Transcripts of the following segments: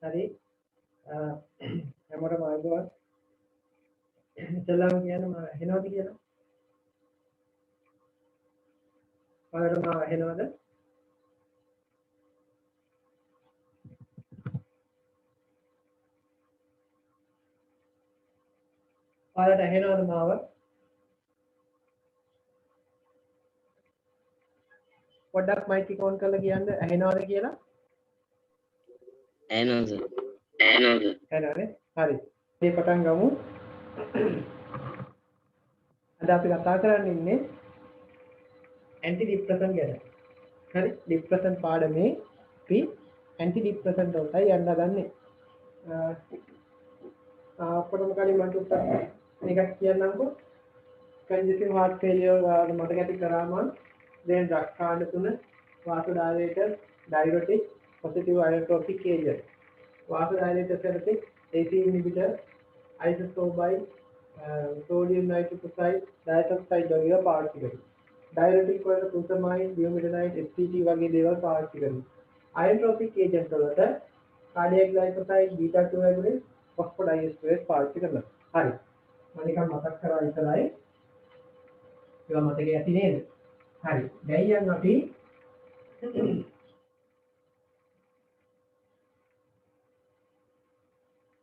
හරි හැමෝටම ආයුබෝවන් ඉතලම කියන්නේ මම ඇහෙනවද කියලා ඔයාලට මම ඇහෙනවද ඔයාලට ඇහෙනවද මාව පොඩ්ඩක් මයික් එක ඔන් කරලා කියන්න ඇහෙනවද කියලා ඇහෙනවද ඇහෙනවද හරි මේ පටන් ගමු අද අපි කතා කරන්න ඉන්නේ ඇන්ටි ડિප්‍රෙසන්ට් ගැන හරි ડિප්‍රෙසන්ට් පාඩමේ අපි ඇන්ටි ડિප්‍රෙසන්ට් වලටයි යන්න ගන්නේ අපිටම කලින් මම එකක් කියන්නම්කෝ congestive heart failure වල මතක ඇති කරාම then drug කාණ්ඩ තුන vasodilator diuretic positive inotropic agent vasodilator therapy ACE inhibitor isoscorbide sodium nitroprusside diazoxide වගේ පාවිච්චි කරනවා diuretic වල fusamide bumidinide STT වගේ දේවල් පාවිච්චි කරනවා inotropic agent වලට cardiac glycoside beta 2 agonist phosphodiesterase පාවිච්චි කරනවා හරි මම නිකන් මතක් කරා ඉතලයි ඒවා මතකයේ ඇති නේද හරි දැන් යන්න අපි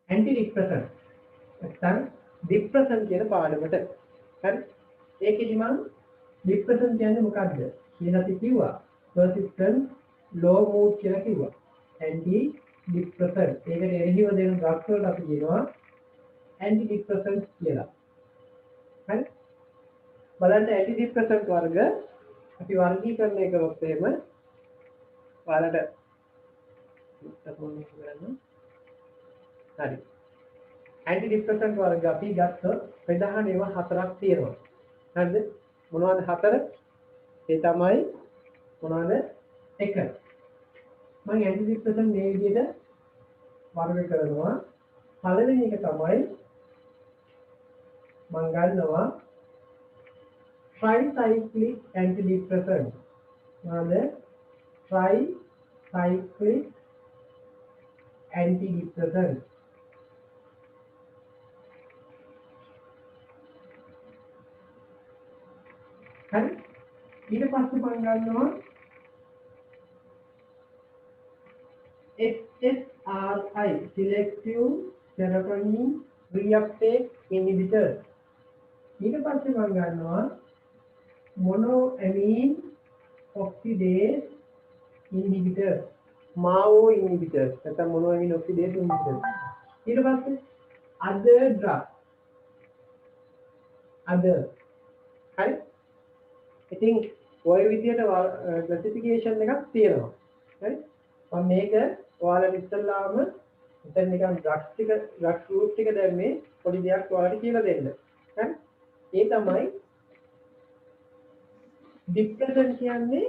ඇන්ටි ડિප්‍රෙසන්ට් නැත්නම් ડિප්‍රෙසන්ට් කියන පාඩමට හරි ඒකෙදි මම ડિප්‍රෙසන්ට් කියන්නේ මොකක්ද කියලා අපි කිව්වා persistent low mood කියලා කිව්වා ඇන්ටි ડિප්‍රෙසන්ට් ඒකට එරෙහිව දෙන ඩ්‍රග්ස් වලට අපි කියනවා ඇන්ටි ડિප්‍රෙසන්ට් කියලා හරි බලන්න ඇන්ටි ડિප්‍රෙසන්ට් වර්ග අපි වර්ගීකරණය කරොත් එහෙම ඔයාලට හරි ඇන්ටි ડિප්‍රෙසන්ට් වර්ග අපි ගත්තොත් ප්‍රධාන ඒවා හතරක් තියෙනවා හරිද මොනවද හතර ඒ තමයි මොනවද එක මම ඇන්ටි ડિප්‍රෙසන්ට් මේ විදිහට වර්ග කරනවා පළවෙනි එක තමයි මම ගන්නවා tricyclic antidepressant මොනවාද tricyclic antidepressant හරි ඊට පස්සේ මම ගන්නවා SSRI selective serotonin reuptake inhibitor ඊට පස්සේ මම ගන්නවා monoamine oxidase inhibitor MAO inhibitor නැත්නම් monoamine oxidase inhibitor ඊට පස්සේ other drug other හරි ඉතින් ඔය විදිහට ක්ලාසිෆිකේෂන් එකක් තියෙනවා හරි මම මේක ඔයාලට ඉස්සල්ලාම මෙතන නිකන් ඩ්‍රග්ස් රූට් ටික දැම්මේ පොඩි දෙයක් ඔයාලට කියලා දෙන්න හරි ඒ තමයි ડિප්‍රෙෂන් කියන්නේ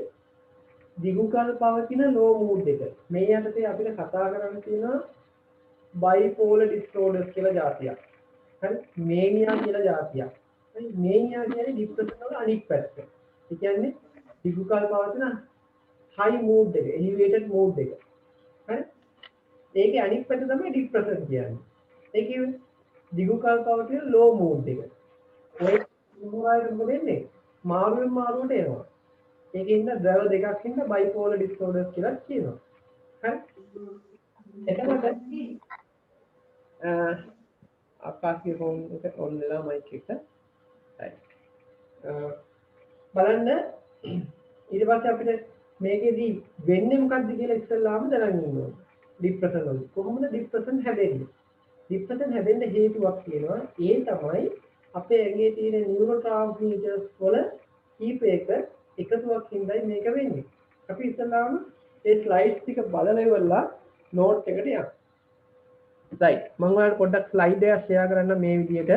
දිගුකල් පවතින ලෝ මූඩ් එක. මේ යටතේ අපිට කතා කරන්න තියෙනවා බයිපෝලර් ඩිසෝඩර්ස් කියලා જાතියක්. හරි මේනියා කියලා જાතියක්. හරි මේනියා කියන්නේ ડિප්‍රෙෂන් වල අනිත් පැත්ත. ඒ කියන්නේ දිගුකල් පවතින හයි මූඩ් එක, එලිවේටඩ් මූඩ් එක. හරි ඒකේ අනිත් පැත්ත තමයි ડિප්‍රෙෂන් කියන්නේ. ඒ කියන්නේ දිගුකල් පවතින ලෝ මූඩ් එක. ඔය මොනවද වෙන්නේ? මාරුවෙන් මාරුවට එනවා. ඒකෙන් ද්‍රව දෙකක් ඉන්න බයිපෝලර් ඩිසෝඩර්ස් කියලා කියනවා. හරි? එතකොට ආකාශයේ ෆෝන් එක ඔන් වෙලා මයික් එක. හරි. බලන්න ඊට පස්සේ අපිට මේකෙදි වෙන්නේ මොකද්ද කියලා ඉස්සෙල්ලාම දැනගන්න ඕනේ. ડિප්‍රෙෂන් වල. කොහොමද ડિප්‍රෙෂන් හැදෙන්නේ? ડિප්‍රෙෂන් හැදෙන්න හේතුවක් තියෙනවා. ඒ තමයි අපේ ඇඟේ තියෙන නියුරෝට්‍රාන්ස්මිටර්ස් වල කීපයක එකතුවක් හින්දායි මේක වෙන්නේ. අපි ඉස්සෙල්ලාම මේ ස්ලයිඩ්ස් ටික බලලා ඉවරලා නෝට් එකට යමු. right මම ඔයාලට පොඩ්ඩක් ස්ලයිඩ් එකක් ෂෙයා කරන්න මේ විදිහට.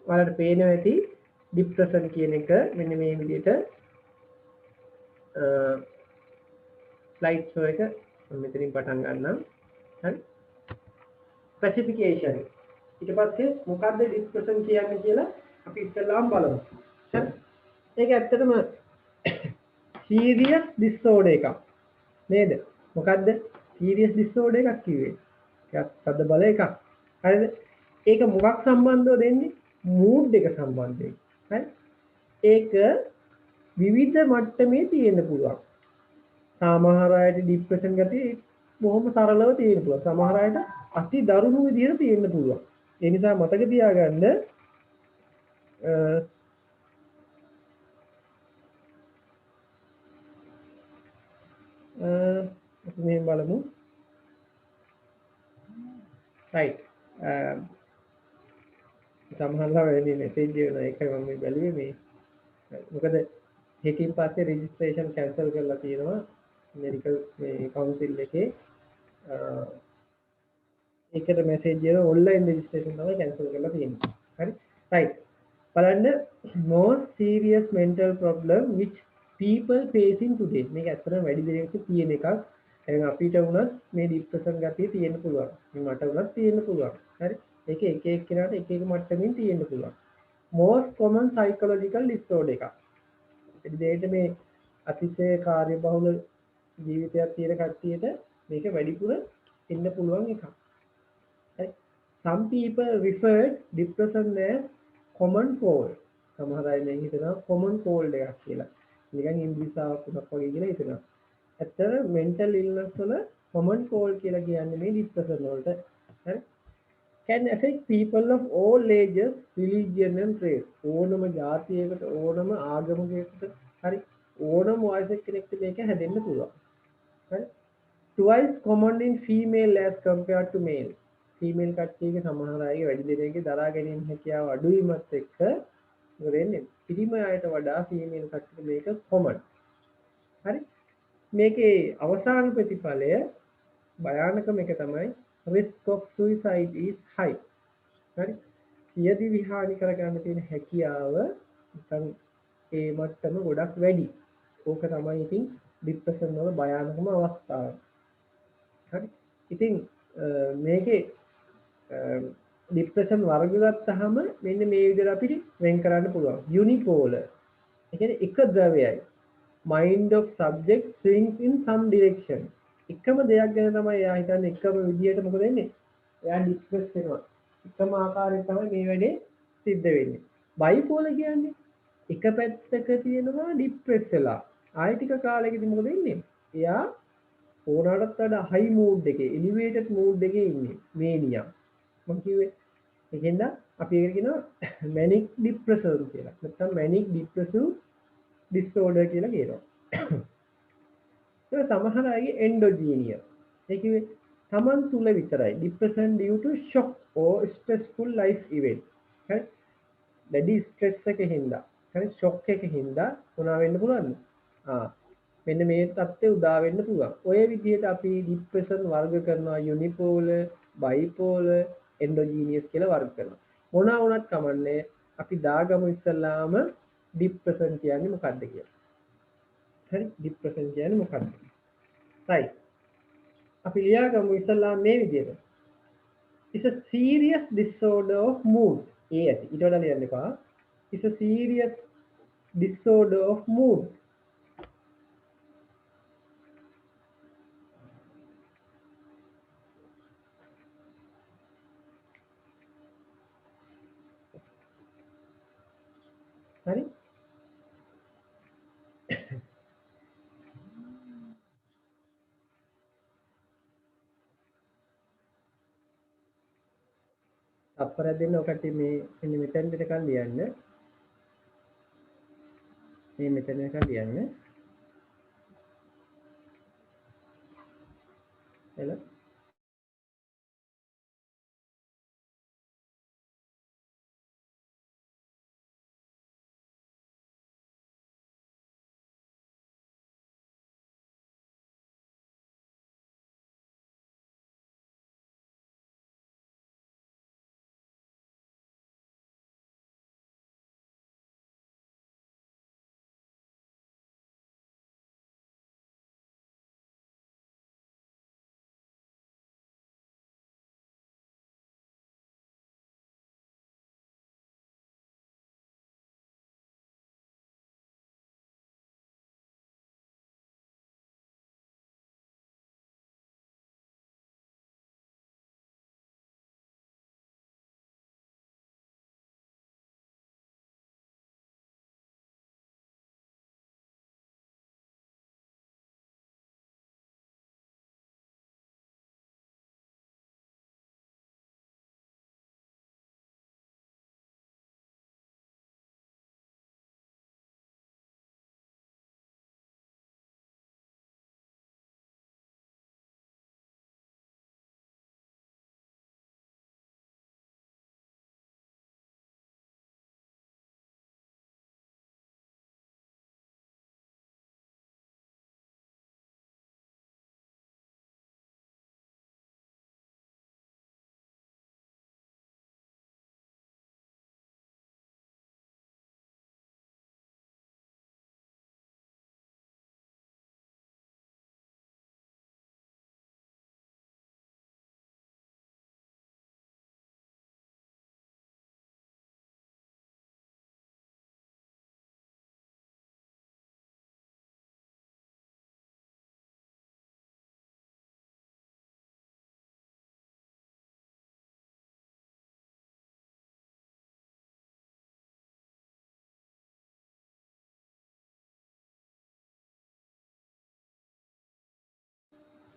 ඔයාලට පේනවා ඇති ડિප්‍රෙෂන් කියන එක මෙන්න මේ විදිහට ස්ලයිඩ් ෂෝ එක මෙතනින් පටන් ගන්නම්. හරි ස්පෙસિෆිකේෂන් ඊට පස්සේ මොකද්ද ડિප්‍රෙෂන් කියන්නේ කියලා අපි ඉස්සෙල්ලාම බලමු. හරි. ඒක ඇත්තටම සීරියස් ඩිසෝඩර් එකක්. නේද? මොකද්ද? සීරියස් ඩිසෝඩර් එකක් කිව්වේ. ටිකක් තද බල එකක්. හරිද? ඒක මොකක් සම්බන්ධව දෙන්නේ? මූඩ් එක සම්බන්ධයෙන්. හරි? ඒක විවිධ මට්ටමේ තියෙන්න පුළුවන්. සමහර අයට ડિප්‍රෙෂන් ගතිය බොහොම සරලව තියෙන්න පුළුවන්. සමහර අයට අති දරුණු විදිහට තියෙන්න පුළුවන්. ඒ නිසා මතක තියාගන්න අපි මෙහෙම බලමු. right. සමහරවල් වෙන්නේ මෙසේජ් එක ඒකයි මම මේ බැලුවේ මේ. මොකද ඒකෙන් පස්සේ රෙජිස්ට්‍රේෂන් කැන්සල් කරලා තියෙනවා මෙඩිකල් මේ කවුන්සිල් එකේ. ඒකට මෙසේජ් එක ඔන්ලයින් රෙජිස්ට්‍රේෂන් තමයි කැන්සල් කරලා තියෙන්නේ. හරි? right. බලන්න most serious mental problem which people facing today. මේක ඇත්තටම වැඩි දෙනෙකුට තියෙන එකක්. දැන් අපිට වුණත් මේ ડિප්‍රෙෂන් ගතිය තියෙන්න පුළුවන්. මට වුණත් තියෙන්න පුළුවන්. හරි? ඒක එක එක්කෙනාට එක එක මට්ටමින් තියෙන්න පුළුවන්. most common psychological disorder එකක්. ඒකට මේ අතිශය කාර්යබහුල ජීවිතයක් තියෙන කට්ටියට මේක වැඩිපුර ඉන්න පුළුවන් එකක්. right? Some people refer depression as common cold. සමහර අය මේ හිතනවා common cold එකක් කියලා. නිකන් ඉංග්‍රීසිාවක් වගේ කියලා හිතනවා. ඇත්තට mental illness වල common cold කියලා කියන්නේ මේ depression වලට. හරි? Can affect people of all ages, religion and race. ඕනම ජාතියකට ඕනම ආගමකට හරි ඕනම වයසක කෙනෙක්ට මේක හැදෙන්න පුළුවන්. හරි? Twice common in female as compared to male. Female කට්ටියගේ සමහර අයගේ වැඩි දෙනෙක්ගේ දරා ගැනීම හැකියාව අඩු වීමත් එක්ක මොකද වෙන්නේ? පිරිමි අයට වඩා ෆීමේල් කට්ටියට මේක කොමන්. හරි? මේකේ අවසාන ප්‍රතිඵලය භයානකම එක තමයි risk of suicide is high. හරි? සියදි විහානි කරගන්න තියෙන හැකියාව නැත්නම් ඒ මට්ටම ගොඩක් වැඩි. ඕක තමයි ඉතින් ડિප්‍රෙෂන් වල භයානකම අවස්ථාව. හරි? ඉතින් මේකේ ડિප්‍රෙෂන් වර්ග ගත්තාම මෙන්න මේ විදිහට අපිට වෙන් කරන්න පුළුවන්. යුනිපෝලර්. ඒ කියන්නේ එක ද්‍රවයයි. mind of subject swings in some direction. එකම දෙයක් ගැන තමයි එයා හිතන්නේ එකම විදිහට මොකද වෙන්නේ? එයා ડિප්‍රෙස් වෙනවා. එකම ආකාරයෙන් තමයි මේ වැඩේ සිද්ධ වෙන්නේ. බයිපෝලර් කියන්නේ එක පැත්තක තියෙනවා ડિප්‍රෙස් වෙලා. ආයෙ ටික කාලෙකදී මොකද වෙන්නේ? එයා ඕනටත් වඩා හයි මූඩ් එකේ, එලිවේටඩ් මූඩ් එකේ ඉන්නේ. මේනියා. මම කිව්වේ ඒකෙන්ද අපි ඒකට කියනවා මැනික් ડિප්‍රෙෂන් කියලා. නැත්නම් මැනික් ડિප්‍රෙසිව් ඩිසෝඩර් කියලා කියනවා. ඒක සමහර අයගේ එන්ඩෝජීනියස්. ඒ කිව්වේ තමන් තුල විතරයි. Depression due to shock or stressful life event. හරි? දැඩි ස්ට්‍රෙස් එකකින් හින්දා, හරි ෂොක් එකකින් හින්දා මොනවා වෙන්න පුළුවන්ද? මෙන්න මේ තත්ත්වය උදා වෙන්න පුළුවන්. ඔය විදිහට අපි ડિප්‍රෙෂන් වර්ග කරනවා යුනිපෝලර්, බයිපෝලර්, එන්ඩෝජීනියස් කියලා වර්ග කරනවා. මොනවා වුණත් කමන්නේ අපි දාගමු ඉස්සල්ලාම ડિප්‍රෙෂන් කියන්නේ මොකක්ද කියලා. හරි? ડિප්‍රෙෂන් කියන්නේ මොකක්ද? right. අපි ලියාගමු ඉස්සල්ලාම මේ විදිහට. It's a serious disorder of mood. ඒ ඇති. ඊට වඩා ලියන්න එපා. It's a serious disorder of mood. හරි? අපරාධ දෙන්න ඔකට මේ මෙන්න මෙතෙන් දෙකක් ලියන්න. මේ මෙතන එකක් ලියන්න. එළ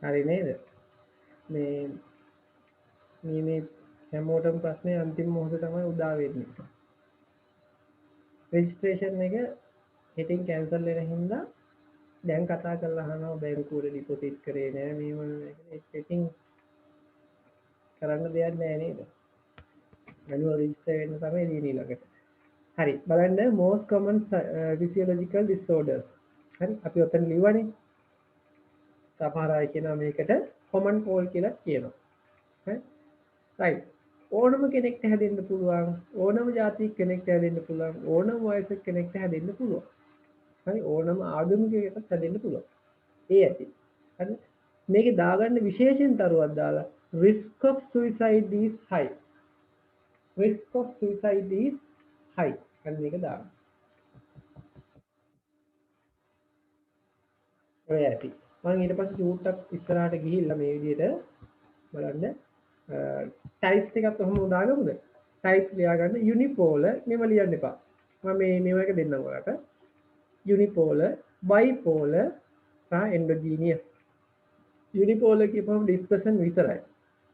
හරි නේද? මේ හැමෝටම ප්‍රශ්නේ අන්තිම මොහොත තමයි උදා වෙන්නේ. රෙජිස්ට්‍රේෂන් එක හෙටින් කැන්සල් වෙන හින්දා දැන් කතා කරලා අහනවා බැංකුවට ඩිපොසිට් කරේ නෑ මේ වගේ ඉතින් කරන්න දෙයක් නෑ නේද? manual register වෙන්න තමයි තියෙන්නේ ඊළඟට. හරි බලන්න most common physiological disorders. හරි අපි ඔතන ලියවනේ. සමහර අය කියනවා මේකට common cold කියලා කියනවා. හරි. right. ඕනම කෙනෙක්ට හැදෙන්න පුළුවන්. ඕනම ජාතියක කෙනෙක්ට හැදෙන්න පුළුවන්. ඕනම වයසක කෙනෙක්ට හැදෙන්න පුළුවන්. හරි ඕනම ආගමිකයෙකුට හැදෙන්න පුළුවන්. ඒ ඇති. හරි. මේකේ දාගන්න විශේෂයෙන් තරුවක් දාලා risk of suicide is high. risk of suicide is high. අන්න මේක දාන්න. ඔය ඇති. මම ඊට පස්සේ චූට්ටක් ඉස්සරහට ගිහිල්ලා මේ විදිහට බලන්න ටයිප්ස් එකක් කොහොම උදාගමුද? ටයිප් ලියාගන්න යුනිපෝලර් මෙව ලියන්න එපා. මම මේව එක දෙන්නම් ඔයාලට. යුනිපෝලර්, බයිපෝලර් සහ එන්ඩෝජීනියස්. යුනිපෝලර් කියපුවම ડિප්‍රෙෂන් විතරයි.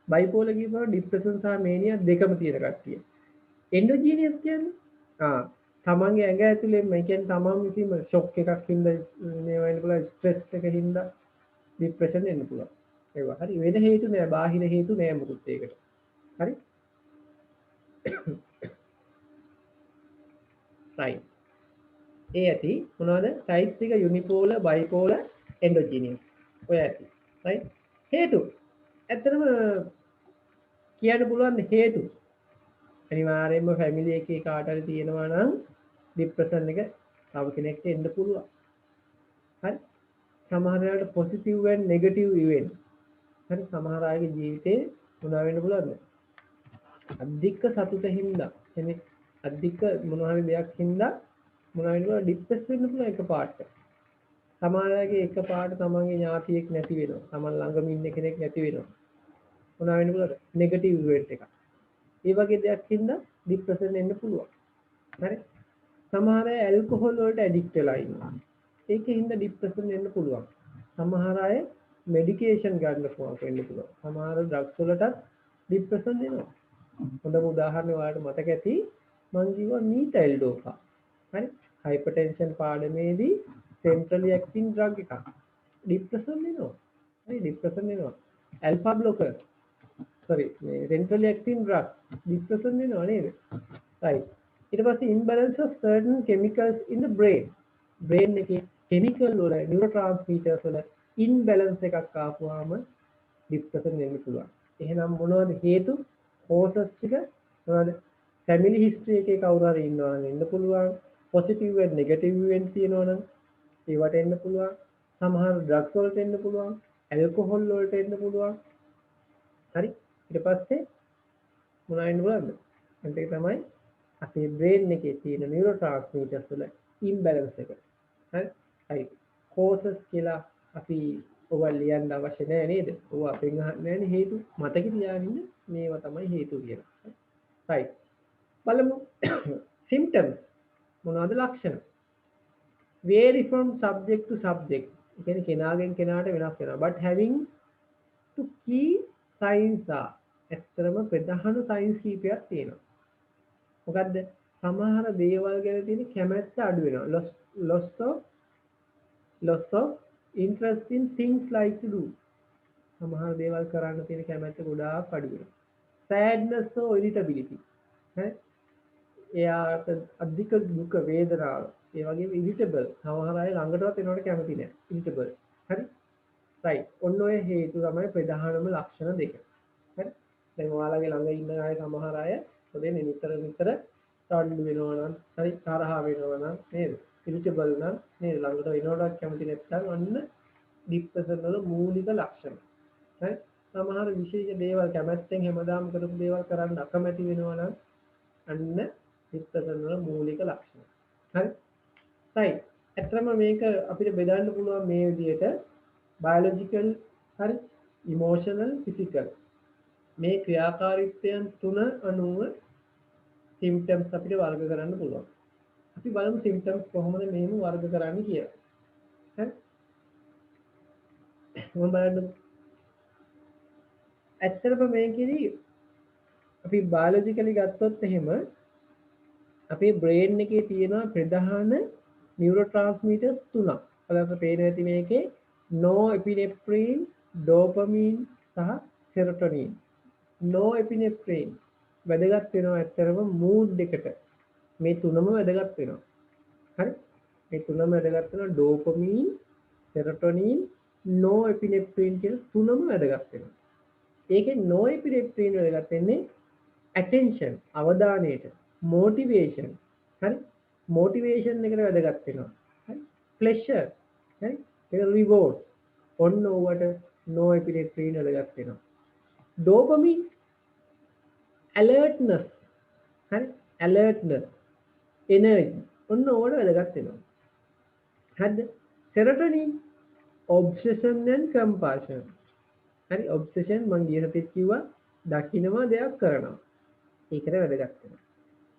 බයිපෝලර් කියපුවම ඩිප්‍රෙෂන් සහ මේනියා දෙකම තියෙන කට්ටිය. එන්ඩෝජීනියස් කියන්නේ තමන්ගේ ඇඟ ඇතුලේ මේ කියන්නේ තමන් විසින්ම ෂොක් එකක් හින්දා මේ වෙන්න පුළුවන් ස්ට්‍රෙස් එක හින්දා ડિප්‍රෙෂන් එන්න පුළුවන්. ඒවා හරි වෙන හේතු නෑ බාහිර හේතු නෑ මොකුත් ඒකට. හරි? right. ඒ ඇති මොනවද? types එක unipolar, bipolar, endogenous. ඔය ඇති. right? හේතු. ඇත්තටම කියන්න පුළුවන් හේතු. අනිවාර්යයෙන්ම ෆැමිලි එකේ කාට හරි තියෙනවා නම් ડિප්‍රෙෂන් එක තව කෙනෙක්ට එන්න පුළුවන්. හරි? සමහර වෙලාවට පොසිටිව් and නෙගටිව් ඉවෙන්ට්. හරි සමහර අයගේ ජීවිතේ මොනවා වෙන්න පුළුවන්ද? අධික සතුටින්ද කෙනෙක් අධික මොනවා හරි දෙයක් හින්දා මොනවා වෙන්න පුළුවන් ડિප්‍රෙස් වෙන්න පුළුවන් එකපාරට. සමහර අයගේ එකපාරට තමන්ගේ ඥාතියෙක් නැති වෙනවා. තමන් ළඟම ඉන්න කෙනෙක් නැති වෙනවා. මොනවා වෙන්න පුළුවන්ද? නෙගටිව් ඉවෙන්ට් එකක්. ඒ වගේ දෙයක් හින්දා ડિප්‍රෙෂන් එන්න පුළුවන්. හරි? සමහර අය ඇල්කොහොල් වලට ඇඩික්ට් වෙලා ඉන්නවා. ඒකෙන් හින්දා ડિප්‍රෙෂන් එන්න පුළුවන්. සමහර අය මෙඩිකේෂන් ගන්න වෙන්න පුළුවන්. සමහර ඩ්‍රග්ස් වලටත් ડિප්‍රෙෂන් එනවා. හොඳම උදාහරණය ඔයාලට මතක ඇති මම කිව්වා මීතයිල් ඩෝපා. හරි? හයිපර්ටෙන්ෂන් පාඩමේදී සෙන්ට්‍රලි ඇක්ටින් ඩ්‍රග් එකක්. ડિප්‍රෙෂන් එනවා. හරි ડિප්‍රෙෂන් එනවා. ඇල්ෆා බ්ලොකර් sorry මේ සෙන්ට්‍රලි ඇක්ටින් ඩ්‍රග් ડિප්‍රෙෂන් එනවා නේද? right. ඊට පස්සේ imbalance of certain chemicals in the brain එකේ chemical වල neurotransmitters වල imbalance එකක් ආපුවාම ડિප්‍රෙෂන් එන්න පුළුවන්. එහෙනම් මොනවද හේතු? causes ටික මොනවද? family history එකේ කවුරු හරි ඉන්නවා නම් එන්න පුළුවන්. positive and negative events තියෙනවා නම් ඒවට එන්න පුළුවන්. සමහර drugs වලට එන්න පුළුවන්. alcohol වලට එන්න පුළුවන්. හරි? ඊට පස්සේ මොනවා වෙන්න පුළුවන්ද? අන්තික තමයි අපේ brain එකේ තියෙන neurotransmitters වල imbalance එක. හරි? right. causes කියලා අපි ඔයගොල්ලෝ ලියන්න අවශ්‍ය නැහැ නේද? ඔය අපෙන් අහන්නේ නැහැ හේතු. මතක තියාගන්න මේවා තමයි හේතු කියලා. right. බලමු symptoms මොනවද ලක්ෂණ? vary from subject to subject. ඒ කියන්නේ කෙනාගෙන් කෙනාට වෙනස් වෙනවා. but having to key signs are ඇත්තටම ප්‍රධාන signs කීපයක් තියෙනවා. මොකද්ද? සමහර දේවල් ගැන තියෙන කැමැත්ත අඩු වෙනවා. loss of interest in things like to do. සමහර දේවල් කරන්න තියෙන කැමැත්ත ගොඩාක් අඩු වෙනවා. sadness or irritability. හරි? එයාට අධික දුක වේදනාව ඒ වගේම ඉරිටබල් සමහර අය ළඟටවත් එනවට කැමති නැහැ ඉරිටබල් හරි right ඔන්න ඔය හේතු තමයි ප්‍රධානම ලක්ෂණ දෙක හරි දැන් ඔයාලගේ ළඟ ඉන්න අය සමහර අය පොදේ නිතර තල්ලු වෙනවා නම් හරි තරහ වෙනවා නම් නේද ඉරිටබල් නම් නේද ළඟට එනවටවත් කැමති නැත්නම් අන්න ડિප්‍රෙෂන් වල මූලික ලක්ෂණ හරි සමහර විශේෂ දේවල් කැමැත්තෙන් හැමදාම කරපු දේවල් කරන්න අකමැති වෙනවා නම් අන්න ડિප්‍රෙෂන් වල මූලික ලක්ෂණ. හරි? right. ඇත්තම මේක අපිට බෙදන්න පුළුවන් මේ විදිහට biological හරි emotional physical මේ ක්‍රියාකාරීත්වයන් තුන අනුව symptoms අපිට වර්ග කරන්න පුළුවන්. අපි බලමු symptoms කොහොමද මේව වර්ග කරන්නේ කියලා. හරි? මොකද බලන්න ඇත්තටම මේකෙදි අපි බයොලොජිකලි ගත්තොත් එහෙම අපේ බ්‍රේන් එකේ තියෙන ප්‍රධාන නියුරෝට්‍රාන්ස්මිටර්ස් තුනක්. ඔයාලට පේන ඇති මේකේ නෝඑපිනෙෆ්‍රින්, ඩෝපමින් සහ සෙරොටොනින්. නෝඑපිනෙෆ්‍රින් වැදගත් වෙනවා ඇත්තටම මූඩ් එකට. මේ තුනම වැදගත් වෙනවා. හරි? මේ තුනම වැදගත් වෙනවා ඩෝපමින්, සෙරොටොනින්, නෝඑපිනෙෆ්‍රින් කියන තුනම වැදගත් වෙනවා. ඒකේ නෝඑපිනෙෆ්‍රින් වැදගත් වෙන්නේ attention අවධානයට, motivation හරි motivation එකට වැදගත් වෙනවා. හරි pleasure හරි ඒක reward ඔන්න ඕවට norepinephrine වැදගත් වෙනවා. dopamine alertness හරි alertness energy ඔන්න ඕවට වැදගත් වෙනවා. හරිද? serotonin obsession and compulsion හරි obsession මම ගිය සතියේ කිව්වා දකින්නවා දෙයක් කරනවා. ඒකට වැදගත් වෙනවා.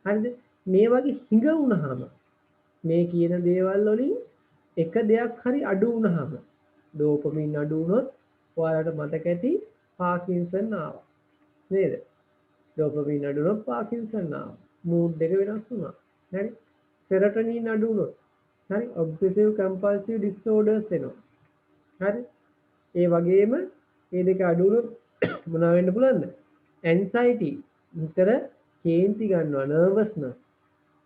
හරිද? මේ වගේ හිඟ වුණාම මේ කියන දේවල් වලින් එක දෙයක් හරි අඩු වුණාම ඩෝපමින් අඩු වුණොත් ඔයාලට මතක ඇති පාකින්සන් ආවා. නේද? ඩෝපමින් අඩු වුණොත් පාකින්සන් ආවා. මූඩ් එක වෙනස් වුණා. හරි? සෙරොටොනින් අඩු වුණොත් හරි ඔබ්සෙසිව් කම්පල්සිව් ඩිසෝඩර්ස් එනවා. හරි? ඒ වගේම මේ දෙක අඩු වුණොත් මොනවා වෙන්න පුළුවන්ද? ඇන්සයිටි විතර කේන්ති ගන්නවා නර්වස්නස්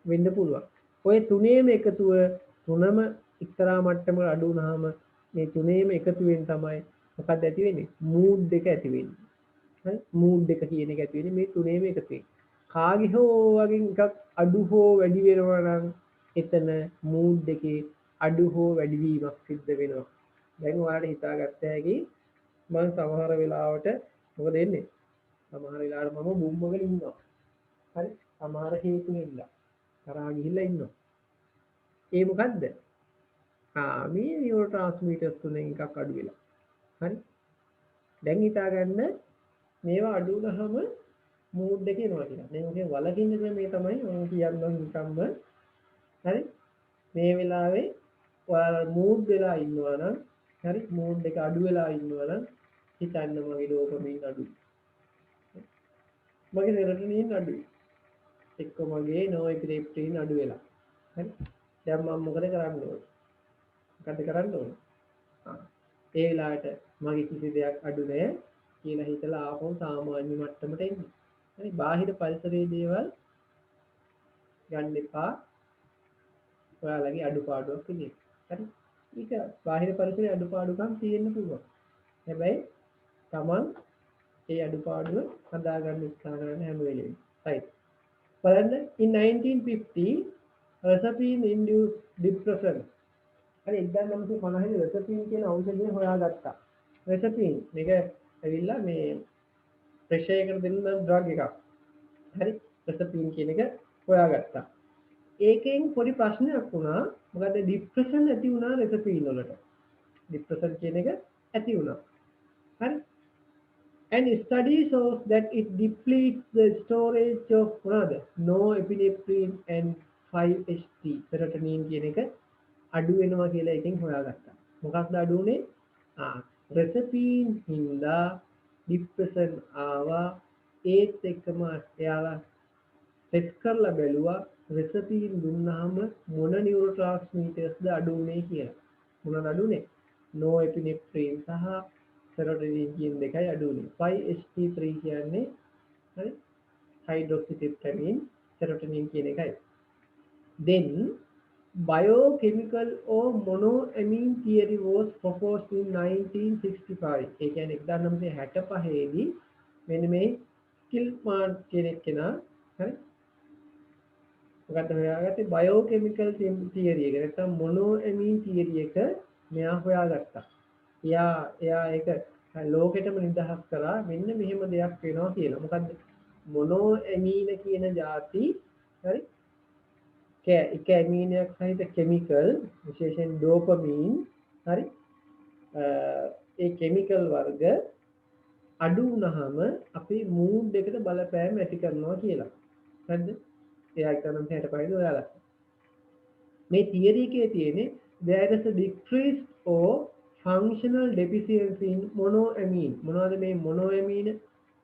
වෙන්න පුළුවන්. ඔය තුනේම එකතුව තුනම එක්තරා මට්ටමකට අඩු වුණාම මේ තුනේම එකතුවෙන් තමයි මොකක්ද ඇති වෙන්නේ? මූඩ් එක ඇති වෙන්නේ. හරි? මූඩ් එක කියන එක ඇති වෙන්නේ මේ තුනේම එකතුවෙන්. කාගේ හෝ වගේ එකක් අඩු හෝ වැඩි වෙනවා නම් එතන මූඩ් එකේ අඩු හෝ වැඩි වීමක් සිද්ධ වෙනවා. දැන් ඔයාලට හිතාගත්ත හැකි මම සමහර වෙලාවට මොකද වෙන්නේ? සමහර වෙලාවට මම බුම්මගෙන ඉන්නවා. හරි? සමහර හේතු හින්දා තරහා ගිහිල්ලා ඉන්නවා. ඒ මොකද්ද? මේ නියුරෝට්‍රාන්ස්මිටර්ස් තුනෙන් එකක් අඩු වෙලා. හරි? දැන් හිතා ගන්න මේවා අඩු වුණාම මූඩ් එක එනවා කියලා. දැන් ඔකේ වලකින්න මේ තමයි මම කියන්නම් නිකම්ම. හරි? මේ වෙලාවේ ඔයාලා මූඩ් වෙලා ඉන්නවා නම් හරි මූඩ් එක අඩු වෙලා ඉන්නවා නම් හිතන්න මගේ ඩෝපමින් අඩුයි. මගේ සෙරොටොනින් අඩුයි. එක්ක මගේ නෝඑපිනෙෆ්‍රින් අඩු වෙලා. හරි? දැන් මම මොකද කරන්න ඕනේ? මොකද කරන්න ඕනේ? ඒ වෙලාවට මගේ කිසි දෙයක් අඩු නැහැ කියලා හිතලා ආපහු සාමාන්‍ය මට්ටමට එන්න. හරි? බාහිර පරිසරයේ දේවල් ගන්න එපා. ඔයාලගේ අඩුපාඩුවක් විදියට. හරි? ඒක බාහිර පරිසරයේ අඩුපාඩුකම් තියෙන්න පුළුවන්. හැබැයි Taman ඒ අඩුපාඩුව හදාගන්න උත්සාහ කරන හැම වෙලෙම. right. බලන්න in 1950 රෙසපින් induced depression. හරි 1950 රෙසපින් කියන ඖෂධය හොයාගත්තා. රෙසපින් මේක ඇවිල්ලා මේ ප්‍රෙෂර් එකට දෙන්න ඩ්‍රග් එකක්. හරි රෙසපින් කියන එක හොයාගත්තා. ඒකෙන් පොඩි ප්‍රශ්නයක් වුණා. මොකද ડિප්‍රෙෂන් ඇති වුණා රෙසපින් වලට. ડિප්‍රෙෂන් කියන එක ඇති වුණා. හරි and study shows that it depletes the storage of norepinephrine and 5-HT serotonin කියන එක අඩු වෙනවා කියලා එකෙන් හොයාගත්තා. මොකක්ද අඩු උනේ? රෙසපින් හින්දා ડિප්‍රෙෂන් ආවා. ඒත් එක්කම එයාලා ටෙස්ට් කරලා බැලුවා රෙසපින් දුන්නාම මොන නියුරෝට්‍රාන්ස්මිටර්ස්ද අඩු උනේ කියලා. මොනවද අඩු උනේ? norepinephrine සහ serotonin කියන දෙකයි අඩු වෙන්නේ. 5-HT3 කියන්නේ හරි hydroxytryptamine serotonin කියන එකයි. Then biochemical or monoamine theory was proposed in 1965. ඒ කියන්නේ 1965 දී මෙන්න මේ කිල්මාන් කෙනා හරි මොකක්ද හොයාගත්තේ biochemical theory එක නැත්නම් monoamine theory එක මෙයා හොයාගත්තා. එයා ඒක ලෝකෙටම නිදහස් කරා මෙන්න මෙහෙම දෙයක් වෙනවා කියලා. මොකද්ද? මොනෝ ඇමීන කියන જાති හරි එක ඇමීනයක් සහිත කිමිකල් විශේෂයෙන් ඩෝපමින් හරි ඒ කිමිකල් වර්ග අඩු වුණාම අපේ මූඩ් එකට බලපෑම ඇති කරනවා කියලා. හරිද? එයා එකනම් 65 ඔයාලා මේ තියරි එකේ තියෙන්නේ there is a decrease or functional deficiency in monoamine මොනවද මේ monoamine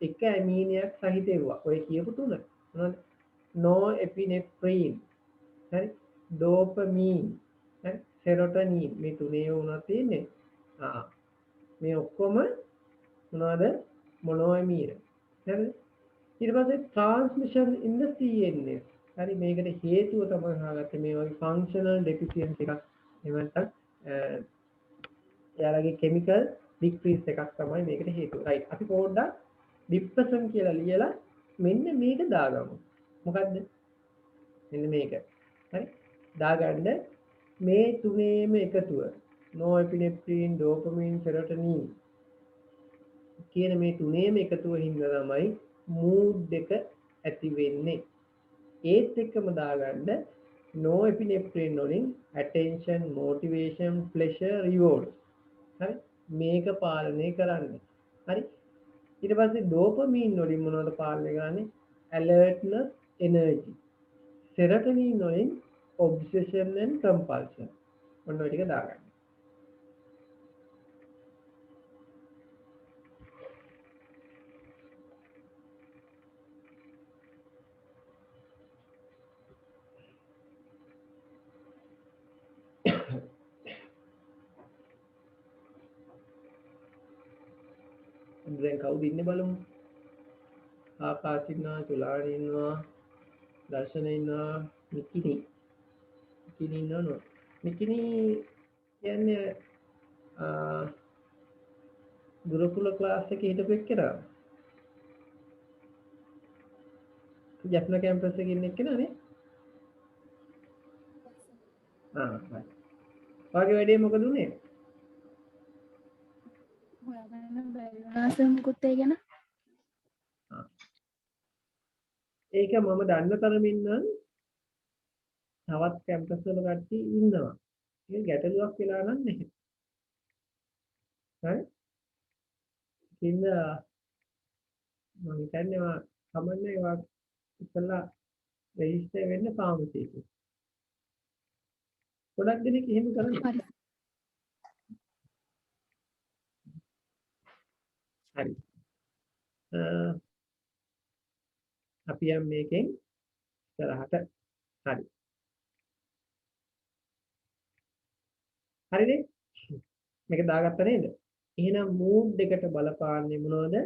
එක ඇමීනයක් සහිත ඒවා ඔය කියපු තුන මොනවද norepinephrine හරි dopamine හරි serotonin මේ තුනේ වුණා තියෙන්නේ මේ ඔක්කොම මොනවද monoamine හරි ඊට පස්සේ transmission in the CNS හරි මේකට හේතුව තමයි හොයාගත්තේ මේ වගේ functional deficiency එකක් එහෙම නැත්නම් එයාලගේ chemical decrease එකක් තමයි මේකට හේතුව. right අපි පොඩ්ඩක් depression කියලා ලියලා මෙන්න මේක දාගමු. මොකද්ද? මෙන්න මේක. හරි? දාගන්න මේ තුනේම එකතුව norepinephrine, dopamine, serotonin කියන මේ තුනේම එකතුව හින්දා තමයි mood එක ඇති වෙන්නේ. ඒත් එක්කම දාගන්න norepinephrine වලින් attention, motivation, pleasure, reward. හරි? මේක පාලනය කරන්න. හරි? ඊට පස්සේ dopamine වලින් මොනවද පාලනය කරන්නේ? alertness, energy. serotonin වලින් obsession and compulsion. ඔන්න ඔය ටික දාගන්න. දැන් කවුද ඉන්නේ බලමු. ආකාශ ඉන්නවා, තුලාණි ඉන්නවා, දර්ශන ඉන්නවා, නිකිනි ඉන්නවා නෝ. නිකිනි කියන්නේ ගුරුකුල ක්ලාස් එකේ හිටපු එක්කෙනා. ජෆ්නා කැම්පස් එකේ ඉන්න එක්කෙනා නේ. හරි. වාගේ වැඩේ මොකද උනේ? මුකුත් ඒ ගැන ඒක මම දන්න තරමින් නම් තවත් කැම්පස් වල කට්ටිය ඉන්නවා. ඒක ගැටලුවක් වෙලා නම් නැහැ. හරි? ඉතින් මම හිතන්නේ කමන්නේ ඒවා ඉස්සලා රෙජිස්ටර් වෙන්න ෆාමසි එකේ. ගොඩක් දෙනෙක් එහෙම කරන්නේ. හරි. අපි යම් මේකෙන් ඉස්සරහට හරි. හරිනේ? මේක දාගත්ත නේද? එහෙනම් mood එකට බලපාන්නේ මොනවද?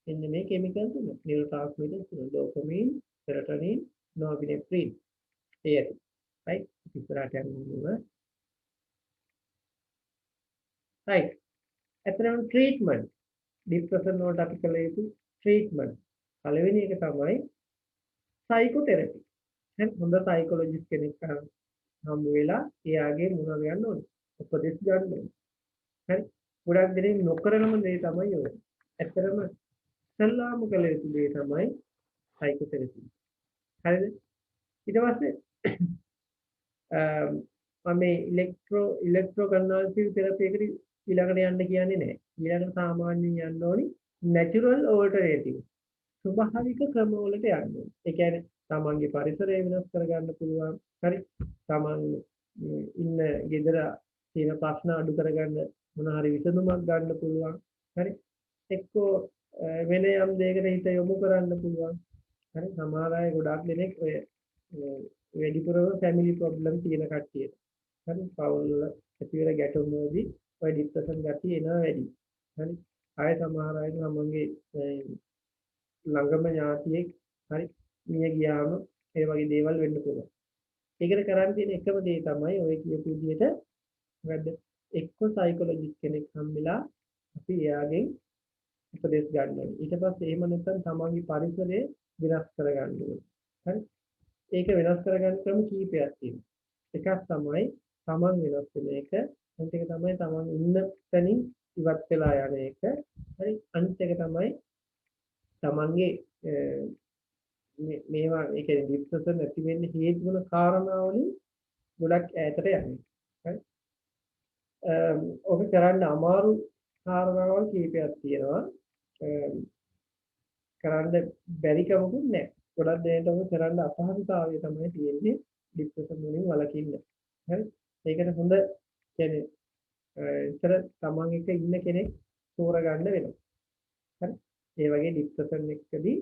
මෙන්න මේ chemical තුන. neurotransmitter තුන. dopamine, serotonin, norepinephrine. ඒක. right? ඉස්සරහට යනවා. right. ඇත්තටම treatment depression වලට අපි කළ යුතු treatment. පළවෙනි එක තමයි psychotherapy. දැන් හොඳ psychologist කෙනෙක් හම්බ වෙලා එයාගේ මුණ ගන්න ඕනේ. උපදෙස් ගන්න ඕනේ. හරි? ගොඩක් දෙනෙක් නොකරනම දේ තමයි ඔය. ඇත්තටම සල්ලාම කළ යුතු දේ තමයි psychotherapy. හරිද? ඊට පස්සේ මම ඉලෙක්ට්‍රෝ කන්වල්සිව් තෙරපි එකට ඊළඟට යන්න කියන්නේ නැහැ. ඊළඟට සාමාන්‍යයෙන් යන්න ඕනි natural alternative. ස්වභාවික ක්‍රම වලට යන්න ඕනේ. ඒ කියන්නේ තමන්ගේ පරිසරය වෙනස් කරගන්න පුළුවන්. හරි? තමන් ඉන්න ගෙදර තියෙන ප්‍රශ්න අඩු කරගන්න මොන හරි විසඳුමක් ගන්න පුළුවන්. හරි? එක්කෝ වෙන යම් දෙයකට හිත යොමු කරන්න පුළුවන්. හරි? සමහර අය ගොඩාක් දෙනෙක් ඔය වැඩිපුරම family problem තියෙන කට්ටිය. හරි? පවුල් වල ඇති වෙන ගැටුම් වලදී ඔය ડિප්‍රෙෂන් ගතිය එනවා වැඩි. හරි? ආය සමහර අය තමන්ගේ ළඟම ඥාතියෙක් හරි මිය ගියාම ඒ වගේ දේවල් වෙන්න පුළුවන්. ඒකට කරන්න තියෙන එකම දේ තමයි ඔය කියපු විදිහට මොකද්ද? එක්ක සයිකොලොජිස්ට් කෙනෙක් හම්බෙලා අපි එයාගෙන් උපදෙස් ගන්න ඕනේ. ඊට පස්සේ එහෙම නැත්නම් තමන්ගේ පරිසරය වෙනස් කරගන්න ඕනේ. හරි? ඒක වෙනස් කරගන්න ක්‍රම කීපයක් තියෙනවා. එකක් තමයි තමන් වෙනස් වෙන එක. අනිත් එක තමයි තමන් ඉන්න තැනින් ඉවත් වෙලා යන එක. හරි? අනිත් එක තමයි තමන්ගේ මේවා ඒ කියන්නේ ડિප්‍රෙෂන් නැති වෙන්න හේතු වෙන කාරණා වලින් ගොඩක් ඈතට යන්නේ. හරි? ඔබ කරන්න අමාරු කාරණාවල් කීපයක් තියෙනවා. කරන්න බැරි කමකුත් නැහැ. ගොඩක් දෙනෙක්ට ඔබ කරන්න අපහසුතාවය තමයි තියෙන්නේ ડિප්‍රෙෂන් වලින් වළකින්න. හරි? ඒකට හොඳ කියන්නේ ඉතර තමන් එක ඉන්න කෙනෙක් තෝරගන්න වෙනවා. හරි. ඒ වගේ ડિස්කෂන් එකකදී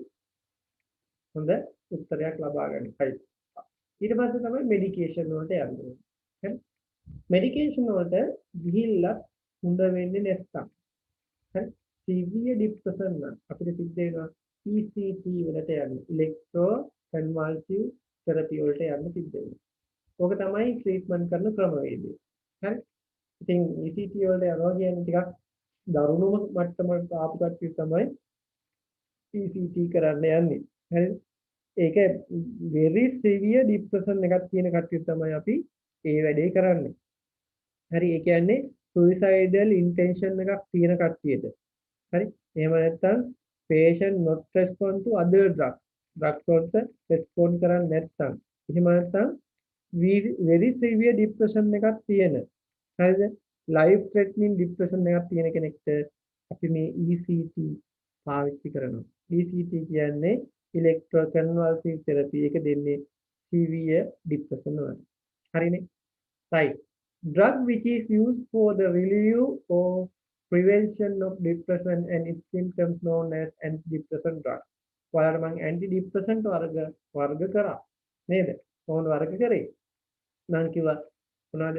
හොඳ උත්තරයක් ලබා ගන්න. හරි. ඊට පස්සේ තමයි මෙඩිකේෂන් වලට යන්නේ. හරි. මෙඩිකේෂන් වලට ගිහිල්ලා හොඳ වෙන්නේ නැත්තම්. හරි. සිවියර් ડિප්‍රෙෂන් නම් අපිට සිද්ධ වෙනවා ECT වලට යන්න. ඉලෙක්ට්‍රෝ කන්වල්සිව් තෙරපි වලට යන්න සිද්ධ වෙනවා. ඕක තමයි ට්‍රීට්මන්ට් කරන ක්‍රමවේදය. හරි. ඉතින් ECT වලට යනවා කියන්නේ ටිකක් දරුණුම මට්ටමකට ආපු කට්ටිය තමයි ECT කරන්න යන්නේ. හරි. ඒක very severe depression එකක් තියෙන කට්ටිය තමයි අපි ඒ වැඩේ කරන්නේ. හරි. ඒ කියන්නේ suicidal intention එකක් තියෙන කට්ටියට. හරි. එහෙම නැත්නම් patient not respond to other drugs. drugs වලට respond කරන්නේ නැත්නම්. එහෙම නැත්නම් very severe depression එකක් තියෙන. හරිද? life threatening depression එකක් තියෙන කෙනෙක්ට අපි මේ ECT පාවිච්චි කරනවා. ECT කියන්නේ electroconvulsive therapy එක දෙන්නේ severe depression වලට. හරිනේ? right. drug which is used for the relief or prevention of depression and its symptoms known as antidepressant drugs. ඔයාලට මම antidepressant වර්ග කරා. නේද? කොහොමද වර්ග කරේ? මම කිව්වා මොනවද?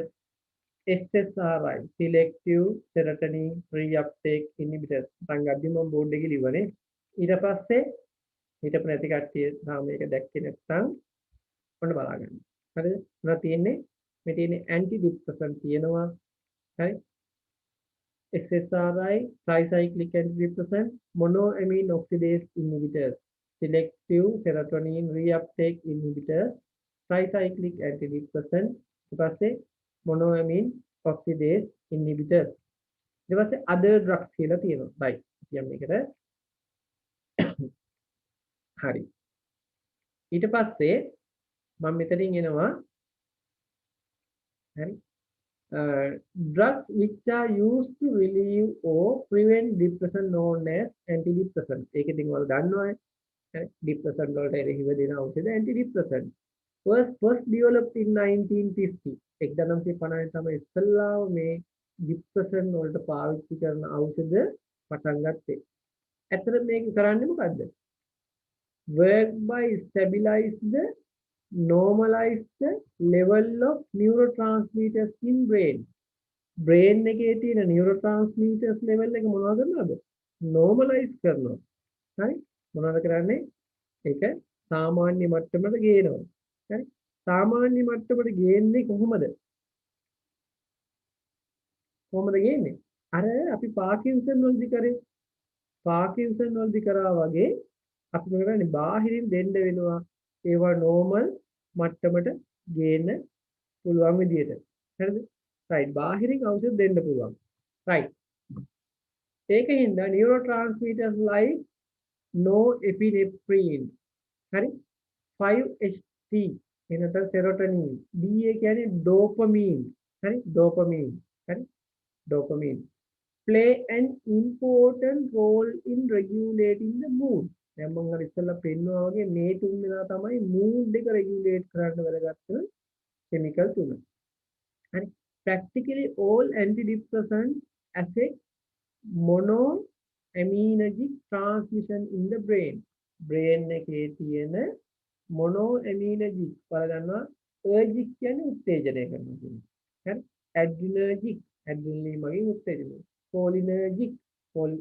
SSRI, selective serotonin reuptake inhibitors. සංගද්දි මම බෝඩ් එකේ ලිව්වනේ. ඊට පස්සේ හිතපු නැති කට්ටිය තාම මේක දැක්කේ නැත්නම් ඔන්න බලා ගන්න. හරිද? මොනවද තියෙන්නේ? මේ තියෙන්නේ antidepressant තියෙනවා. හරි? SSRI, tricyclic antidepressant, monoamine oxidase inhibitors, selective serotonin reuptake inhibitors, tricyclic antidepressant, ඊට පස්සේ monoamine oxidase inhibitors. ඊට පස්සේ other drugs කියලා තියෙනවා. right. කියන්න මේකට. හරි. ඊට පස්සේ මම මෙතනින් එනවා. හරි. drugs which are used to relieve or prevent depression known as antidepressant. ඒක ඉතින් ඔයාලා දන්නවනේ. හරි. depression වලට එරෙහිව දෙන ඖෂධ antidepressant. first developed in 1950. 1950 තමයි ඉස්සෙල්ලාම මේ depression වලට පාවිච්චි කරන ඖෂධ පටන් ගත්තේ. ඇත්තට මේක කරන්නේ මොකද්ද? work by stabilize the normalize the level of neurotransmitters in brain. brain එකේ තියෙන neurotransmitters level එක මොනවද කරනවද? normalize කරනවා. හරි? මොනවද කරන්නේ? ඒක සාමාන්‍ය මට්ටමට ගේනවා. හරි? සාමාන්‍ය මට්ටමට ගේන්නේ කොහොමද? කොහොමද ගේන්නේ? අර අපි පාකින්සන් වලදී කරේ. පාකින්සන් වලදී කරා වගේ අපි කරන්නේ බාහිරින් දෙන්න වෙනවා. ඒවා normal මට්ටමට ගේන්න පුළුවන් විදියට. හරිද? right. බාහිරින් ඖෂධ දෙන්න පුළුවන්. right. ඒකින්ද neurotransmitters like norepinephrine. හරි? 5-HT එනතර serotonin. DA කියන්නේ dopamine. හරි? dopamine. හරි? dopamine play an important role in regulating the mood. දැන් මම අර ඉස්සෙල්ලා පෙන්නුවා වගේ මේ තුන් දෙනා තමයි mood එක regulate කරන්න වැදගත් වෙන chemical තුන. හරි? practically all antidepressants affect monoaminergic transmission in the brain. brain එකේ තියෙන monoaminergic බලගන්නවා ergic කියන්නේ උත්තේජනය කරනවා කියන්නේ. හරි? adrenergic adrenaline මගින් උත්තේජනය. cholinergic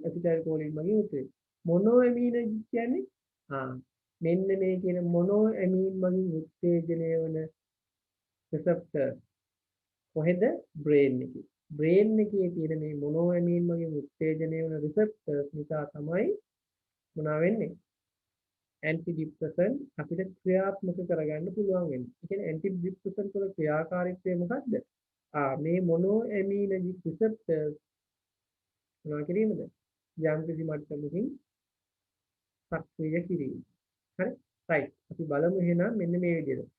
acetylcholine මගින් උත්තේජනය. monoaminergic කියන්නේ මෙන්න මේ කියන monoamine මගින් උත්තේජනය වන receptor කොහෙද? brain එකේ. brain එකේ තියෙන මේ monoamine මගින් උත්තේජනය වන receptors නිසා තමයි මොනවා වෙන්නේ? antidepressant අපිට ක්‍රියාත්මක කරගන්න පුළුවන් වෙන්නේ. ඒ කියන්නේ antidepressant වල ක්‍රියාකාරීත්වය මොකද්ද? මේ monoaminergic receptors මොනවා කිරීමද? යම් කිසි මට්ටමකින් සක්‍රිය කිරීම. හරි? right. අපි බලමු එහෙනම් මෙන්න මේ විදිහට.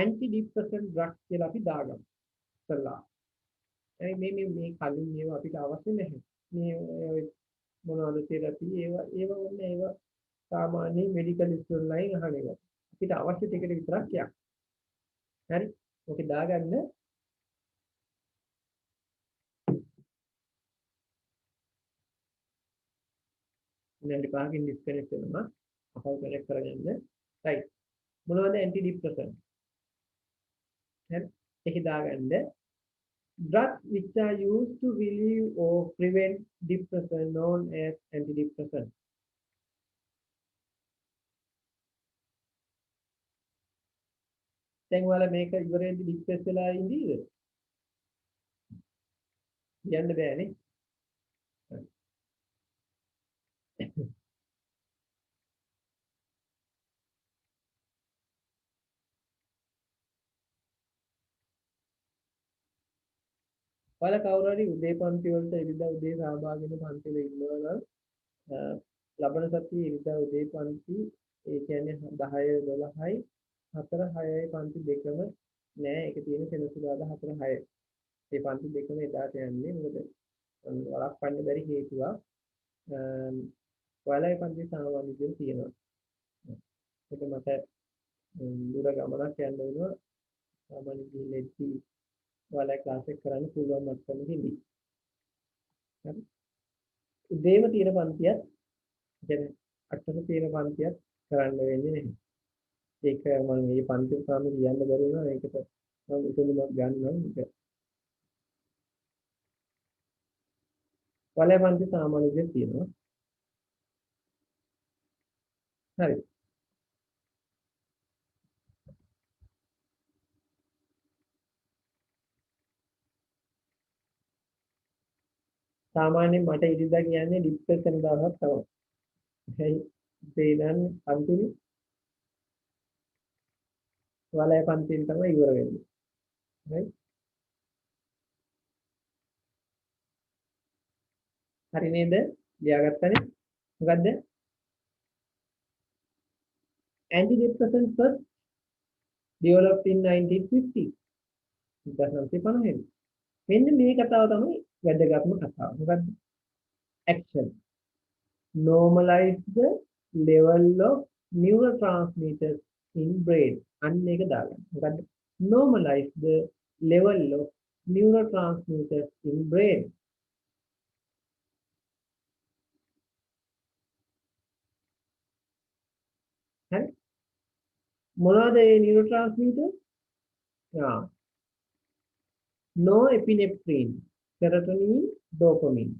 antidepressant drugs කියලා අපි දාගමු. ඉස්සලා. මේ කලින් ඒවා අපිට අවශ්‍ය නැහැ. මේ මොනවද තෙරපි ඒවා සාමාන්‍ය මෙඩිකල් ස්ටෝර් ලයින් අහනවා. අපිට අවශ්‍ය ටිකට විතරක් යන්න. හරි? ඔක දාගන්න. විනාඩි 5කින් ඩිස්කනෙක්ට් වෙනවා. අපව කනෙක්ට් කරගන්න. right. මොනවද ඇන්ටි ડિප්‍රෙසන්ට්? හරි. ඒක දාගන්න. Drugs which are used to relieve or prevent depression known as antidepressant. දැන් ඔයාලා මේක ඉවරෙන්දි ඩිස්කස් වෙලා ඉඳීද? කියන්න බෑනේ. ඔයාලා කවුරු හරි උදේ පන්ති වලට ඉරිදා උදේ සහභාගී වෙන පන්ති වල ඉන්නවා නම් ලබන සතියේ ඉරිදා උදේ පන්ති ඒ කියන්නේ 10 12යි 4 6යි පන්ති දෙකම නෑ. ඒක තියෙන සෙනසුරාදා 4 6. මේ පන්ති දෙකම එදාට යන්නේ. මොකද වළක්වන්න බැරි හේතුවක්. ඔයාලා ඒ පන්ති සාමාන්‍ය විදිහට තියෙනවා. ඒක මට දුර ගමනක් යන්න වෙනවා. සාමාන්‍ය විදිහට ඔයාලා ක්ලාස් එක කරන්න පුළුවන් මට්ටමකදී. හරි. උදේම තියෙන පන්තියක් කියන්නේ 8ට තියෙන පන්තියක් කරන්න වෙන්නේ නැහැ. ඒක මම මේ පන්ති සාම කියන්න බැරි වුණා. ඒකට මම උතුම්මක් ගන්නවා. ඒක ඔයාලා පන්ති සාමාන්‍ය විදිහට තියෙනවා. හරි. සාමාන්‍යයෙන් මට ඉරිදා කියන්නේ ඩිස්කෂන් දවසක් තමයි. ඒයි දෙයන් අන්තිම ඔයාලා පන්තියෙන් තමයි ඉවර වෙන්නේ. right? හරි නේද? ලියාගත්තනේ. මොකද්ද? Antidepressants first developed in 1950. 1950. මෙන්න මේ කතාව තමයි වැදගත්ම කතාව. මොකද්ද? Action. Normalize the level of neurotransmitters in brain. අන්න ඒක දාගන්න. මොකද්ද? Normalize the level of neurotransmitters in brain. හරි? මොනවද මේ neurotransmitter? norepinephrine, serotonin, dopamine.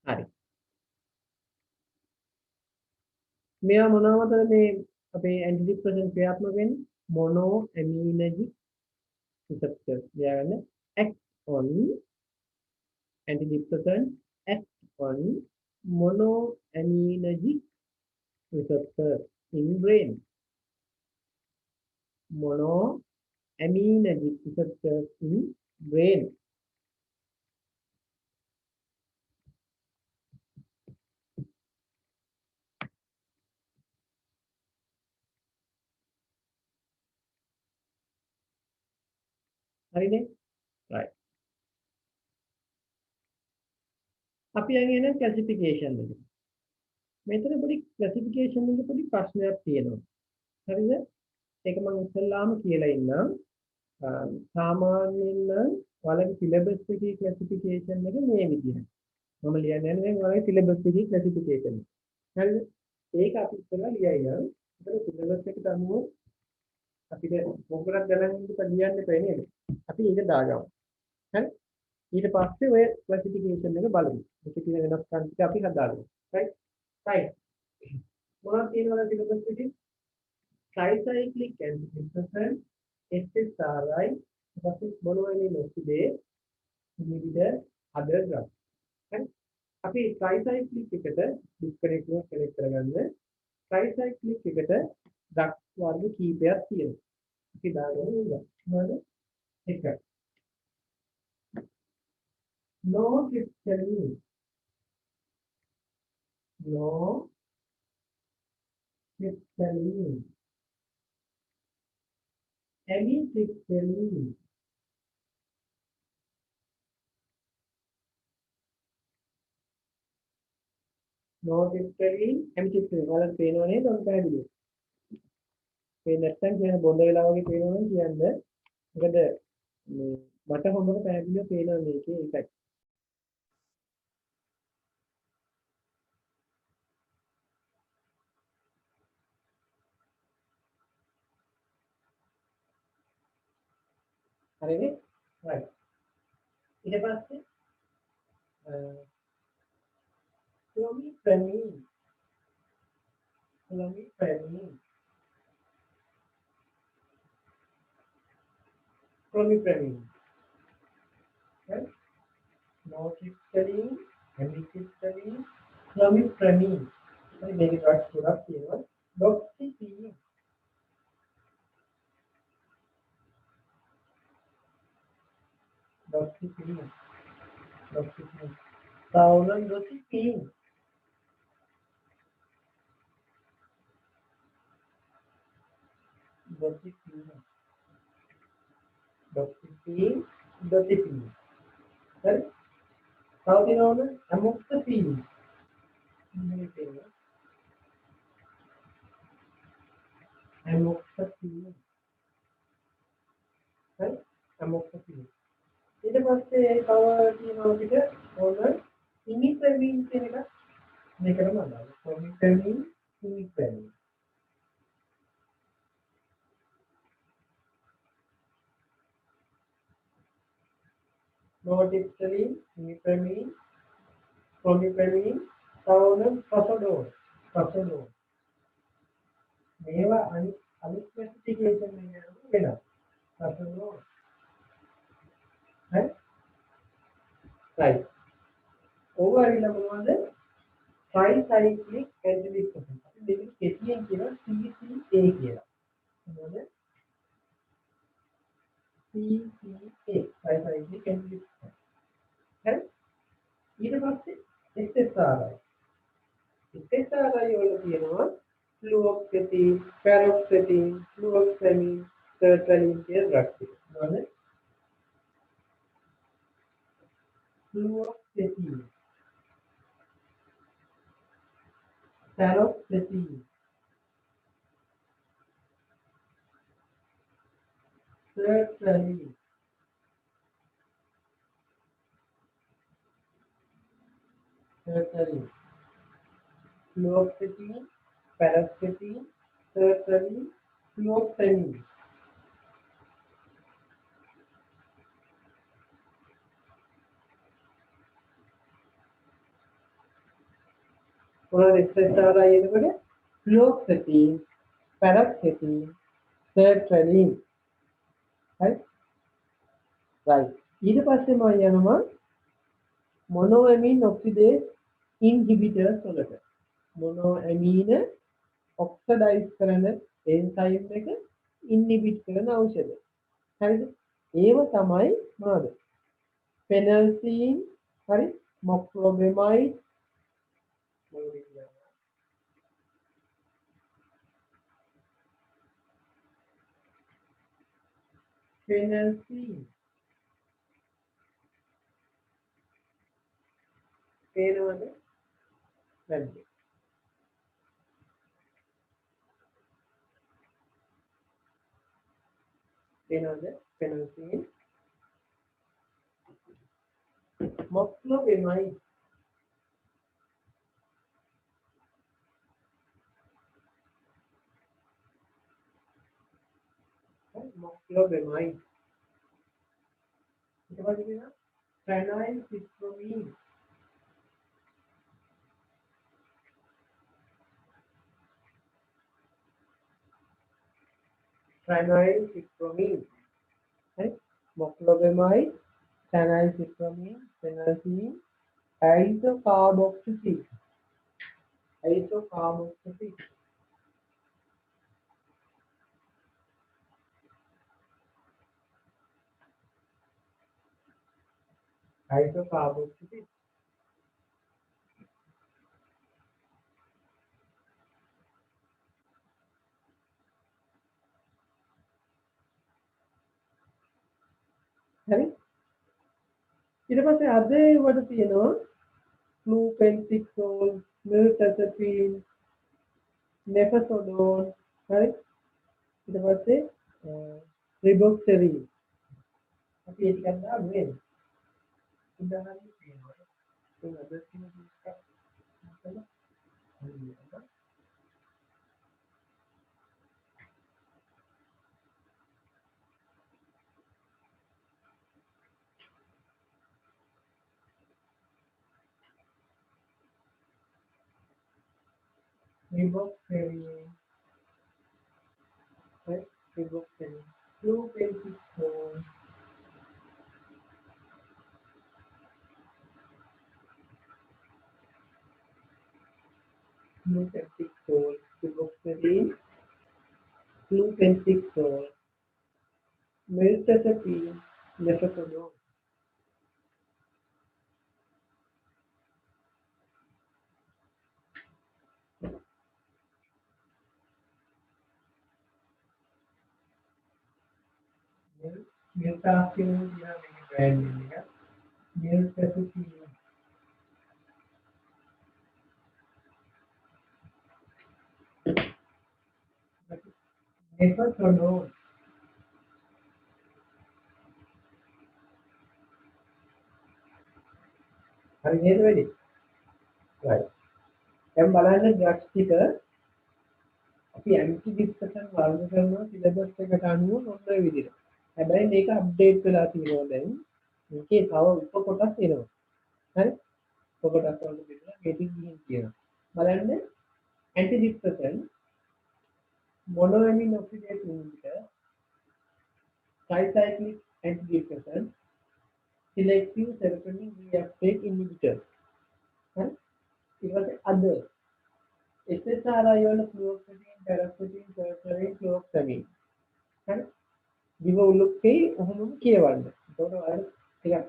හරි. මේවා මොනවද මේ අපේ antidepressant ක්‍රියාත්මක වෙන්නේ? monoaminergic receptors. ලියාගන්න. act on antidepressant act on monoaminergic receptor in brain. Monoaminergic receptors in brain. හරිනේ? right. අපි යන්නේ ක්ලාසිෆිකේෂන් එකට. මෙතන පොඩි ක්ලාසිෆිකේෂන් එකේ පොඩි ප්‍රශ්නයක් තියෙනවා. හරිද? ඒක මම ඉස්සෙල්ලාම කියලා ඉන්නම්. සාමාන්‍යයෙන් නම් ඔයාලගේ සිලබස් එකේ ක්ලාසිෆිකේෂන් එක මේ විදිහට. මම ලියන්නේ නැහැ ඔයාලගේ සිලබස් එකේ ක්ලාසිෆිකේෂන් එක. හරිද? ඒක අපි ඉස්සෙල්ලා ලියයිනම්. ඒතර සිලබස් එකට අනුව අපිට මොකක්ද ගණන් ලියන්න බෑ නේද? අපි ඒක දාගමු. හරි? ඊට පස්සේ ඔය ක්ලාසිෆිකේෂන් එක බලමු. මේකේ තියෙන වෙනස්කම් ටික අපි හදාගමු. right? right. මොනවද තියෙනවද සිලබස් එකේ? tricyclic antidepressant, SSRI, versus monoamine oxidase, inhibitor, other drugs. right? අපි tricyclic එකට disconnect එක select කරගන්න. tricyclic එකට drugs වර්ග කීපයක් තියෙනවා. අපි දාගමු නේද? මොනවද? එක. nortriptyline. nortriptyline. amitriptyline. නොටිප්ටලින් එම්ටිප්ටලින් වලට පේනව නේද ඔන්න පැහැදිලි. පේන්නේ නැත්නම් කියන බොඳ වෙලා වගේ පේනවනම් කියන්න. මොකද මේ මට හොඳට පැහැදිලිව පේනවා මේකේ එකයි. හරිනේ? right. ඊට පස්සේ chlomipramine right? Nortriptyline, amitriptyline, chlomipramine. හරි මේකේ ඩොට්ස් තුනක් තියෙනවා. doxycycline Sauron doxycycline හරි තව තියෙනවද amoxicillin amoxicillin හරි amoxicillin ඊට පස්සේ තව තියෙනවා අපිට ඕන imipramine කියන එක මේකටම අදාළයි imipramine nortriptyline, imipramine, chlomipramine, taurin, fasodone. මේවා අනිත් ස්පෙસિෆිකේෂන් එක වෙනවා. fasodone. හරි? right. ඕවරිල මොනවද? tricyclic acydic acid. අපි මේක කෙටියෙන් කියනවා CCA කියලා. මොනවද? CCA tricyclic acydic acid. හරි? ඊට පස්සේ SSRI වල තියෙනවා fluoxetine, paroxetine, fluoxamine, sertraline කියන ඩ්‍රග්ස් ටික. මොනවද? fluoxetine, paroxetine, sertraline, fluoxetine, paroxetine, sertraline, fluoxamine. මොනවද SSRI එනකොට fluoxetine, paroxetine, sertraline. right? ඊට පස්සේ මම යනවා monoamine oxidase inhibitors වලට. monoamine oxidize කරන enzyme එක inhibit කරන ඖෂධ. හරිද? ඒව තමයි මොනවද? phenelcine, හරි? moclobemide, phenelcine. පේනවද? නැද්ද? පේනවද? phenelcine. moclobemide. moclobemide. ඊට පස්සේ කියනවා phenylcypromine. phenylcypromine. right? moclobemide, phenylcypromine, phenelcine, isocarboxylic. isocarboxylic. isocarboxylic. හරි? ඊට පස්සේ අද ඒවට තියෙනවා flupentisol, mirtazapine, nefazodone, හරි. ඊට පස්සේ riboxerine. අපි ඒ ටිකක් දාමු නේද? උදාහරණයක් කියනවා. ඒ අද කියන ටිකක් හිතලා හරියට. Riboxerine, right? Riboxerine, flupenticone, flupenticone, riboxerine, flupenticone, mirtazapine, nefazodone. Mirtazapine dia dengan brand ini kan. Mirtazapine. Nefazodone. හරි නේද වෙන්නේ? right. දැන් බලන්න ඩ්‍රග්ස් ටික අපි ඇන්ටි ડિප්‍රෙසන්ට් වර්ග කරනවා සිලබස් එකට අනුව මොන විදිහට. හැබැයි මේක අප්ඩේට් වෙලා තියෙනවා දැන්. මේකේ තව උප කොටස් එනවා. හරි? උප කොටස් වලට බෙදලා මේකෙන් ගිහින් කියනවා. බලන්න aunty ડિප්‍රෙසන්ට් monoamine oxidase inhibitor, tricyclic antidepressant, selective serotonin reuptake inhibitor. Right? It was other. SSRI වල fluoxetine, paracetamol, sertraline, chlorpheniramine. හරි? දිව උලුක්කේ ඔහොමම කියවන්න. එතකොට ඔයාලා ටිකක්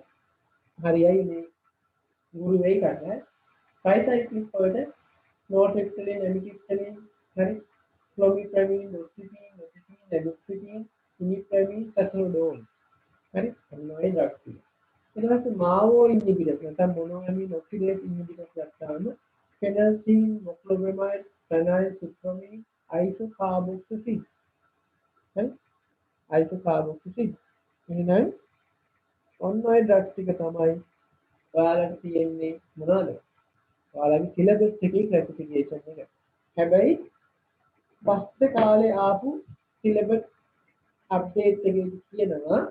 හරියයි මේ ගුරු වෙයි ගන්න. tricyclic වලට norepinephrine, amitriptyline, හරි? clomipramine, norepinephrine, norepinephrine, lamotrigine, imipramine, trazodone. හරි? අන්න ඔය ඩ්‍රග්ස් ටික. ඊට පස්සේ MAO inhibitors නැත්නම් monoamine oxidase inhibitors ගත්තාම phenylephrine, moclobemide, phenyl cyclamine, isocarboxyl. හරි? isocarboxyl. එහෙනම් ඔන්න ඔය ඩ්‍රග්ස් ටික තමයි ඔයාලට තියෙන්නේ මොනවද? ඔයාලගේ සිලබස් එකේ ක්ලාසිෆිකේෂන් එක. හැබැයි පස්සේ කාලේ ආපු සිලබස් අප්ඩේට් එකේදී කියනවා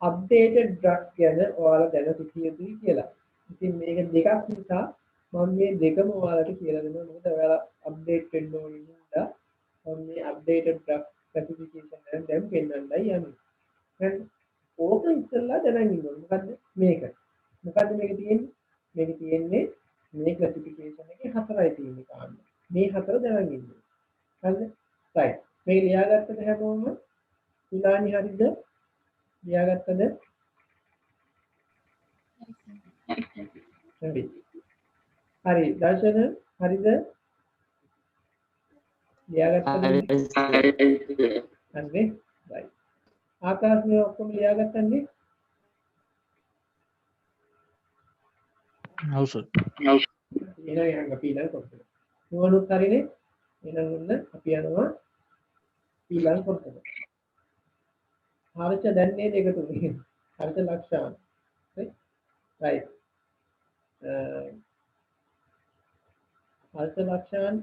අප්ඩේටඩ් ඩ්‍රග්ස් ගැන ඔයාලා දැන සිටිය යුතුයි කියලා. ඉතින් මේක දෙකක් නිසා මම මේ දෙකම ඔයාලට කියලා දෙනවා. මොකද ඔයාලා අප්ඩේට් වෙන්න ඕන නිසා මම මේ අප්ඩේටඩ් ඩ්‍රග්ස් ක්ලාසිෆිකේෂන් එක දැන් පෙන්නන්නයි යන්නේ. හරි? ඕක ඉස්සෙල්ලා දැනගන්න ඕනේ. මොකද්ද මේක? මොකද්ද මේක තියෙන්නේ? මේක තියෙන්නේ මේ ක්ලාසිෆිකේෂන් එකේ හතරයි තියෙන්නේ කාණ්ඩ. මේ හතර දැනගන්න ඕනේ. හරිද? right. මේක ලියාගත්තද හැමෝම? ඉලානි හරිද? ලියාගත්තද? හරි. හරි. දර්ශන හරිද? ලියාගත්තද? හරි. right. ආකාශ මේ ඔක්කොම ලියාගත්තන්නේ? ඔව් සර්. එහෙනම් අපි ඊළඟ කොටසට. මොනොත් හරිනේ? එහෙනම් ඔන්න අපි යනවා ඊළඟ කොටසට. හර්ෂ දැන් නේද එකතු වෙන්නේ? හර්ෂ ලක්ෂාන්. right. හර්ෂ ලක්ෂාන්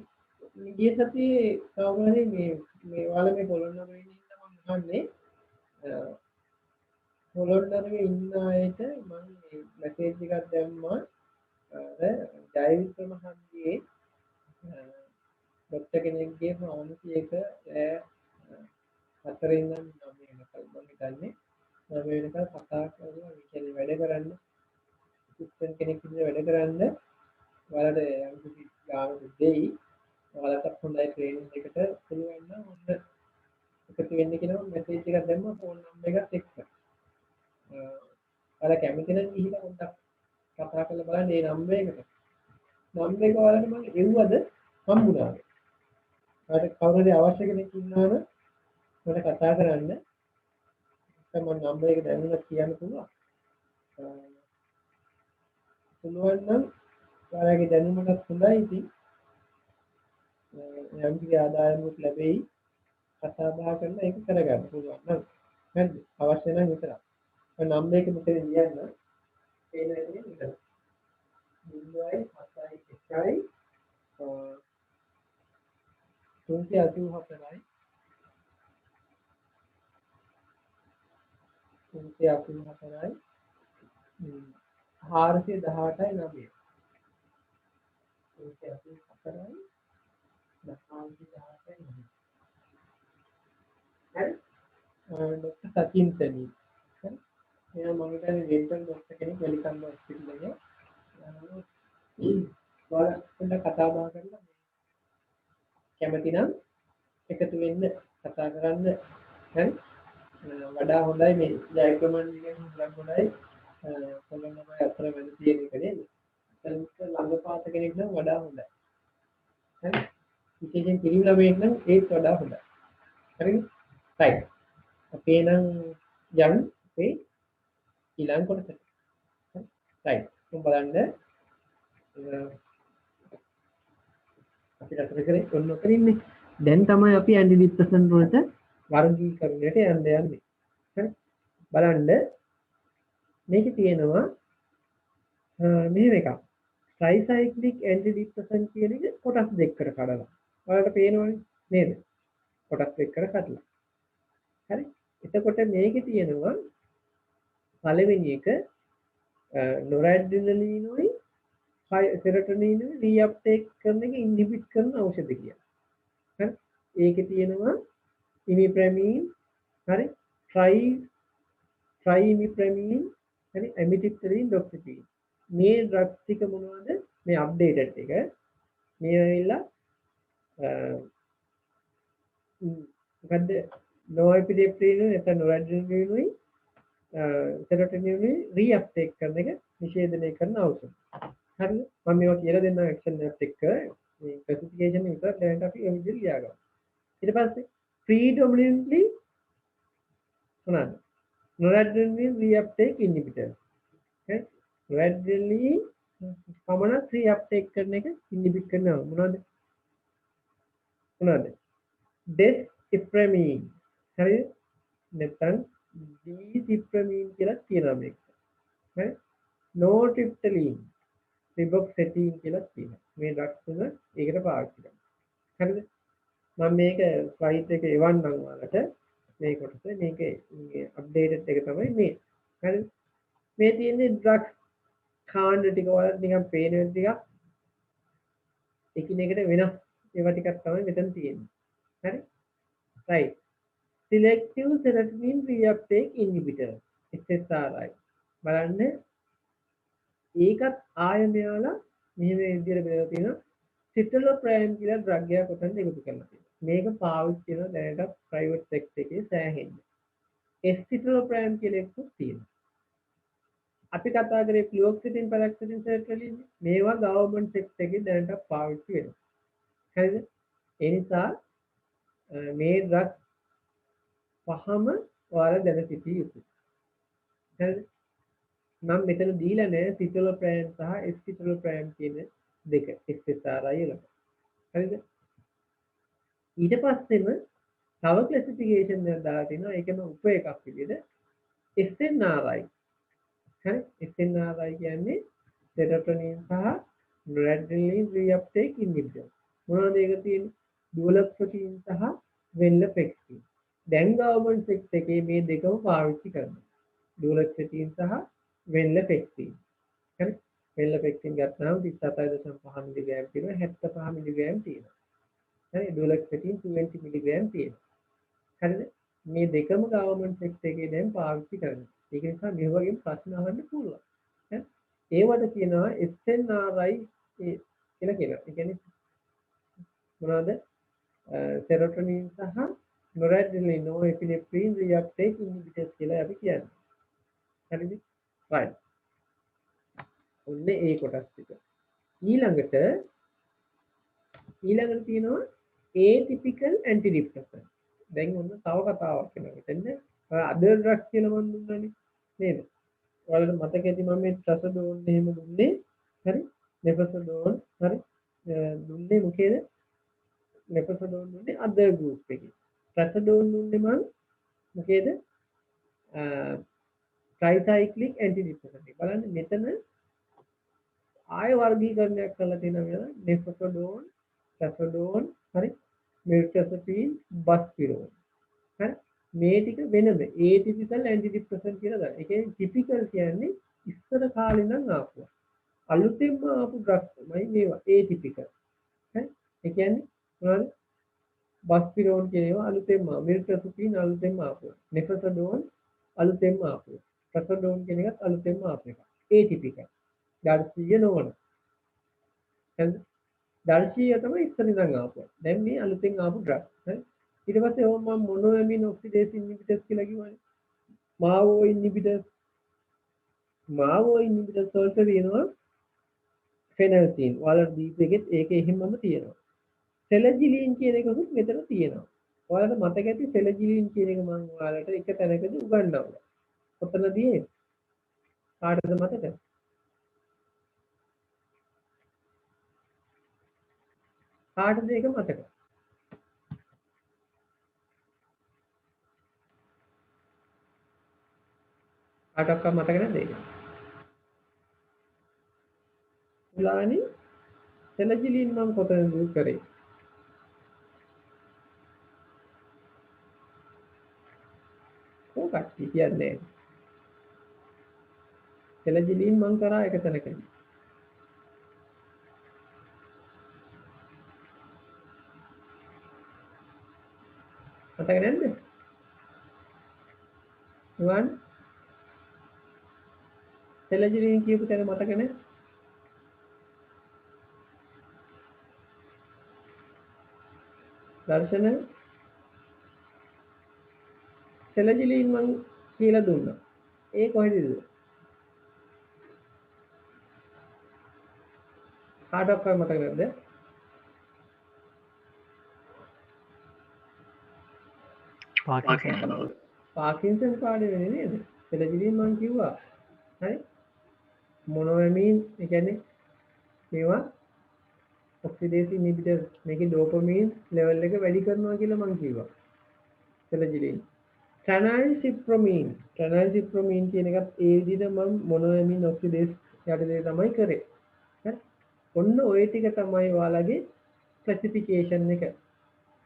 ගිය සතියේ කවුරු හරි මේ ඔයාලා මේ පොළොන්නරුවේ ඉන්න මම අහන්නේ පොළොන්නරුවේ ඉන්න අයට මම මැසේජ් එකක් දැම්මා අර ජයවික්‍රම හන්දියේ ડોක්ටර් කෙනෙක්ගේ ෆාමසි එක 4 ඉඳන් 9 වෙනකල් මම හිතන්නේ 9 වෙනකල් කතා කරලා මේ කියන්නේ වැඩ කරන්න සිස්ටම් කෙනෙක් විදිහට වැඩ කරන්න ඔයාලට යම් කිසි ගානක් දෙයි ඔයාලට හොඳයි ට්‍රේනින් එකට පුළුවන් නම් ඔන්න එකතු වෙන්න කියලා මැසේජ් එකක් දැම්මා ෆෝන් නම්බර් එකත් එක්ක ඔයාලා කැමති නම් ගිහිල්ලා පොඩ්ඩක් කතා කරලා බලන්න මේ නම්බර් එකට නම්බර් එක ඔයාලට මම එව්වද හම්බුණාද ඔයාලට කවුරු හරි අවශ්‍ය කෙනෙක් ඉන්නවද මට කතා කරන්න නැත්නම් මම නම්බර් එක දැනුණා කියන්න පුළුවන් පුළුවන් නම් ඔයාලගේ දැනුමටත් හොඳයි ඉතින් යම් කිසි ආදායමක් ලැබෙයි කතා බහ කරලා ඒක කරගන්න පුළුවන් නේද? හරිද? අවශ්‍ය නම් විතරක්. ඔය නම් මේක මෙතන ලියන්න. ඒ නේද විතර. 0.71යි 384යි 384යි 418යි 9. 384යි 418යි 9. හරි? ડોક્ટર સચિન સની හරි? එයා මම හිතන්නේ ඩෙන්ටල් ડોක්ටර් කෙනෙක් වෙලිකම් හොස්පිටල් එකේ. ඔයාලා කතා බහ කරලා කැමති නම් එකතු වෙන්න කතා කරන්න හරි? වඩා හොඳයි මේ ජයග්‍රමන් එකෙන් හුඟක් හොඳයි කොළඹ අතර වැඩ තියෙන එක නේද? ඒක ළඟපාත කෙනෙක් නම් වඩා හොඳයි. හරි? විශේෂයෙන් පිළිම ළමයෙක් නම් ඒත් වඩා හොඳයි. හරිද? right. අපේ නම් යන් අපේ ඊළඟ කොටසට. right. මම බලන්න අපිට අතර කරේ ඔන්න ඔතන ඉන්නේ. දැන් තමයි අපි ඇන්ටි ડિප්‍රෙසන්ට් වලට වර්ගීකරණයට යන්නේ. හරි? බලන්න මේකේ තියෙනවා මෙහෙම එකක්. ට්‍රයිසයික්ලික් ඇන්ටි ડિප්‍රෙසන්ට් කියන එක කොටස් දෙකකට කඩලා. ඔයාලට පේනවනේ නේද? කොටස් දෙකකට කඩලා. හරි? එතකොට මේකේ තියෙනවා පළවෙනි එක නොරැඩ්‍රිනලිනුයි සෙරොටොනිනුයි රීඅප්ටේක් කරන එක ඉන්හිබිට් කරන ඖෂධ කියලා. හරි? ඒකේ තියෙනවා ඉමිප්‍රැමීන් හරි? ට්‍රයිමිප්‍රැමීන් හරි? ඇමිටිප්ටරින් ඩොක්සිපින්. මේ ඩ්‍රග්ස් ටික මොනවද? මේ අප්ඩේටඩ් එක. මේ ඇවිල්ලා මොකද්ද? නොඑපිනෙෆ්‍රින් නැත්නම් නොරැඩ්‍රිනලිනුයි සෙරොටොනිනුයි රීඅප්ටේක් කරන එක නිෂේධනය කරන ඖෂධ. හරිද? මම මේවා කියලා දෙන්නම් ඇක්ෂන් එකත් එක්ක මේ ස්පෙસિෆිකේෂන් එක දැනට අපි ඒ විදිහට ලියාගමු. ඊට පස්සේ predominantly මොනවාද? noradrenaline reuptake inhibitor. okay? noradrenaline පමණ reuptake කරන එක inhibit කරනවා. මොනවාද? desipramine. හරිද? නැත්නම් desipramine කියලා කියනවා මේක. හරි? nortriptyline riboxetine කියලා කියනවා. මේ ඩ්‍රග්ස් තුන ඒකට පාවිච්චි කරනවා. හරිද? මම මේක ස්ලයිඩ් එක එවන්නම් ඔයාලට මේ කොටස මේකේ අප්ඩේටඩ් එක තමයි මේ. හරිද? මේ තියෙන්නේ ඩ්‍රග්ස් කාණ්ඩ ටික ඔයාලට නිකන් පේන ටිකක් එකිනෙකට වෙනස් ඒවා ටිකක් තමයි මෙතන තියෙන්නේ. හරි? right. selective serotonin reuptake inhibitor SSRI. බලන්න ඒකත් ආය මෙයාලා මෙහෙම විදිහට බෙදලා තියෙනවා. සිටලෝප්‍රෑම් කියලා ඩ්‍රග් එකක් උතෙන්ද එකතු කරලා තියෙනවා. මේක පාවිච්චි කරන දැනට ප්‍රයිවට් සෙක්ටර් එකේ සෑහෙන්න. එස්සිටලෝප්‍රෑම් කියලා එකක් තියෙනවා. අපි කතා කරේ ෆ්ලුઓක්සිටින් පැරොක්සිටින් සර්ට්‍රලින් මේවා ගවර්න්මන්ට් සෙක්ටර් එකේ දැනට පාවිච්චි වෙනවා. හරිද? ඒ නිසා මේ ඩ්‍රග් පහම ඔයාලා දැන සිටිය යුතුයි. හරිද? නම් මෙතන දීලා නැහැ සිටලෝප්‍රෑම් සහ එස්සිටලෝප්‍රෑම් කියන දෙක SSRI වලට. හරිද? ඊට පස්සෙම තව ක්ලාසිෆිකේෂන් එකක් දාලා තිනවා. ඒකම උප එකක් විදිහට SNRI. හරි? SNRI කියන්නේ serotonin සහ noradrenaline reuptake inhibitor. මොනවද ඒක තියෙන්නේ? duloxetine සහ venlafaxine. දැන් ගවර්න්මන්ට් සෙක්ටර් එකේ මේ දෙකම පාවිච්චි කරනවා. duloxetine සහ venlafaxine. හරි? venlafaxine ගත්තාම 37.5 මිලිග්‍රෑම් තියෙනවා 75 මිලිග්‍රෑම් තියෙනවා. හරි? duloxetine 20 මිලිග්‍රෑම් තියෙනවා. හරිද? මේ දෙකම ගවර්න්මන්ට් සෙක්ටර් එකේ දැන් පාවිච්චි කරනවා. ඒක නිසා මේ වගේ ප්‍රශ්න අහන්න පුළුවන්. හරි? ඒවට කියනවා SNRI කියලා කියනවා. ඒ කියන්නේ මොනවද? serotonin සහ noradrenaline norepinephrine reuptake inhibitors කියලා අපි කියන්නේ. හරිද? right. ඔන්න ඒ කොටස් ටික. ඊළඟට තියෙනවා atypical antidepressant. දැන් ඔන්න තව කතාවක් වෙනවා. එතෙන්ද අදර් ඩ්‍රග්ස් කියලා මම දුන්නානේ නේද? ඔයාලට මතක ඇති මම මේ ට්‍රසඩෝන් එහෙම දුන්නේ. හරි? නෙපසඩෝන් හරි දුන්නේ මොකේද නෙපසඩෝන් දුන්නේ අදර් ගෲප් එකේ ප්‍රැසඩෝන් දුන්නේ මං මොකේද ට්‍රයිසයික්ලික් ඇන්ටිඩිප්‍රෙසන්ට් බලන්න මෙතන ආය වර්ගීකරණයක් කරලා තියෙනවා නෙපසඩෝන් ප්‍රැසඩෝන් හරි මිර්ටසපීන් බස්පිරෝන් හරි මේ ටික වෙනම ඒටිපිකල් ඇන්ටිඩිප්‍රෙසන්ට් කියලා ගන්න. ඒ කියන්නේ ටිපිකල් කියන්නේ ඉස්සර කාලේ නම් ආපුවා. අලුතෙන්ම ආපු ඩ්‍රග්ස් තමයි මේවා ඒටිපිකල්. හරි? ඒ කියන්නේ මොනවද? බස්පිරෝන් කියන ඒවා අලුතෙන්ම මිර්ටසපීන් අලුතෙන්ම ආපුවා. නෙපසඩෝන් අලුතෙන්ම ආපුවා. ප්‍රැසඩෝන් කියන එකත් අලුතෙන්ම ආපු එක. ඒටිපිකල්. දර්ශීය නොවන. හරිද? දර්ශීය තමයි ඉස්සර ඉඳන් ආපුවා. දැන් මේ අලුතෙන් ආපු ඩ්‍රග්ස්. හරි? ඊට පස්සේ ඕම මම මොනෝඇමින් ඔක්සිඩේස් ඉන්හිබිටර්ස් කියලා කිව්වනේ. මාවෝ ඉන්හිබිටර්ස් වලට තියෙනවා ෆෙනල්තීන්. ඔයාලට දීපු එකෙත් ඒක එහෙමම තියෙනවා. සෙලජිලින් කියන එකකුත් මෙතන තියෙනවා. ඔයාලට මතක ඇති සෙලජිලින් කියන එක මම ඔයාලට එක තැනකදී උගන්වනවා. ඔතනදී කාටද මතක? කාටද ඒක මතක? කාටවත් මතක නැද්ද ඒක? උලානි සෙලජිලින් මම කොතනද කරේ? කොහොමද කියන්නේ? සෙලජිලින් මම කරා එක තැනකදී. මතක නැද්ද? නුවන් සෙලජිලින් කියපු තැන මතක නැහැ? දර්ශන සෙලජිලින් මං කියලා දුන්නා. ඒ කොහෙද? කාටවත් මතක නැද්ද? පාකින්සන් පාඩේ වෙන්නේ නේද? සෙලජිලින් මං කිව්වා. හරි? මොනෝඇමින් ඒ කියන්නේ මේවා ඔක්සිඩේස් ඉන්හිබිටර් මේකේ ඩෝපමින් ලෙවල් එක වැඩි කරනවා කියලා මං කිව්වා. සෙලජිලින් ට්‍රැනයිල්සිප්‍රොමීන් කියන එකත් ඒ විදිහට මම මොනෝඇමින් ඔක්සිඩේස් යටතේ තමයි කරේ. හරි? ඔන්න ඔය ටික තමයි ඔයාලගේ ක්ලාසිෆිකේෂන් එක.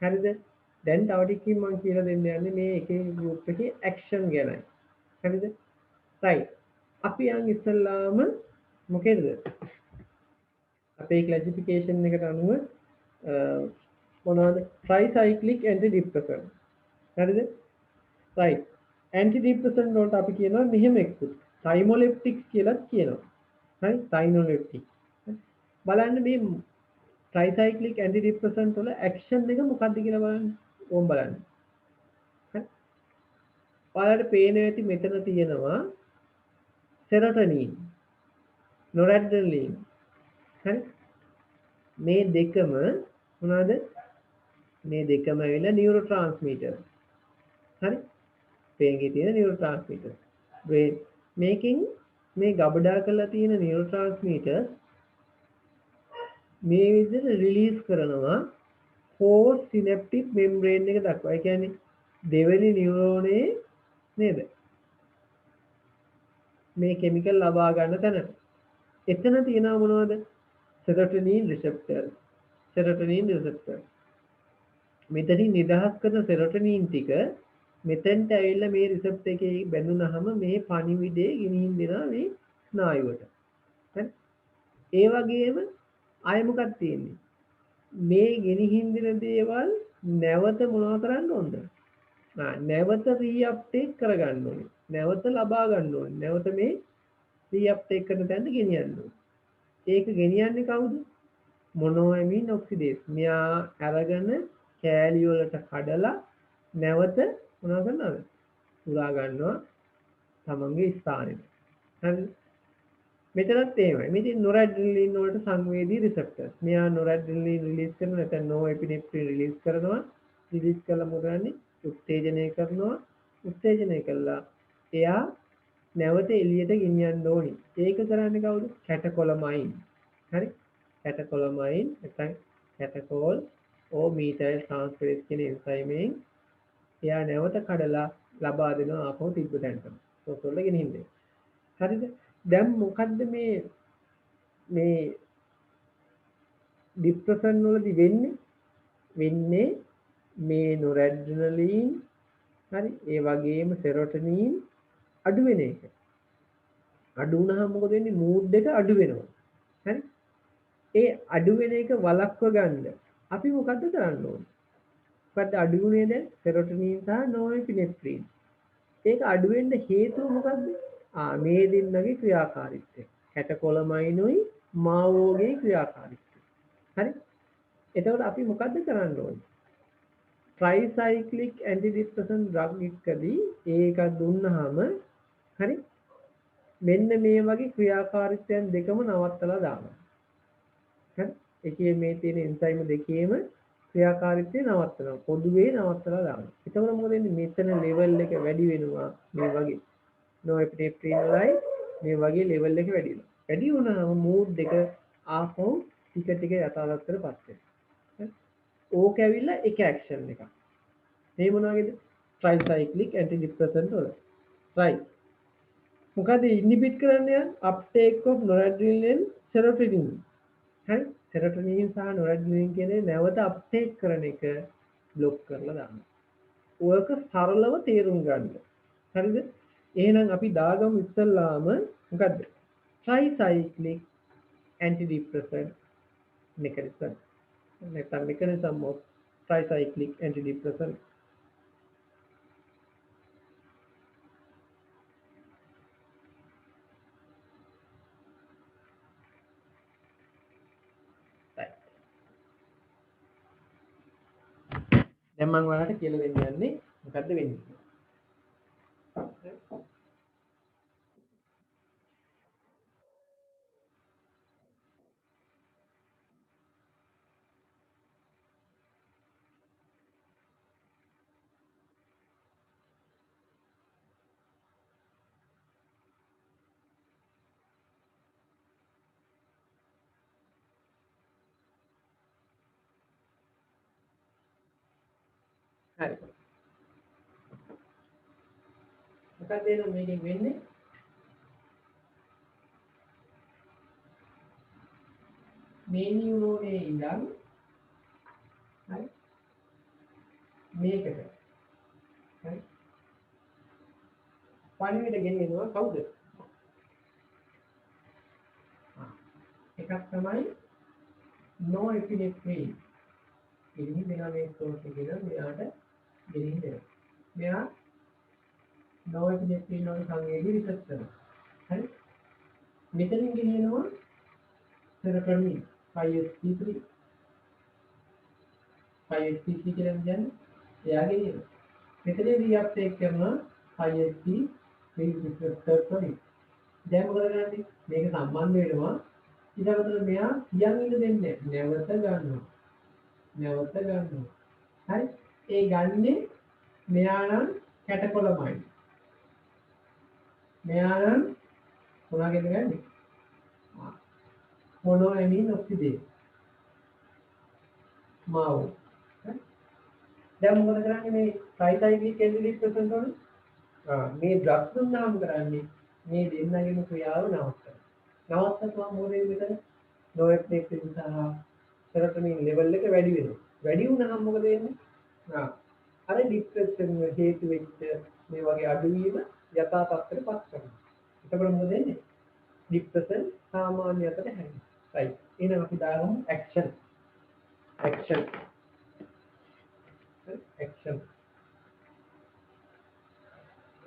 හරිද? දැන් තව ටිකකින් මම කියලා දෙන්න යන්නේ මේ එකේ ගෲප් එකේ ඇක්ෂන් ගැනයි. හරිද? රයිට්. අපි යන් ඉස්සල්ලාම මොකේද? අපේ ක්ලාසිෆිකේෂන් එකට අනුව මොනවද? ට්‍රයිසයික්ලික් ඇන්ටිඩිප්‍රෙසන්ට්. හරිද? රයිට්. ඇන්ටිඩිප්‍රෙසන්ට් වලට අපි කියනවා මෙහෙම එක්කුත්. තයිමොලෙප්ටික්ස් කියලාත් කියනවා. හරි? තයිමොලෙප්ටික්. බලන්න මේ ට්‍රයිසයික්ලික් ඇන්ටිඩිප්‍රෙසන්ට් වල ඇක්ෂන් එක මොකක්ද කියලා බලන්න. ඕම් බලන්න. හරි? ඔයාලට පේන ඇති මෙතන තියෙනවා සෙරොටොනින්, නොරැඩ්‍රලින්. හරි? මේ දෙකම මොනවාද? මේ දෙකම ඇවිල්ලා නියුරෝට්‍රාන්ස්මිටර්. හරි? පේන්ගේ තියෙන නියුරෝට්‍රාන්ස්මිටර්. බ්‍රේන් මේකෙන් මේ ගබඩා කරලා තියෙන නියුරෝට්‍රාන්ස්මිටර් මේ විදිහට රිලීස් කරනවා post synaptic membrane එක දක්වා. ඒ කියන්නේ දෙවෙනි නියුරෝනේ නේද? මේ කිමිකල් ලබා ගන්න තැනට. එතන තියෙනවා මොනවද? serotonin receptor. serotonin receptor. මෙතනින් නිදහස් කරන serotonin ටික මෙතෙන්ට ඇවිල්ලා මේ රිසෙප්ටර් එකේ බැඳුනහම මේ පණිවිඩය ගෙනිහින් දෙනවා මේ ස්නායුවට. හරි? ඒ වගේම ආයෙ මොකක්ද තියෙන්නේ? මේ ගෙනිහින් දෙන දේවල් නැවත මොනව කරන්න ඕනද? නැවත රීඅප්ටේක් කරගන්න ඕනේ. නැවත ලබා ගන්න ඕනේ. නැවත මේ රීඅප්ටේක් කරන තැනට ගෙනියන්න ඕනේ. ඒක ගෙනියන්නේ කවුද? මොනෝඇමින් ඔක්සිඩේස්. මෙයා අරගෙන කෑලි වලට කඩලා නැවත මොනව කරනවද? පුරා ගන්නවා තමන්ගේ ස්ථානෙට. හරිද? මෙතනත් එහෙමයි. මෙතන නොරැඩ්‍රිනලින් වලට සංවේදී රිසෙප්ටර්ස්. මෙයා නොරැඩ්‍රිනලින් රිලීස් කරන නැත්නම් නොඑපිනෙෆ්‍රින් රිලීස් කරනවා. රිලීස් කළා මොකදන්නේ? උත්තේජනය කරනවා. උත්තේජනය කළා එයා නැවත එළියට ගෙනියන්න ඕනි. ඒක කරන්නේ කවුද? කැටකොලමයින්. හරි කැටකොලමයින් නැත්නම් කැටකෝල් ඕ මීතයිල් ට්‍රාන්ස්ෆරේස් කියන එන්සයිමෙන් එයා නැවත කඩලා ලබා දෙනවා ආපහු තිබ්බ තැනට. සෝසෝල්ල ගෙනිහින් දෙනවා. හරිද? දැන් මොකද්ද මේ ડિප්‍රෙෂන් වලදී වෙන්නේ මේ නොරැඩ්රිනලින් හරි ඒ වගේම සෙරොටනින් අඩු වෙන එක. අඩු වුණාම මොකද වෙන්නේ? මූඩ් එක අඩු වෙනවා. හරි? ඒ අඩු වෙන එක වළක්ව ගන්න අපි මොකද්ද කරන්න ඕනේ? මොකද්ද අඩු වුණේ දැන්? සෙරොටනින් සහ නොර්පිනෙෆ්‍රින්. ඒක අඩු වෙන්න හේතුව මොකද්ද? මේ දෙන්නගේ ක්‍රියාකාරීත්වය. කැටකොලමයිනුයි මාවෝගේ ක්‍රියාකාරීත්වය. හරි? එතකොට අපි මොකද්ද කරන්න ඕනේ? ट्राइसाइक्लिक एंटीडिप्रेसन ड्रग එකදී ඒක දුන්නාම හරි මෙන්න මේ වගේ ක්‍රියාකාරීත්වයන් දෙකම නවත්තලා දානවා. හරි ඒකේ මේ තියෙන එන්සයිම් දෙකේම ක්‍රියාකාරීත්වය නවත්තනවා. පොදුවේ නවත්තලා දානවා. එතකොට මොකද වෙන්නේ? මෙතන ලෙවල් එක වැඩි වෙනවා මේ වගේ. නොඑපිනෙෆ්‍රින් වලයි මේ වගේ ලෙවල් එක වැඩි වෙනවා. වැඩි වුණාම මූඩ් එක ආපහු ටික ටික යථාර්ථයටපත් වෙනවා. ඕක ඇවිල්ලා එක ඇක්ෂන් එකක්. මේ මොනවාගේද? ට්‍රයිසයික්ලික් ඇන්ටිඩිප්‍රෙසන්ට් වල. right. මොකද ඉන්හිබිට් කරන්නේ අප්ටේක් ඔෆ් නොරැඩ්රිනලින් සෙරොටොනින්. හරි? සෙරොටොනින් සහ නොරැඩ්රිනලින් කියන්නේ නැවත අප්ටේක් කරන එක બ્લોක් කරලා දානවා. ඔයක සරලව තේරුම් ගන්න. හරිද? එහෙනම් අපි දාගමු ඉස්සල්ලාම මොකද්ද? ට්‍රයිසයික්ලික් ඇන්ටිඩිප්‍රෙසන්ට් mechanism. නැත්නම් mechanism of tricyclic antidepressant. දැන් මම ඔයාලට කියලා දෙන්න යන්නේ මොකද්ද වෙන්නේ. හරි. මොකක්ද එන මේකෙන් වෙන්නේ? මේ නියුරෝනේ ඉඳන් හරි මේකට හරි පණිවිඩ ගෙනියනවා කවුද? එකක් තමයි නොඑපිනෙෆ්‍රින්. ගෙනිහින් දෙනවා මේ සෝස් එකේද මෙයාට ගෙනිහින් දෙනවා. මෙයා නොඑපිනෙෆ්‍රින් වල සංවේදී රිසර්ච් කරනවා. හරි? මෙතනින් ගෙනියනවා සෙරොටොනින් 5-HT3 කියලා කියන්නේ එයාගේ නේද? මෙතනදී රියැක්ට් කරනවා 5-HT රිසෙප්ටර් වලින්. දැන් මොකද කරන්නේ? මේක සම්බන්ධ වෙනවා ඊටවතර මෙයා කියන් ඉන්න දෙන්නේ නැවත ගන්නවා. හරි? ඒ ගන්නේ මෙයා නම් කැටකොලමයි. මෙයා නම් මොනවාගෙන්ද ගන්නේ? මොනෝඇමින් ඔක්සිඩේස්. මාවෝ. දැන් මොකද කරන්නේ මේ ට්‍රයිසයික්ලික් ඇන්ටිඩිප්‍රෙසන්ට් වල? මේ ඩ්‍රග්ස් දුන්නාම කරන්නේ මේ දෙන්නගේම ක්‍රියාව නවත්තනවා. නවත්තනවා මොකද මෙතන? නොඑප්නෙෆ්‍රින් සහ සෙරොටොනින් ලෙවල් එක වැඩි වෙනවා. වැඩි වුණාම මොකද වෙන්නේ? අර ડિප්‍රෙෂන් හේතු වෙච්ච මේ වගේ අඩුවීම යථා තත්ත්වයටපත් කරනවා. එතකොට මොකද වෙන්නේ? ડિප්‍රෙෂන් සාමාන්‍ය අතට හැරෙනවා. right. එහෙනම් අපි දාගමු ඇක්ෂන්.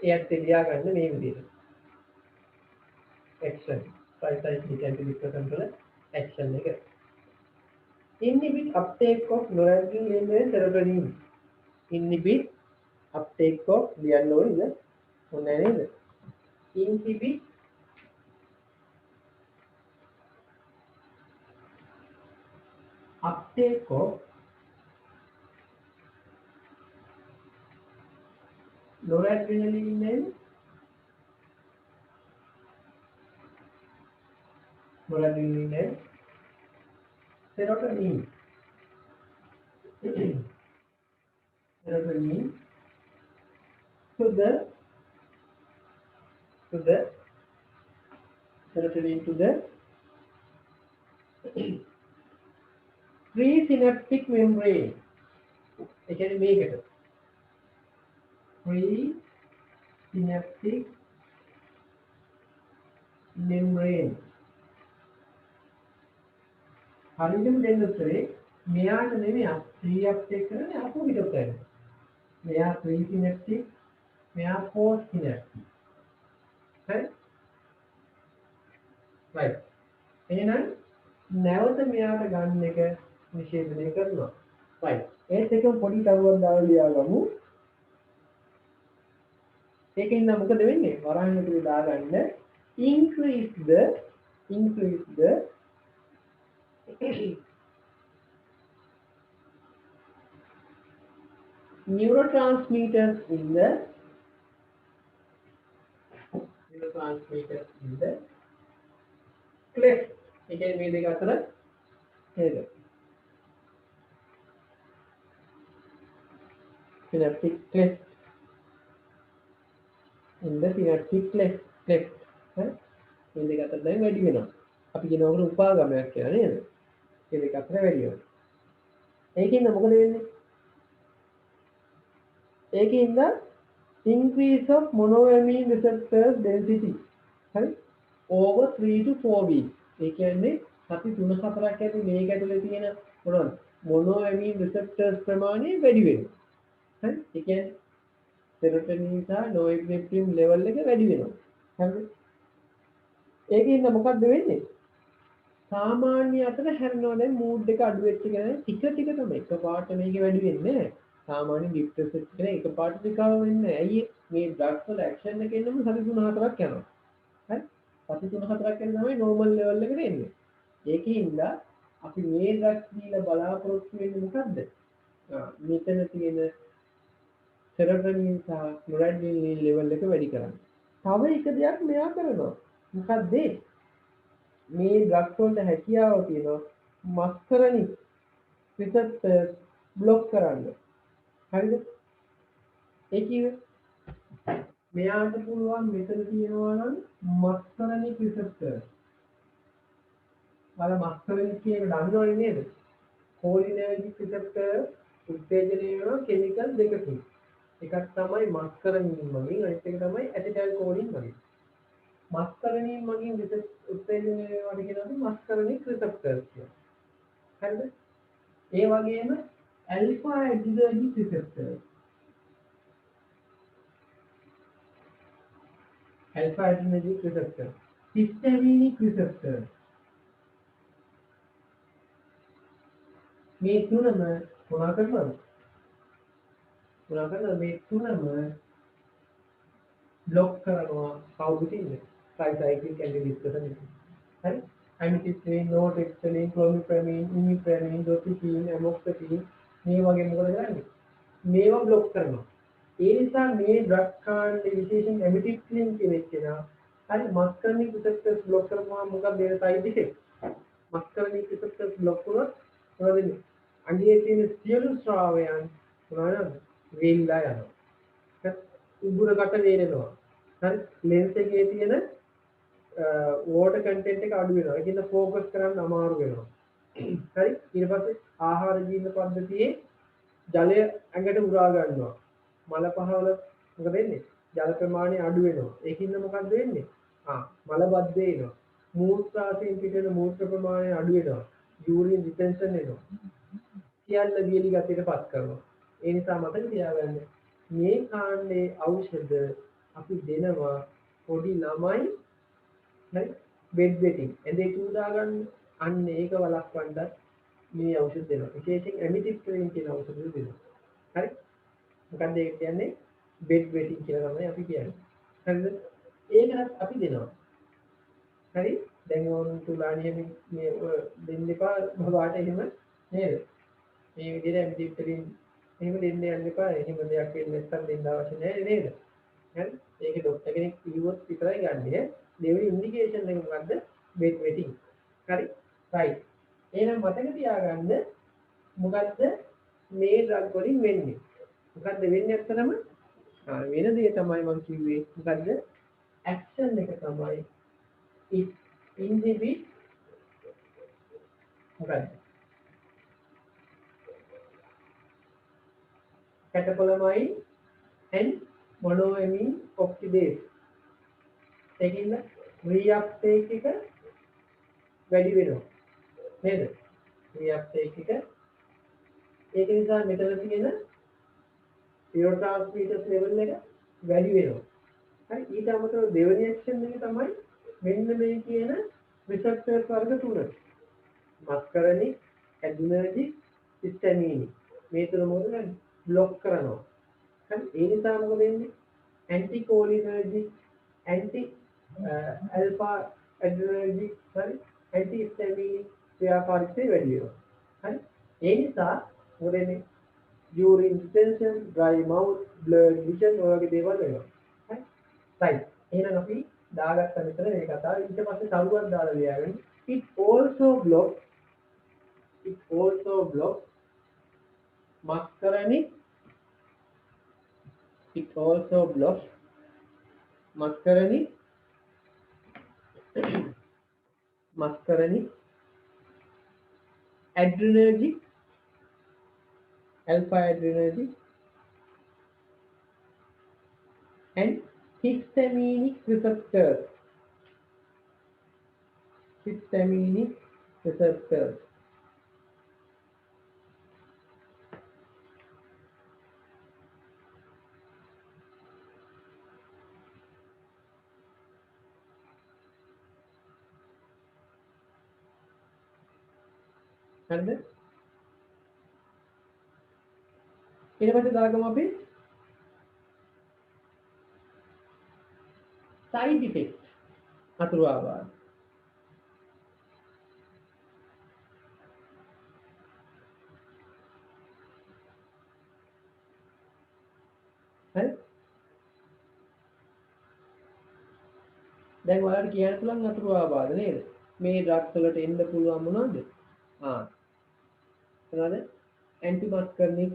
එයත් එළියා ගන්න මේ විදිහට. ඇක්ෂන්. ට්‍රයිසයික්ලික් ඇන්ටිඩිප්‍රෙසන්ට් වල ඇක්ෂන් එක. inhibit uptake of noradrenaline and serotonin. Inhibit uptake of ලියන්න ඕනේද? ඕනේ නේද? Inhibit uptake of noradrenaline and serotonin serotonin to the serotonin to the presynaptic membrane. ඒ කියන්නේ මේකට presynaptic membrane. හරියටම දෙන්න උත්තරේ මෙයාට නෙමෙයි 3 අප්ටේක් කරන්නේ අපෝසිට් උත්තරේ. මෙයා presynaptic මෙයා postsynaptic. හරි? right. එහෙනම් නැවත මෙයාට ගන්න එක නිෂේධනය කරනවා. right. ඒත් එකම පොඩි කරුවක් දාලා ලියාගමු. ඒකෙන් නම් මොකද වෙන්නේ? වරහන් ඇතුලේ දාගන්න increase the neurotransmitters in the cleft. ඒ කියන්නේ මේ දෙක අතර නේද? synaptic cleft. in the synaptic cleft. හරි? මේ දෙක අතර දැන් වැඩි වෙනවා. අපි කියනවා උකට උපාගමයක් කියලා නේද? මේ දෙක අතර වැඩි වෙනවා. ඒකින්ද මොකද වෙන්නේ? ඒකින්ද increase of monoamine receptors density. හරි? over 3 to 4 weeks. ඒ කියන්නේ අපි 3-4ක් ඇතුළේ මේක ඇතුලේ තියෙන මොනවද? monoamine receptors ප්‍රමාණය වැඩි වෙනවා. හරි? ඒ කියන්නේ serotonin සහ norepinephrine level එක වැඩි වෙනවා. හරිද? ඒකින්ද මොකද්ද වෙන්නේ? සාමාන්‍ය අතර හැරෙනවා දැන් මූඩ් එක අඩු වෙච්ච කෙනා ටික ටික තමයි එකපාරට මේක වැඩි වෙන්නේ නැහැ. සාමාන්‍ය ડિප්‍රෙස්ඩ් කෙනා එකපාරට රිකවර් වෙන්නේ නැහැ. ඇයි මේ ඩ්‍රග්ස් වල ඇක්ෂන් එක එන්නම සති 3-4ක් යනවා. හරි? සති 3-4ක් යන තමයි නෝමල් ලෙවල් එකට එන්නේ. ඒකින්ද අපි මේ ඩ්‍රග්ස් දීලා බලාපොරොත්තු වෙන්නේ මොකද්ද? මෙතන තියෙන serotonin සහ noradrenaline level එක වැඩි කරන්න. තව එක දෙයක් මෙයා කරනවා. මොකක්ද ඒ? මේ ඩ්‍රග්ස් වලට හැකියාව තියෙනවා muscarinic receptors block කරන්න. හරිද? ඒ කිව්වේ මෙයාට පුළුවන් මෙතන තියෙනවා නම් muscarinic receptors. වල muscarinic කියන එක දන්නවනේ නේද? cholinergic receptors උත්තේජනය වෙන කෙමිකල් දෙකකින්. එකක් තමයි muscarinin මගින් අනිත් එක තමයි acetylcholine මගින්. muscarinin මගින් උත්තේජනය වෙනවා කියනවා muscarinic receptors කියලා. හරිද? ඒ වගේම alpha adrenergic receptors. alpha adrenergic receptors. histaminic receptors. මේ තුනම මොනවා කරනවද? මේ තුනම බ්ලොක් කරනවා කවුද ඉන්නේ? tricyclic antidepressant එක. හරි? amitriptyline, nortriptyline, clomipramine, imipramine, doxycycline, amoxicillin මේ වගේ මොකද කරන්නේ? මේවා බ්ලොක් කරනවා. ඒ නිසා මේ ඩ්‍රග් කාණ්ඩේ විශේෂයෙන් amitriptyline කියන එක හරි muscarinic receptors බ්ලොක් කරනවා මොකක්ද වෙන side effect? muscarinic receptors block වුණොත් මොනවද වෙන්නේ? අඟේ තියෙන සියලු ස්‍රාවයන් මොනවද? වෙල්ලා යනවා. උගුරකට වේලෙනවා. හරි? ලෙන්ස් එකේ තියෙන water content එක අඩු වෙනවා. ඒකින්ද ફોකස් කරන්න අමාරු වෙනවා. හරි? ඊට පස්සේ ආහාර ජීවන පද්ධතියේ ජලය ඇඟට උරා ගන්නවා. මල පහවල මොකද වෙන්නේ? ජල ප්‍රමාණය අඩු වෙනවා. ඒකින්ද මොකක්ද වෙන්නේ? මල බද්ධ වෙනවා. මූත්‍රාශයෙන් පිටේන මූත්‍ර ප්‍රමාණය අඩු වෙනවා. යූරින් රිටෙන්ෂන් වෙනවා. සියල්ල වියලි ගතියටපත් කරනවා. ඒ නිසා මතක තියාගන්න මේ කාණ්ඩේ ඖෂධ අපි දෙනවා පොඩි ළමයි හරි බෙඩ් වෙටින් එඳේ චූදා ගන්න අන්න ඒක වළක්වන්නත් මේ ඖෂධ දෙනවා. විශේෂයෙන් ඇමිටිප්‍රින් කියන ඖෂධ දෙනවා. හරි? මොකක්ද ඒක කියන්නේ? බෙඩ් වෙටින් කියලා තමයි අපි කියන්නේ. හරිද? ඒකත් අපි දෙනවා. හරි? දැන් ඕන තුලාණිය මේ දෙන්න එපා බබාට එහෙම නේද? මේ විදිහට ඇමිටිප්‍රින් එහෙම දෙන්න යන්න එපා. එහෙම දෙයක් වෙන්නේ නැත්නම් දෙන්න අවශ්‍ය නැහැ නේද? හරි? ඒක ડોක්ටර් කෙනෙක් කිව්වොත් විතරයි ගන්න. දෙවෙනි ඉන්ඩිකේෂන් එක මොකද්ද? බෙඩ් වෙටින්. හරි? right. එහෙනම් මතක තියාගන්න මොකද්ද මේ ඩ්‍රග් වලින් වෙන්නේ? මොකද්ද වෙන්නේ අත්‍තරම? වෙන දේ තමයි මම කිව්වේ. මොකද්ද? ඇක්ෂන් එක තමයි it inhibit මොකද්ද? catecholamine and monoamine oxidase. ඒකින්ද reuptake එක වැඩි වෙනවා. නේද? reuptake එක ඒක නිසා මෙතන තියෙන neurotransmitters level එක වැඩි වෙනවා. හරි ඊට අමතරව දෙවෙනි ඇක්ෂන් එක තමයි මෙන්න මේ කියන receptors වර්ග තුන. මස්කරණික්, ඇඩ්‍රිනර්ජික්, හිස්ටැමිනික්. මේ තුන මොකද කරන්නේ? බ්ලොක් කරනවා. හරි ඒ නිසා මොකද වෙන්නේ? ඇන්ටිකෝලිනර්ජික්, ඇන්ටි ඇල්ෆා ඇඩ්‍රිනර්ජික්, හරි ඇන්ටි හිස්ටැමිනික් ක්‍රියාකාරීත්වය වැඩි වෙනවා. හරි ඒ නිසා මොකද වෙන්නේ? urine retention, dry mouth, blurred vision වගේ දේවල් වෙනවා. හරි. right. එහෙනම් අපි දාගත්ත මෙතන මේ කතාව ඊට පස්සේ තරුවක් දාලා ලියාගන්න. It also blocks muscarinic. It also blocks muscarinic, adrenergic, alpha adrenergic and histaminic receptors. Histaminic receptors. හරිද? ඊට පස්සේ දාගමු අපි side effect අතුරු ආවාද. හරි? දැන් ඔයාලට කියන්න පුළුවන් අතුරු ආවාද නේද? මේ ඩ්‍රග්ස් වලට එන්න පුළුවන් මොනවද? මොනවද? ඇන්ටි මස්කර්නික්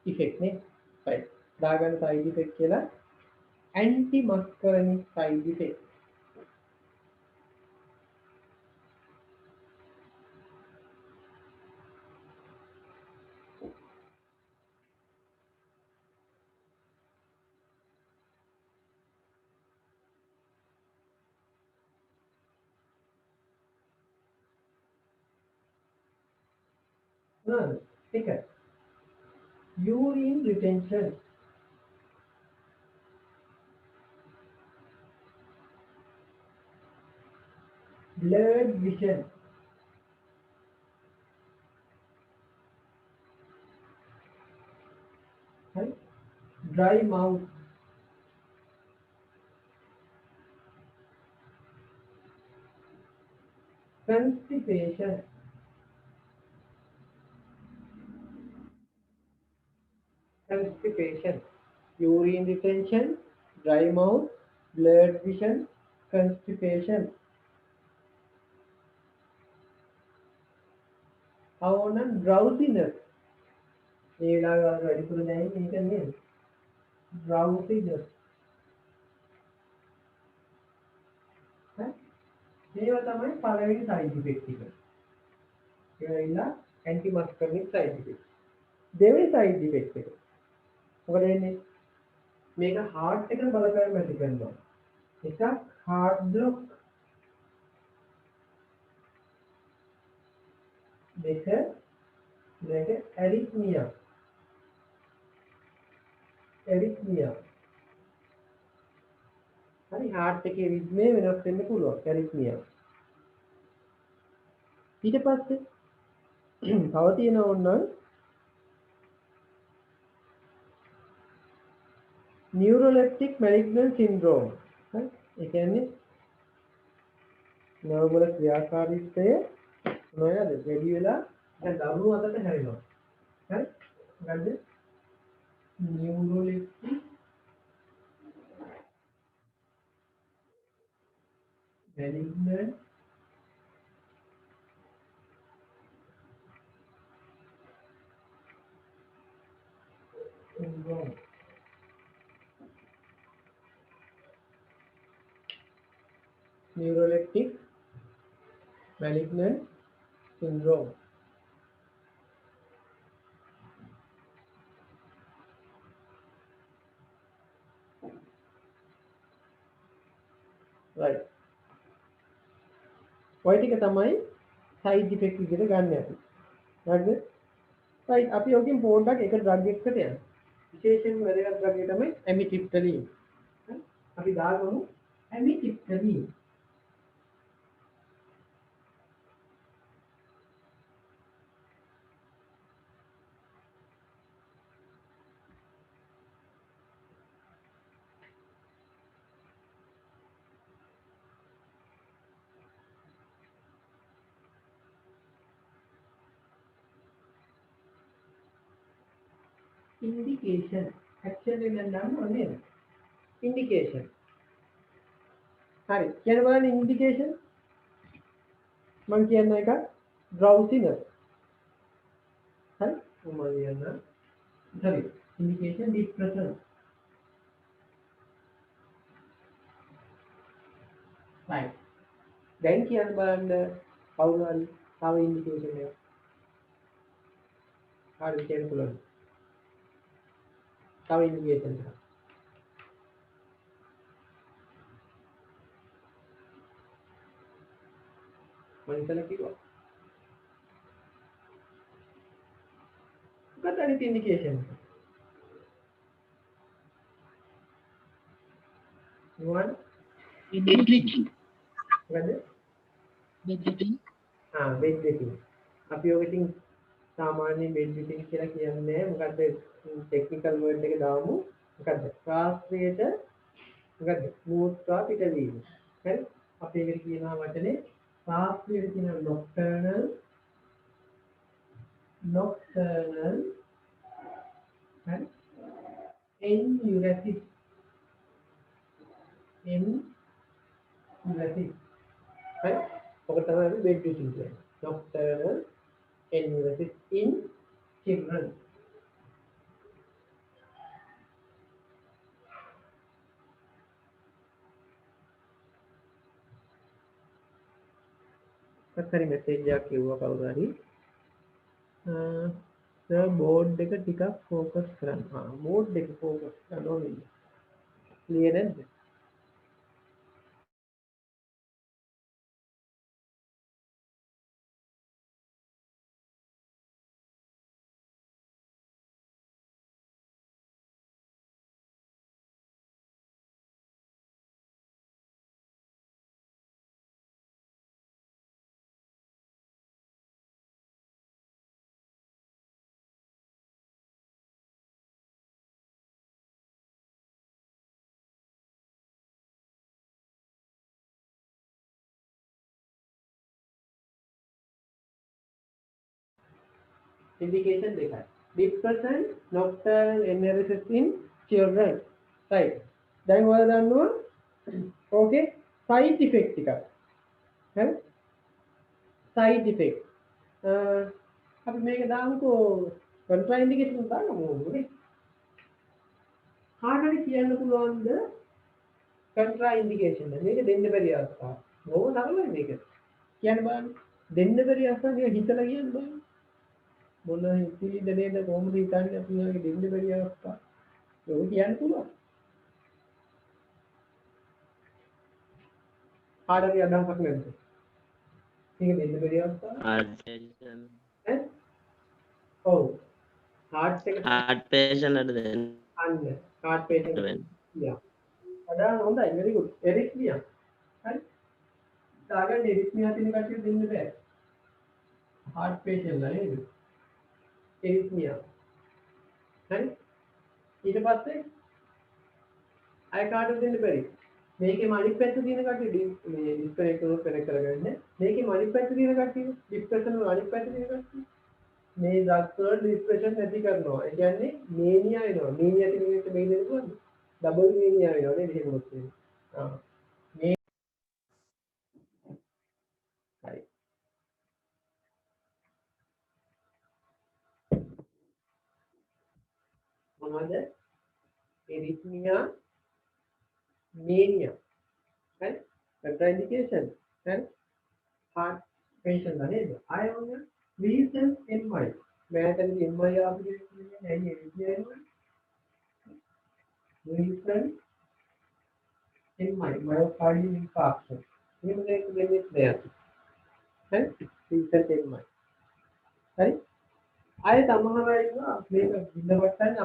ඉෆෙක්ට් නේ. right. දාගන්න side effect කියලා ඇන්ටි මස්කර්නික් side effect. එක urine retention, blurred vision, dry mouth, constipation, urine retention, dry mouth, blurred vision, constipation. අවෝනම් drowsiness. මේ වෙලාවේ වැඩිපුර දැනෙන්නේ මේක නේද? drowsiness. මේවා තමයි පළවෙනි side effect එක. ඒවා ඉන්න anti muscarinic side effect. දෙවෙනි side effect එක. මොකද වෙන්නේ? මේක heart එකට බලපෑම ඇති කරනවා. එකක් heart block. දෙක arrhythmia. හරි heart එකේ රිද්මේ වෙනස් වෙන්න පුළුවන් arrhythmia. ඊට පස්සේ තව තියෙන ඕනනම් neuroleptic malignant syndrome. හරි ඒ කියන්නේ නර්ව් වල ක්‍රියාකාරීත්වය මොනවද වැඩි වෙලා දැන් දරුණු අතට හැරෙනවා. හරි මොකද්ද neuroleptic malignant neuroleptic malignant syndrome. Right. ඔය ටික තමයි side effect විදිහට ගන්න අපි. හරිද? right. අපි යෝගින් පොඩ්ඩක් එක drug එකකට යනවා. විශේෂයෙන්ම වැදගත් drug එක තමයි amitriptyline. අපි දාගමු amitriptyline. Indication. Action එක නම් මොනේද? Indication. හරි. කියන බලන්න indication. මම කියන එක drowsiness. හරි. මම කියන්න. sorry. Indication depression. right. දැන් කියන්න බලන්න කවුරු හරි තව indication එක. හරි කියන්න පුළුවන්. තව indication එක. මම ඉතල කිව්වා. මොකක්ද අනිත් indication එක? මොකක්ද? මොකද? bedwetting. අපි ඔක ඉතින් සාමාන්‍ය bedwetting කියලා කියන්නේ මොකද්ද ටෙක්නිකල් වර්ඩ් එක දාමු. මොකද්ද? ශාස්ත්‍රයේට මොකද්ද? මූත්‍රා පිටවීම. හරි? අපි ඒකට කියනවා වචනේ ශාස්ත්‍රයේ කියන nocturnal හරි? enuresis. enuresis. හරි? ඔක තමයි අපි bedwetting කියන්නේ. Nocturnal enuresis in children. හරි මෙසේජ් එකක් කිව්වා කවුරු හරි බෝඩ් එක ටිකක් ફોකස් කරන්න. බෝඩ් එක ફોකස් කරන්න ඕනේ. ක්ලියර් නේද? Indication dekak. Depression, nocturnal enuresis in children. Right. දැන් ඔයාලා දන්නවා okay side effect ටික. හරි? side effect. අපි මේක දාමුකෝ contraindication දාගමු නේ. කාටද කියන්න පුළුවන්ද contraindication මේක දෙන්න බැරි අවස්ථාව. බොහොම සරලයි මේක. කියන්න බලන්න. දෙන්න බැරි අවස්ථාව කියලා හිතලා කියන්න බලන්න. මොන හිතේද කොහොමද හිතන්නේ අපි ඔයගේ දෙන්න බැරි අවස්ථාව. ඒක කියන්න පුළුවන්. කාටද අදහසක් නැද්ද? මේක දෙන්න බැරි අවස්ථාව. ඈ? ඔව්. heart patient අර දෙන්න. අන්න heart patient. yeah. අදා හොඳයි very good. එරිත්මියා. හරි? දාගන්න එරිත්මියා තියෙන කට්ටිය දෙන්න බෑ. heart patient නේද? එරිත්මියා. හරි? ඊට පස්සේ අය කාටද දෙන්න බැරි? මේකේ අනිත් පැත්ත තියෙන කට්ටිය මේ ඩිස්කනෙක්ට් කරන පෙර කරගන්න. මේකේ අනිත් පැත්ත තියෙන කට්ටිය ડિප්‍රෙෂන් වල අනිත් පැත්ත තියෙන කට්ටිය මේ ඩ්‍රග්ස් වල ડિප්‍රෙෂන් නැති කරනවා. ඒ කියන්නේ මේනියා එනවා. මේනියා කියන එකට මේ දෙන්න පුළුවන්ද? ඩබල් මේනියා වෙනවා නේද එහෙම වුණොත් එහෙම. මේ හරි. මොනවද? එරිත්මියා මේනියා. හරි? contraindication and heart patient නේද ආයෙ මොන reason MI මෑතකදී MI ආපු දෙයක් කියන්නේ ඇයි ඒ කියන්නේ reason MI myocardial infarction එහෙම දෙයක් දෙන්නේ නැහැ හරි reason MI හරි ආයෙ සමහර අය ඉන්නවා මේක බිඳවට්ටන්නේ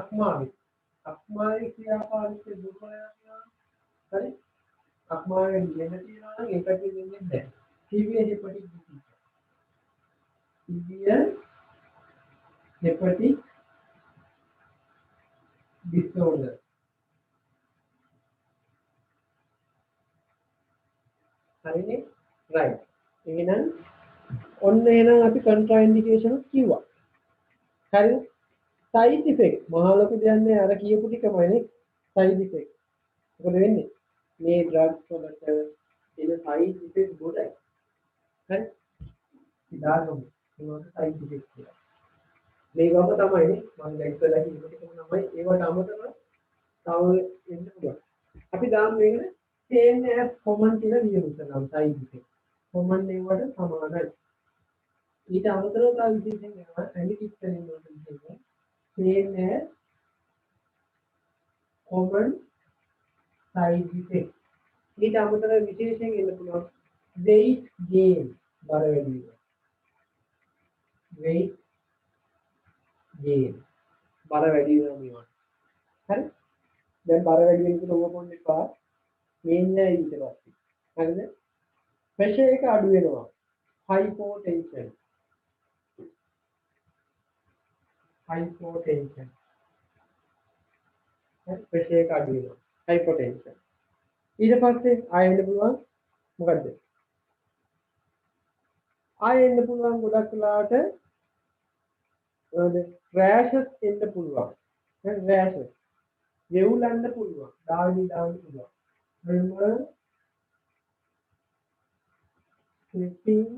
අක්මාවේ ක්‍රියාපාලික දුර්වලයක් හරි අක්මාවෙන් දෙන්න තියෙනවා නම් ඒකට දෙන්නේ නැහැ severe hepatic disease severe hepatic disorder හරිනේ right එහෙනම් ඔන්න එහෙනම් අපි contraindication කිව්වා හරි side effect මහ ලොකු දෙයක් නෑ අර කියපු ටිකමනේ side effect මොකද වෙන්නේ මේ drugs වලට එන side effect ගොඩයි හරි ඉදාගමු ඒවට side effect කියලා මේකම තමයිනේ මම දැන් ඉස්සෙල්ලා කිව්ව ටිකම තමයි ඒවට අමතරව තව එන්න පුළුවන් අපි දාමු මේකට same as common කියලා ලියමු නම් side effect common ඒවට සමානයි ඊට අමතරව තව විශේෂයෙන් වෙනවා ඇන්ටිටික් වලින් වලට same as common side effect ඊට අමතරව විශේෂයෙන් එන්න පුළුවන් weight gain බර වැඩි වෙනවා weight gain බර වැඩි වෙනවා මේවා හරි දැන් බර වැඩි වෙනකොට ඕක පොන්න එපා මේන්නේ ඊට පස්සේ හරිද ප්‍රෙෂර් එක අඩු වෙනවා hypotension high potential ප්‍රෙෂර් එක අඩු වෙනවා hypotension ඊට පස්සේ ආයෙ එන්න පුළුවන් මොකද්ද ආයෙ එන්න පුළුවන් ගොඩක් වෙලාවට rashes එන්න පුළුවන් දැන් rashes වෙවුලන්න පුළුවන් දාන්න පුළුවන් remember sweating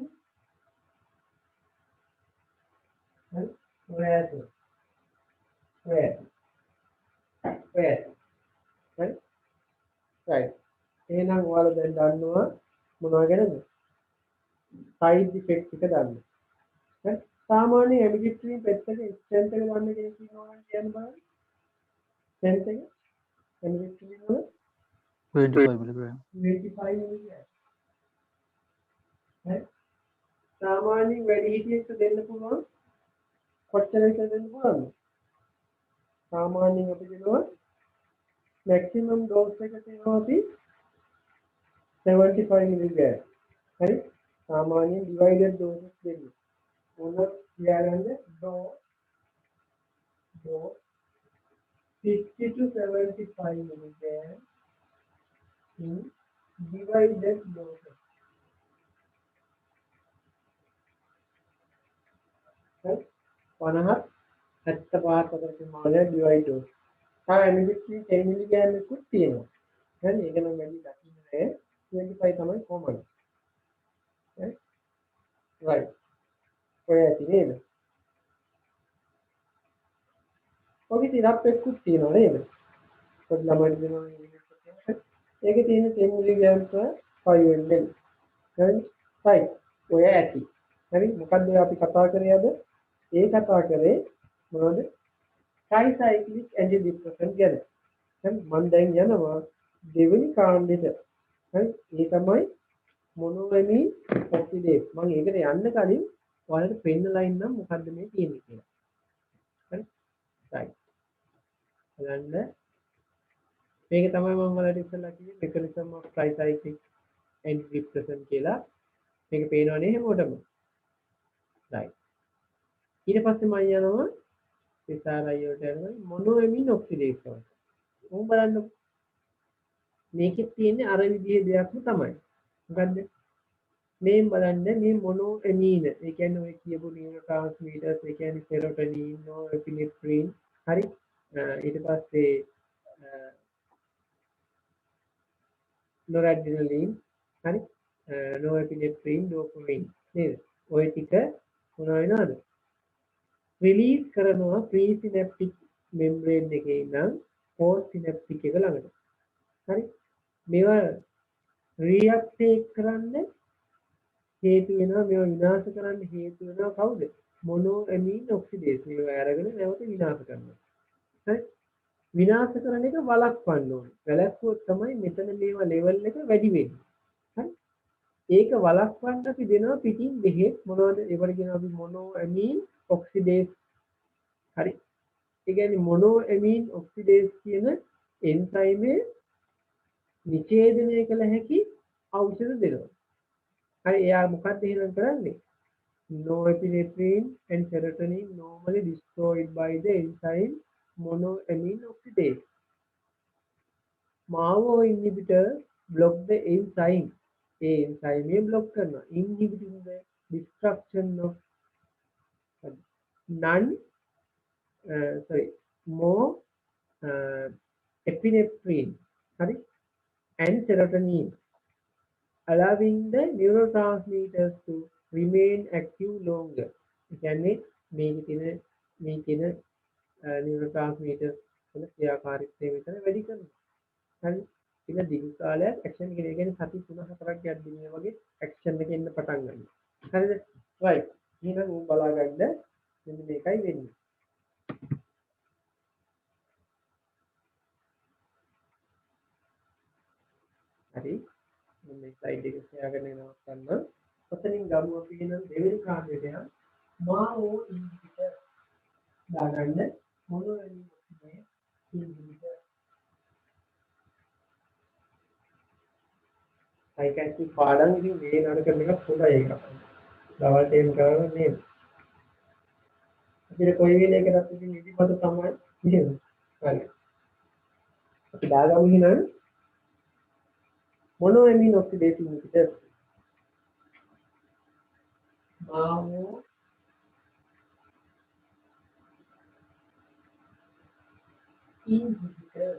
and rashes right එහෙනම් ඔයාලා දැන් දන්නවා මොනවා ගැනද side effect එක දන්න හරි සාමාන්‍ය ඇමිගිට්‍රින් පෙට් එක ස්ට්‍රෙන්ත් එක ගන්න කෙනෙක් ඉන්නවා නම් කියන්න බලන්න ස්ට්‍රෙන්ත් එක ඇමිගිට්‍රින් වල 25 milligram 25 milligram හරි සාමාන්‍ය වැඩි හිටියෙක් දෙන්න පුළුවන් කොච්චරද දෙන්න පුළුවන්ද සාමාන්‍යයෙන් අපි කියනවා maximum dose එක තියෙනවා අපි 75 milligram හරි සාමාන්‍යයෙන් divided doses දෙන්නේ මොන කියලාද dose 50 to 75 milligram in divided doses හරි 50 75 අතර මානය divide dose ඇමිගිට්‍රින් 10 milligram එකකුත් තියෙනවා හරි ඒක නම් වැඩි දකින්න නෑ 25 තමයි common right ඔය ඇති නේද ඔකේ සිරප් එකකුත් තියෙනවා නේද පොඩි ළමයිට දෙනවා ඒකේ තියෙන 10 milligram per 5 ml හරි right ඔය ඇති හරි මොකද්ද අපි කතා කරේ අද ඒ කතා කරේ මොනවද tricyclic antidepressant ගැන දැන් මම දැන් යනවා දෙවෙනි කාණ්ඩෙට හරි ඒ තමයි මොනෝඇමින් ඔක්සිඩේස් මම ඒකට යන්න කලින් ඔයාලට පෙන්නලා ඉන්නම් මොකද්ද මේ තියෙන්නේ කියලා හරි right බලන්න මේක තමයි මම ඔයාලට ඉස්සෙල්ලා කිව්වේ mechanism of tricyclic antidepressant කියලා මේක පේනවනේ හැමෝටම right ඊට පස්සේ මම යනවා SRI වලට යනවා මොනෝඇමින් ඔක්සිඩේස් වලට උන් බලන්න මේකෙත් තියෙන්නේ අර විදිහේ දෙයක්ම තමයි මොකද්ද මේ බලන්න මේ මොනෝඇමින් ඒ කියන්නේ ඔය කියපු නියුරෝට්‍රාන්ස්මිටර්ස් ඒ කියන්නේ සෙරොටොනින් නොරෙපිනෙෆ්‍රින් හරි ඊට පස්සේ නොරැඩ්‍රිනලින් හරි නොරෙපිනෙෆ්‍රින් ඩෝපමින් නේද ඔය ටික මොනවා වෙනවද රිලීස් කරනවා ප්‍රීසිනැප්ටික් මෙම්බ්‍රේන් එකේ ඉඳන් පෝස්ට් සිනැප්ටික් එක ළඟට හරි මේවා රීඅප්ටේක් කරන්න හේතු වෙනවා මේවා විනාශ කරන්න හේතු වෙනවා කවුද? මොනෝඇමීන් ඔක්සිඩේස්. මේවා අරගෙන නැවත විනාශ කරනවා. හරි? විනාශ කරන එක වළක්වන්න ඕනේ. වැළැක්වුවොත් තමයි මෙතන මේවා ලෙවල් එක වැඩි වෙන්නේ. හරි? ඒක වළක්වන්න අපි දෙනවා පිටින් බෙහෙත් මොනවද? ඒවට කියනවා අපි මොනෝඇමීන් ඔක්සිඩේස්. හරි? ඒ කියන්නේ මොනෝඇමීන් ඔක්සිඩේස් කියන එන්සයිමේ නිෂේධනය කළ හැකි ඖෂධ දෙනවා. හරි එයා මොකක්ද එහෙනම් කරන්නේ? Norepinephrine and serotonin normally destroyed by the enzyme monoamine oxidase. MAO inhibitor block the enzyme. A enzyme block කරනවා. Inhibiting the destruction of more epinephrine. Sorry, and serotonin, allowing the neurotransmitters to remain active longer. ඒ කියන්නේ මේ කියන neurotransmitters වල ක්‍රියාකාරීත්වය විතර වැඩි කරනවා. හරි. ඒක දීර්ඝ කාලයක් ඇක්ෂන් එක කියන්නේ සති 3-4ක් යද්දී මේ වගේ ඇක්ෂන් එක එන්න පටන් ගන්නවා. හරිද? right. එහෙනම් උන් බලාගන්න මෙන්න මේකයි වෙන්නේ. හරි. මේ ස්ලයිඩ් එක ෂෙයා කරන්න නවත්තන්න. ඔතනින් ගමු අපි කියන දෙවෙනි කාර්යයට යන මාओ ඉන්හිබිටර් දාගන්න මොනෝඇමීන් ඉන්හිබිටර්. සයිකියාට්‍රි පාඩම් ඉතින් මේ නඩ කරන එක හොඳයි ඒක. දවල් ටයිම් කරනවා නේද? අපිට කොයි වෙලේ එකකට ඉතින් ඉදිපත තමයි නේද? හරි. අපි දාගමු එහෙනම් monoamine oxidase inhibitor. MAO inhibitor.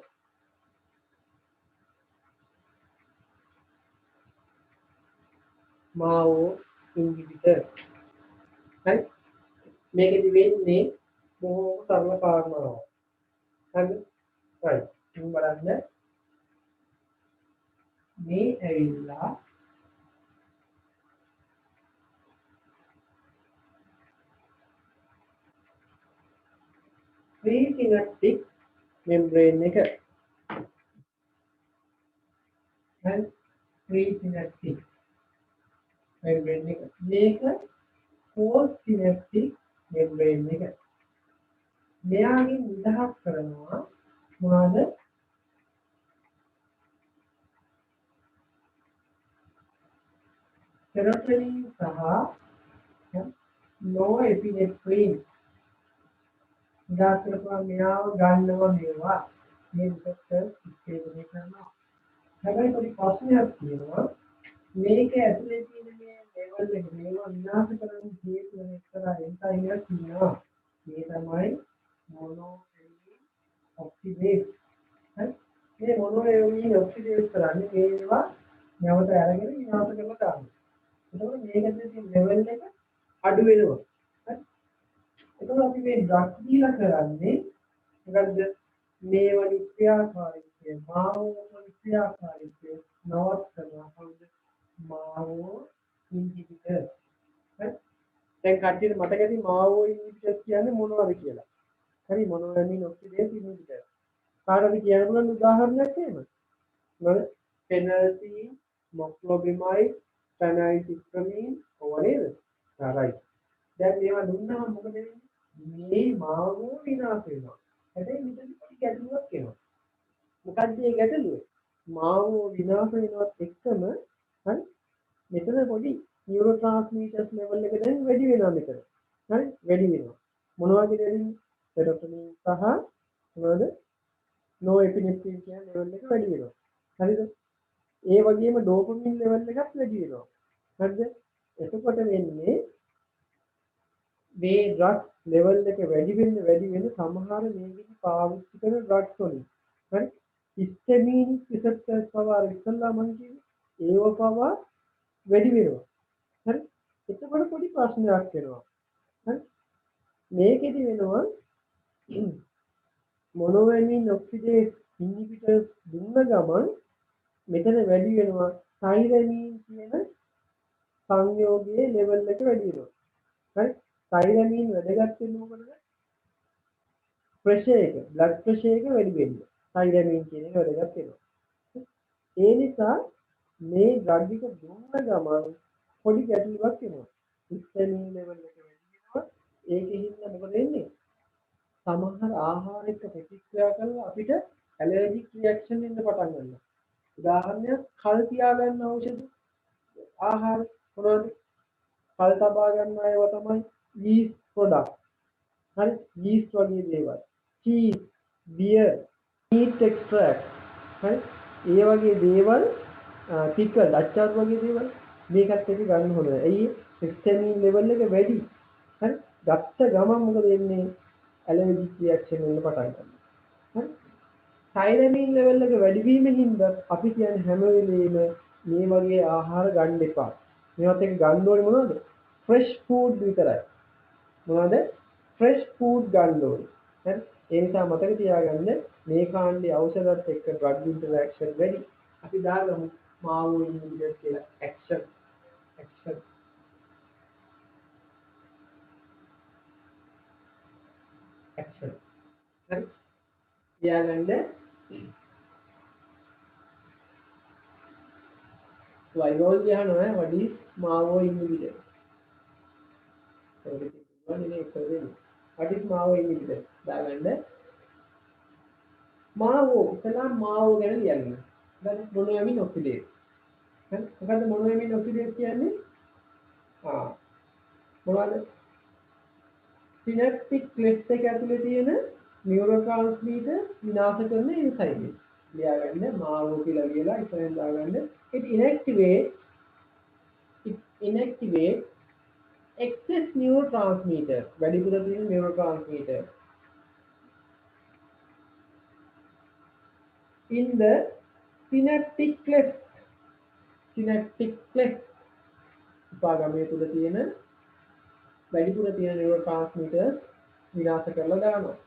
MAO inhibitor. Right? මේකෙදි වෙන්නේ බොහොම සරල කාරණාවක්. හරිද? right. ඉතින් බලන්න මේ ඇවිල්ලා pre-synaptic membrane එක. හරි? pre-synaptic membrane එක. මේක post-synaptic membrane එක. මෙයාගෙන් නිදහස් කරනවා මොනවද? serotonin සහ norepinephrine. නිදහස් කරපුවා මෙයාව ගන්නවා මේවා. මේ රිසෙප්ටර් ඉස්තේජනය කරනවා. හැබැයි පොඩි ප්‍රශ්නයක් තියෙනවා. මේක ඇතුලේ තියෙන මේ ලෙවල් එක මේවා විනාශ කරන්න හේතු වෙන එක්තරා එන්සයිමයක් තියෙනවා. මේ තමයි මොනෝඇමීන් ඔක්සිඩේස්. හරි? මේ මොනෝඇමීන් ඔක්සිඩේස් කරන්නේ මේවා නැවත අරගෙන විනාශ කරලා දානවා. එතකොට මේකෙන් තියෙන ලෙවල් එක අඩු වෙනවා. හරි? එතකොට අපි මේ ඩ්‍රග් දීලා කරන්නේ මොකද්ද? මේවා නිත්‍යාකාරීත්වය මාව නිත්‍යාකාරීත්වය නවත්තනවා. කවුද? මාओ ඉන්හිබිටර්. හරි? දැන් කට්ටියට මතකද මාओ ඉන්හිබිටර් කියන්නේ මොනවද කියලා? හරි මොනෝඇමීන් ඔක්සිඩේස් ඉන්හිබිටර්. කාටද කියන්න පුළුවන් උදාහරණයක් එහෙම? මොකද? ෆෙනල්තීන්, මොක්ලොබිමයිඩ්, ෆෙනයිසිප්‍රමීන් ඕවා නේද? right. දැන් මේවා දුන්නාම මොකද වෙන්නේ? මේ මාओ විනාශ වෙනවා. හැබැයි මෙතන පොඩි ගැටලුවක් එනවා. මොකක්ද මේ ගැටලුව? මාओ විනාශ වෙනවත් එක්කම හරි මෙතන පොඩි නියුරෝට්‍රාන්ස්මිටර්ස් ලෙවල් එක දැන් වැඩි වෙනවා මෙතන. හරි වැඩි වෙනවා. මොනවද වැඩි? සෙරොටොනින් සහ මොනවද? නොඑපිනෙෆ්‍රින් කියන ලෙවල් එක වැඩි වෙනවා. හරිද? ඒ වගේම ඩෝපමින් ලෙවල් එකත් වැඩි වෙනවා. හරිද? එතකොට වෙන්නේ මේ ඩ්‍රග් ලෙවල් එක වැඩි වෙන්න සමහර මේකෙදි පාවිච්චි කරන ඩ්‍රග්ස් වලින් හරි හිස්ටමින් රිසෙප්ටර්ස් පවා ඉස්සල්ලා මම කිව්වේ ඒව පවා වැඩි වෙනවා. හරි? එතකොට පොඩි ප්‍රශ්නයක් වෙනවා. හරි? මේකෙදි වෙනවා මොනෝඇමීන් ඔක්සිඩේස් ඉන්හිබිටර්ස් දුන්න ගමන් මෙතන වැඩි වෙනවා සයිලමීන් කියන සංයෝගයේ ලෙවල් එක වැඩි වෙනවා. හරි. සයිලමීන් වැදගත් වෙන්නේ මොකටද? ප්‍රෙෂර් එක, බ්ලඩ් ප්‍රෙෂර් එක වැඩි වෙන්නේ. සයිලමීන් කියන එක වැදගත් වෙනවා. ඒ නිසා මේ ඩ්‍රග් එක දුන්න ගමන් පොඩි ගැටලුවක් එනවා. හිස්ටමින් ලෙවල් එක වැඩි වෙනවා. ඒකෙහිම මොකද වෙන්නේ? සමහර ආහාර එක්ක ප්‍රතික්‍රියා කරලා අපිට ඇලර්ජික් රියැක්ෂන් එන්න පටන් ගන්නවා. උදාහරණයක් කල් තියාගන්න ඖෂධ ආහාර මොනවද? කල් තබා ගන්න ඒවා තමයි yeast product. හරි yeast වගේ දේවල්. cheese, beer, meat extract. හරි ඒ වගේ දේවල් pickle, අච්චාර වගේ දේවල් මේකත් එක්ක ගන්න හොඳ නැහැ. ඇයි? හිස්ටමින් ලෙවල් එක වැඩි. හරි ගත්ත ගමන් මොකද වෙන්නේ? ඇලර්ජික් රියැක්ෂන් එන්න පටන් ගන්නවා. හරි සයිලමීන් ලෙවල් එක වැඩි වීමෙන් හින්දා අපි කියන්නේ හැම වෙලේම මේ වගේ ආහාර ගන්න එපා. මේවත් එක ගන්න ඕනේ මොනවද? ෆ්‍රෙෂ් ෆුඩ් විතරයි. මොනවද? ෆ්‍රෙෂ් ෆුඩ් ගන්න ඕනේ. හරි ඒ නිසා මතක තියාගන්න මේ කාණ්ඩේ ඖෂධات එක්ක ඩ්‍රග් ඉන්ටරැක්ෂන් වැඩි. අපි දාගමු මාවෝ ඉන්හිබිටර් කියලා ඇක්ෂන් හරි තියාගන්න වයිරෝල් කියනවා what is MAO inhibitor what is MAO inhibitor දාගන්න MAO ඉතලා MAO ගැන ලියන්න දැන් මොනෝඇමින් ඔක්සිඩේස් හරි මොකද්ද මොනෝඇමින් ඔක්සිඩේස් කියන්නේ මොනවද සිනැප්ටික් ක්ලෙෆ්ට් එක ඇතුලේ තියෙන නියුරෝට්‍රාන්ස්මීටර් විනාශ කරන එන්සයිම් එක ලියාගන්න MAO කියලා ලියලා ඉතින් දාගන්න it inactivate excess neurotransmitter වැඩිපුර තියෙන neurotransmitter in the synaptic cleft උපාගමයේ තුල තියෙන වැඩිපුර තියෙන neurotransmitter විනාශ කරලා දානවා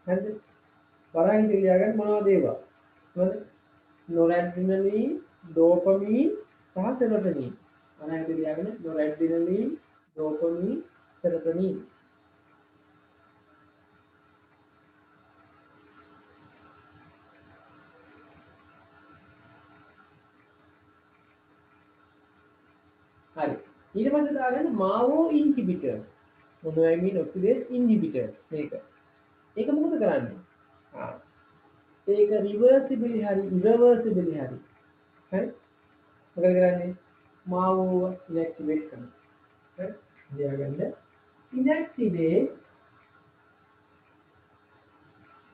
හරිද වරහින් ලියාගන්න මොනවද ඒවා මොනවද noradrenaline dopamine සහ serotonin වරහින් ලියාගන්න noradrenaline dopamine serotonin හරි ඊට පස්සේ දාගන්න MAO inhibitor monoamine oxidase inhibitor මේක මොකද කරන්නේ ඒක reversibly හරි irreversibly හරි මොකද කරන්නේ MAO inactivate කරනවා හරි ලියාගන්න inactivate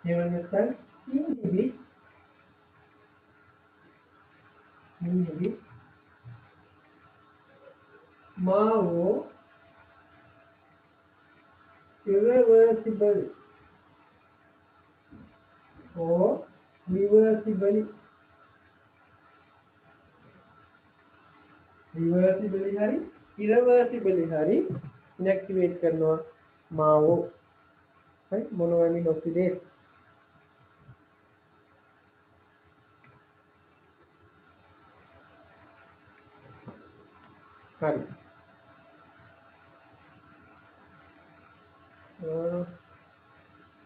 එහෙම නැත්නම් inhibit MAO irreversible or reversibly hari irreversibly hari inactivate කරනවා MAO හරි monoamine oxidase හරි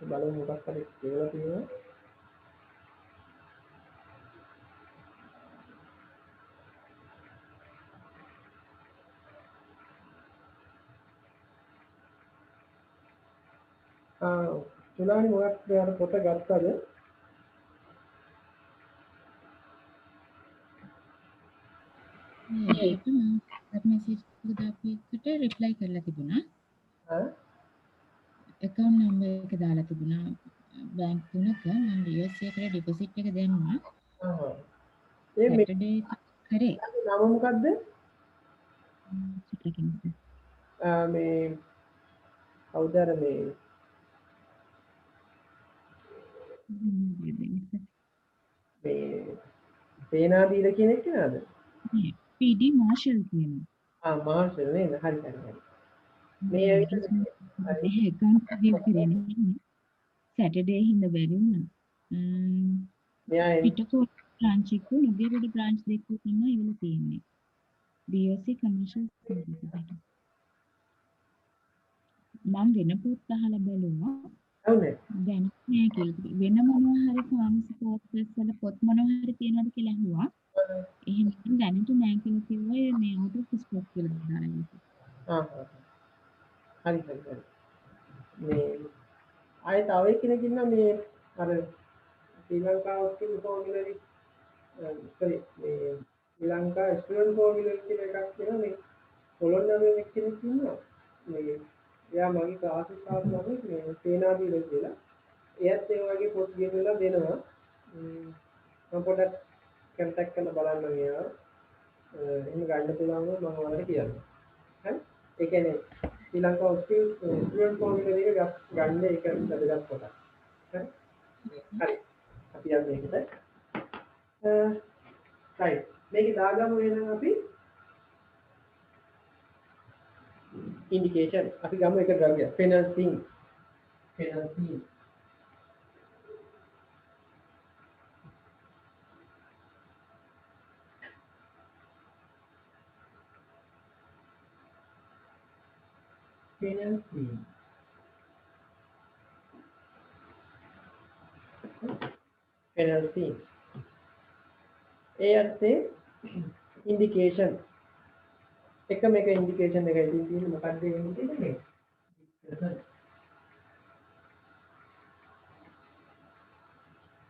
බලමු මොකක් හරි කියලා තියෙනවා තුලානි මොකක්ද අර පොත ගත්තද ඒක මෙසේජ් එක දාපු එකට රිප්ලයි කරලා තිබුණා. account number එක දාලා තිබුණා බැංක් තුනක මම USA එකට ඩිපොසිට් එක දැම්මා. ඒ සැටර්ඩේ කරේ. නම මොකද්ද? මේ කවුද අර මේ සේනාධීර කියන එක නේද? PD මාෂල් කියනවා. මාෂල් නේද? හරි. මේ account view කරේ නේ. සැටර්ඩේ හින්දා බැරි වුණා. මෙයා පිටකෝ බ්‍රාන්ච් එක නුගේගොඩ බ්‍රාන්ච් දෙකක් තමයි ඉවල තියෙන්නේ. BSc commercial certificate. මම වෙන පොත් අහලා බැලුවා. හවුනේ දැන් නෑ කියලා. වෙන මොනවා හරි ෆාමසි කෝර්සස් වල පොත් මොනවා හරි තියෙනවද කියලා අහුවා. එහෙම දැනට නෑ කියලා කිව්වා. මේ out of stock කියලා දාලා. හරි මේ ආයෙ තව කෙනෙක් ඉන්නවා මේ අර ශ්‍රී ලංකාව ෆෝමියුලරි sorry මේ ශ්‍රී ලංකා ස්ටුඩන්ට් ෆෝමියුලරි කියලා එකක් තියෙනවා මේ පොළොන්නරුවේ කෙනෙක් ඉන්නවා මේ එයා මගේ ක්ලාසස් ආවම මේ සේනාධීර කියලා එයත් ඒ වගේ පොත් ගෙනලා දෙනවා මම පොඩ්ඩක් කන්ටැක්ට් කරලා බලන්න මෙයා එහෙම ගන්න පුළුවන් මම ඔයාලට කියන්නම් හරි ඒ කියන්නේ ශ්‍රී ලංකාව ස්ටුඩන්ට් ෆෝමියුලරි එක ගන්න එක වැදගත් කොටක් හරි හරි අපි යන්නේ ඒකට right මේක දාගමු වෙනවා අපි indication අපි ගමු එක ද්‍රව්‍ය phenolphthalein ඒ අර්ථේ indication එකම එක ඉන්ඩිකේෂන් එකයි තියෙන්නේ මොකක්ද ඒ ඉන්ඩිකේෂන් එක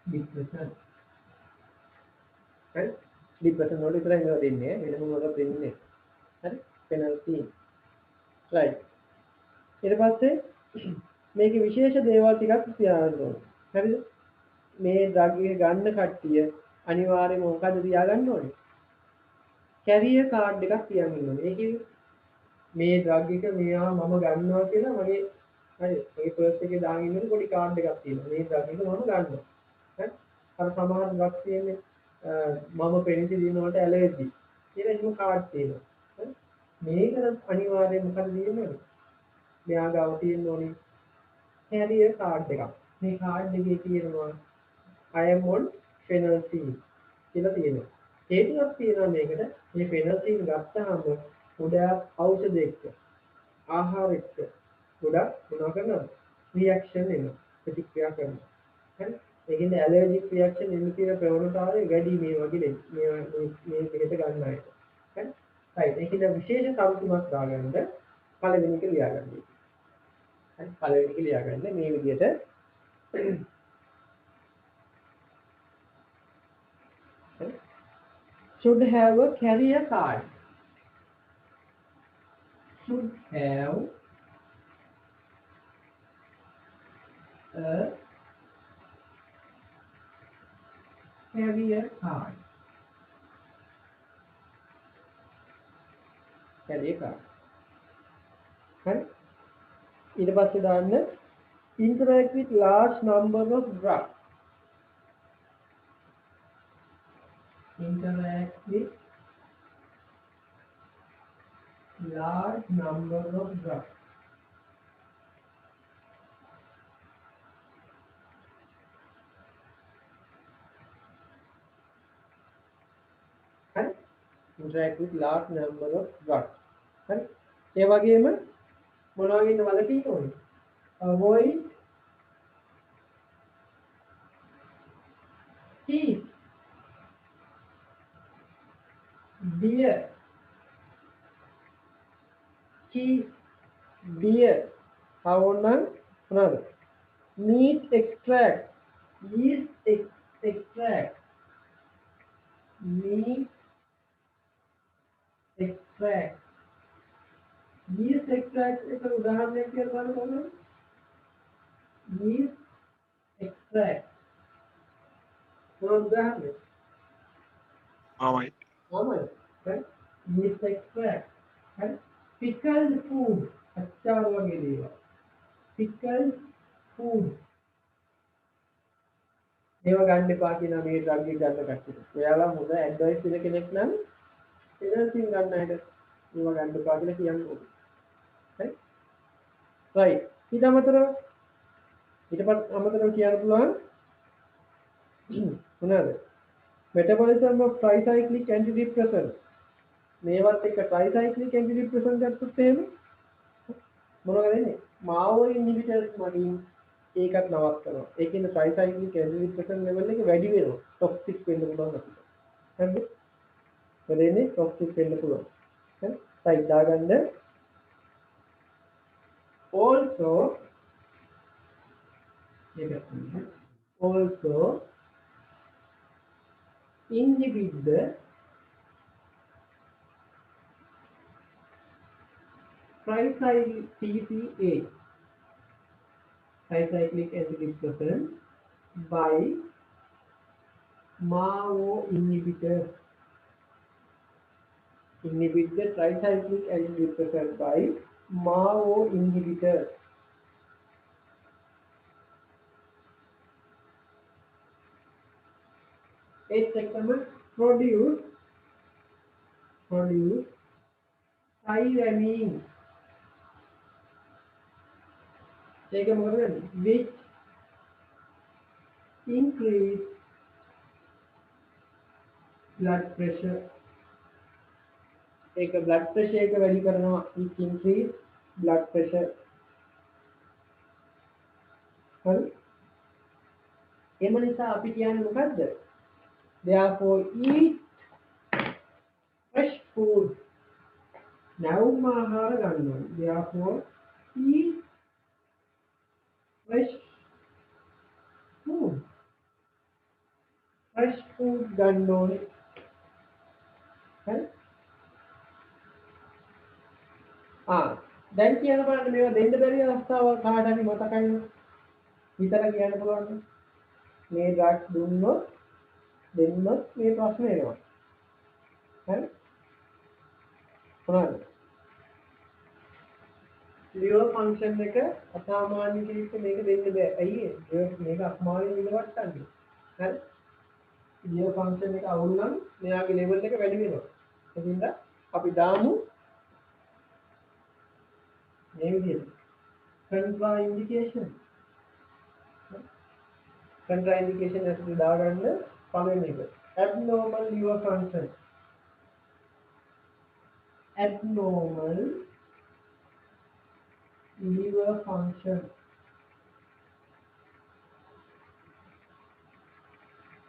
ඩිප්‍රෙෂන් හරි ඩිප්‍රෙෂන් වල විතරයි මේවා දෙන්නේ වෙන මොනවද දෙන්නේ හරි penalty right ඊට පස්සේ මේකේ විශේෂ දේවල් ටිකක් තියාගන්න ඕනේ හරිද මේ ඩ්‍රග් එක ගන්න කට්ටිය අනිවාර්යයෙන්ම මොකද තියාගන්න ඕනේ කැරියර් කාඩ් එකක් තියන් ඉන්න ඕනේ. ඒකේ මේ ඩ්‍රග් එක මෙයා මම ගන්නවා කියලා මගේ හරි මගේ පර්ස් එකේ දාගෙන ඉන්න පොඩි කාඩ් එකක් තියෙනවා. මේ ඩ්‍රග් එක මම ගන්නවා. හරි. අර සමහර ඩ්‍රග් තියෙන්නේ මම පෙනිසිලින් වලට ඇලර්ජි කියලා එහෙම කාඩ් තියෙනවා. හරි. මේක අනිවාර්යයෙන් මොකද දෙන්නේ? මෙයා ගාව තියෙන්න ඕනේ කැරියර් කාඩ් එකක්. මේ කාඩ් එකේ තියෙනවා I am on phenolphthalein කියලා තියෙනවා. හේතුවක් තියෙනවා මේකට මේ phenolphthalein ගත්තාම ගොඩාක් ඖෂධ එක්ක ආහාර එක්ක ගොඩක් මොනවා කරනවද රියැක්ෂන් එනවා ප්‍රතික්‍රියා කරනවා හරි ඒකින්ද ඇලර්ජික් රියැක්ෂන් එන්න තියෙන ප්‍රවණතාවය වැඩි මේ වගේ මේ දෙකට ගන්න අයට හරි right ඒකින්ද විශේෂ කරුණක් දාගන්න පළවෙනි එක ලියාගන්න හරි පළවෙනි එක ලියාගන්න මේ විදිහට should have a carrier card. Should have a carrier card. Carrier card. Right? ඊට පස්සේ දාන්න interact with large number of drugs. Interact with large number of drugs. Right? Interact with large number of drugs. Right? ඒ වගේම මොනවා වගේ වලකින්න ඕනේ? Avoid tea, beer, cheese, beer, another meat extract, yeast extract, meat extract, yeast extract එක උදාහරණයක් කියලා බලන්න yeast extract මොනවද උදාහරණය right yeast extract right pickled food අච්චාර වගේ දේවල් pickled food ඒවා ගන්න එපා කියන මේ ඩ්‍රග් එක ගන්න කට්ටියට. ඔයාලා හොඳ ඇඩ්වයිස් දෙන කෙනෙක් නම් පෙනල්ටින් ගන්න අයට ඒවා ගන්න එපා කියලා කියන්න ඕනේ. හරි? right. ඊට අමතරව කියන්න පුළුවන් මොනවාද? metabolism of tricyclic antidepressant මේවත් එක්ක tricyclic antidepressant ගත්තොත් එහෙම මොනවද වෙන්නේ? MAO inhibitors මගින් ඒකත් නවත්තනවා. ඒකෙන් tricyclic antidepressant level එක වැඩි වෙනවා. toxic වෙන්න පුළුවන් අපිට. හරිද? වෙන්නේ toxic වෙන්න පුළුවන්. හරි? සයිඩ් දාගන්න. also inhibit the tricyclic TCA tricyclic antidepressant by MAO inhibitors. Inhibit the tricyclic antidepressant by MAO inhibitors. It produce tyramine. Take a moment, which increase blood pressure. Take a blood pressure එක වැඩි කරනවා, which increase blood pressure. හරි? එම නිසා අපි කියන්නේ මොකද්ද? Therefore eat fresh food. නැවුම් ආහාර ගන්න ඕනේ. Therefore eat fresh food. Fresh food ගන්න ඕනේ. හරි? දැන් කියන බලන්න මේවා දෙන්න බැරි අවස්ථාවක් කාට හරි මතකයි නේද? විතර කියන්න පුළුවන්. මේ ඩ්‍රග්ස් දුන්නොත් දෙන්නොත් මේ ප්‍රශ්න එනවා. හරි? මොනවද? liver function එක අසාමාන්‍ය කෙනෙක්ට මේක දෙන්න බෑ. ඇයි ඒ? මේක අස්මානීය විලවට්ටන්නේ. හරි? liver function එක අවුල් නම් මෙයාගේ level එක වැඩි වෙනවා. එතෙන්ද අපි දාමු මේ විදිහට contraindication. Contraindication ඇතුළේ දාගන්න පළවෙනි එක. abnormal liver function. Abnormal liver function.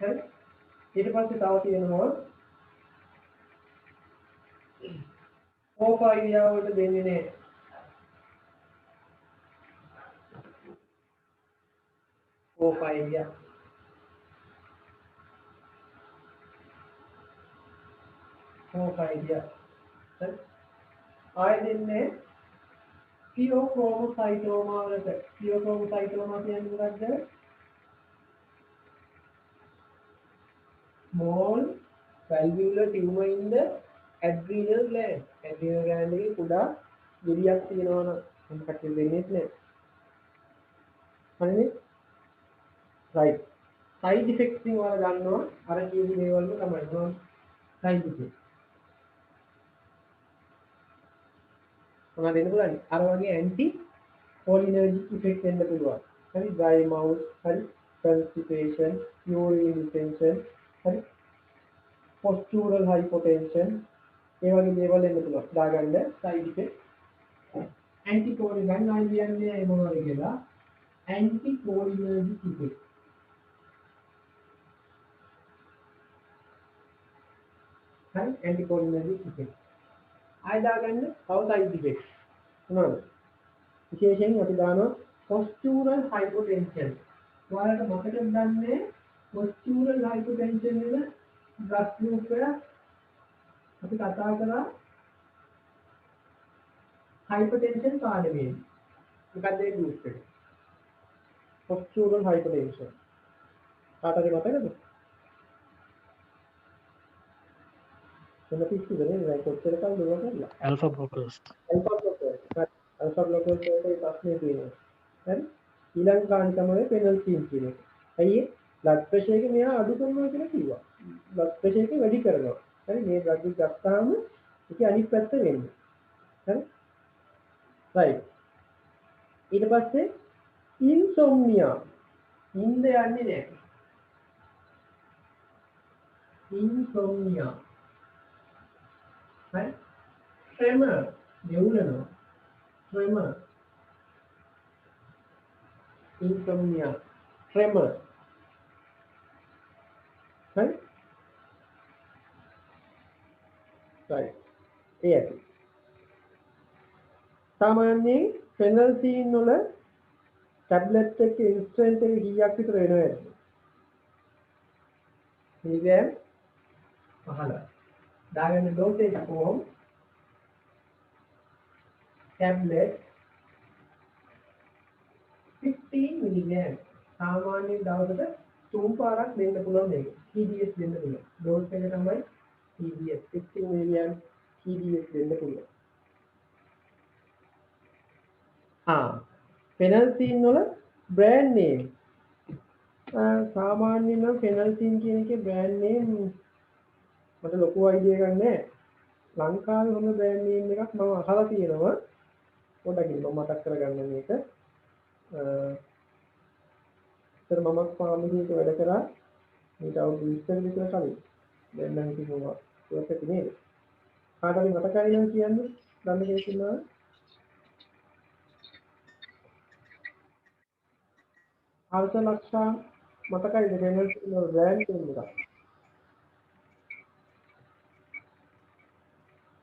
හරි? ඊට පස්සේ තව තියෙනවා ඕපයියා වලට දෙන්නේ නැහැ. ඕපයියා හරි? ආයෙ දෙන්නේ pheochromocytoma වලට. pheochromocytoma කියන්නේ මොකක්ද? small valvular tumor in the adrenal gland. adrenal gland එකේ කුඩා ගෙඩියක් තියෙනවා නම් මොකක්ද වෙන්නේ නැහැ. හරිනේ? right. side effects වල ගන්නවා අර කියපු දේවල් වල තමයි. side effects. මොනවද දෙන්න පුළුවන්? අර වගේ anti cholinergic effect වෙන්න පුළුවන්. හරි? dry mouth, හරි? constipation, urine retention, හරි? postural hypotension, ඒ වගේ දේවල් එන්න පුළුවන්. දාගන්න side effect. anticholinergic නම් කියන්නේ මොනවද කියලා? anticholinergic effect. හරි? anticholinergic effect. ආය දාගන්න තව side effects. මොනවද? විශේෂයෙන් අපි දානවා postural hypotension. ඔයාලට මතකද දන්නේ postural hypotension වල blood glucose අපි කතා කරා hypertension කාර්යයේ. මොකක්ද ඒ group එක? postural hypotension. කාටද මතකද? පිස්සුද නේද? කොච්චර කල් දුරද කියලා. alpha blockers. alpha blockers. alpha blockers වලට ප්‍රශ්නේ තියෙනවා. හරි? ඊළඟ කාණි තමයි penalty කියන එක. ඇයි ඒ? blood pressure එක මෙයා අඩු කරනවා කියලා කිව්වා. blood pressure එක වැඩි කරනවා. හරි? මේ drug එක ගත්තාම ඒක අනිත් පැත්ත වෙන්නේ. හරි? right. ඊට පස්සේ insomnia. නිින්ද යන්නේ නැහැ. insomnia හරි tremor දෙවුලනවා tremor insomnia tremor හරි right ඒ ඇති සාමාන්‍යයෙන් ෆෙනල්සීන් වල ටැබ්ලට් එකේ ඉන්ස්ට්‍රෙන්ට් එක කීයක් විතර වෙනවද මිලිග්‍රෑම් 15 දාගන්න ඩෝසේජ් ෆෝම් tablet 15 milligram සාමාන්‍ය දවසට 3 පාරක් දෙන්න පුළුවන් මේක. TDS දෙන්න පුළුවන්. ඩෝස් එක තමයි TDS 15 milligram TDS දෙන්න පුළුවන්. ෆෙනල්සීන් වල බ්‍රෑන්ඩ් නේම් සාමාන්‍යයෙන් නම් ෆෙනල්සීන් කියන එකේ බ්‍රෑන්ඩ් නේම් මට ලොකු අයිඩියා එකක් නැහැ. ලංකාවේ හොඳ බ්‍රෑන්ඩ් නේම් එකක් මම අහලා තියෙනවා. පොඩ්ඩක් මම මතක් කරගන්න මේක. ඉතින් මම ෆාමසි එකේ වැඩ කරා ඊට අවුරුදු 20 විතර කලින්. දැන් නම් ඉතින් මම ඒකත් නේද. කාටද මතකයි නම් කියන්නේ? ගන්න කෙනෙක් ඉන්නවා. ආල්ත ලක්ෂා මතකයිද ෆෙනල්සීන් වල බ්‍රෑන්ඩ් නේම් එක?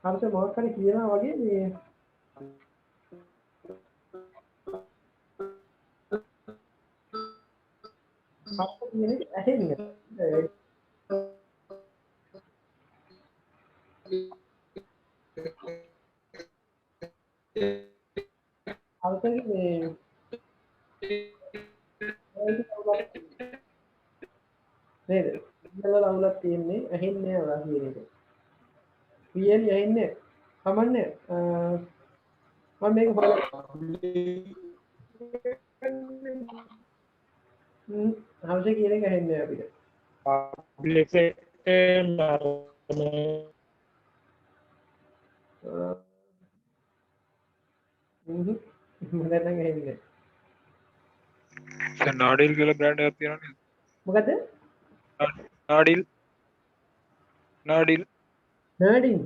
හරිද මොකක් හරි කියනවා වගේ මේ අපිට කියන්නේ ඇහෙන්නේ අල්තගේ මේ නේද ඉතල ලවුලක් තියෙන්නේ ඇහෙන්නේ නැහැ ඔයා කියන එක රියලි ඇහෙන්නේ කමන්නේ මම මේක හවසේ කියන එක ඇහෙන්නේ අපිට පබ්ලික් එකේ මට නම් ඇහෙන්නේ දැන් නාඩිල් කියලා බ්‍රෑන්ඩ් එකක් තියෙනවා නේද? මොකද නාඩිල් නර්ඩින්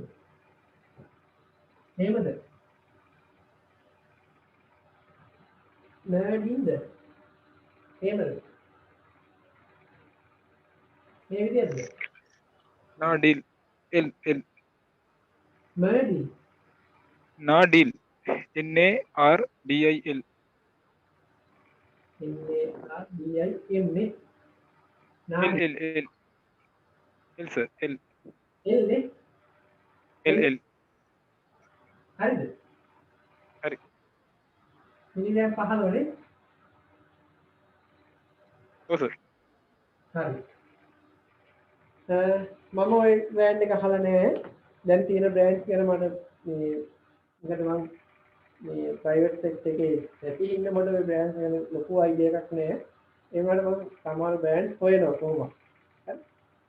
එහෙමද නර්ඩින්ද එහෙමද මේ විදිහද නාඩිල් L නර්ඩින් නාඩිල් NARDIL NARDIM නේ L sir L L නේ L හරිද හරි මිලිග්‍රෑම් 15 නේ ඔව් සර් හරි මම ওই බ්‍රෑන්ඩ් එක අහලා නැහැ දැන් තියෙන බ්‍රෑන්ඩ් ගැන මට මේ මොකද මම මේ ප්‍රයිවට් සෙක්ටර් එකේ ඇති ඉන්න මට ওই බ්‍රෑන්ඩ් ගැන ලොකු අයිඩියා එකක් නැහැ ඒ වුණාට මම සමහර බ්‍රෑන්ඩ් හොයනවා කොහොමද හරි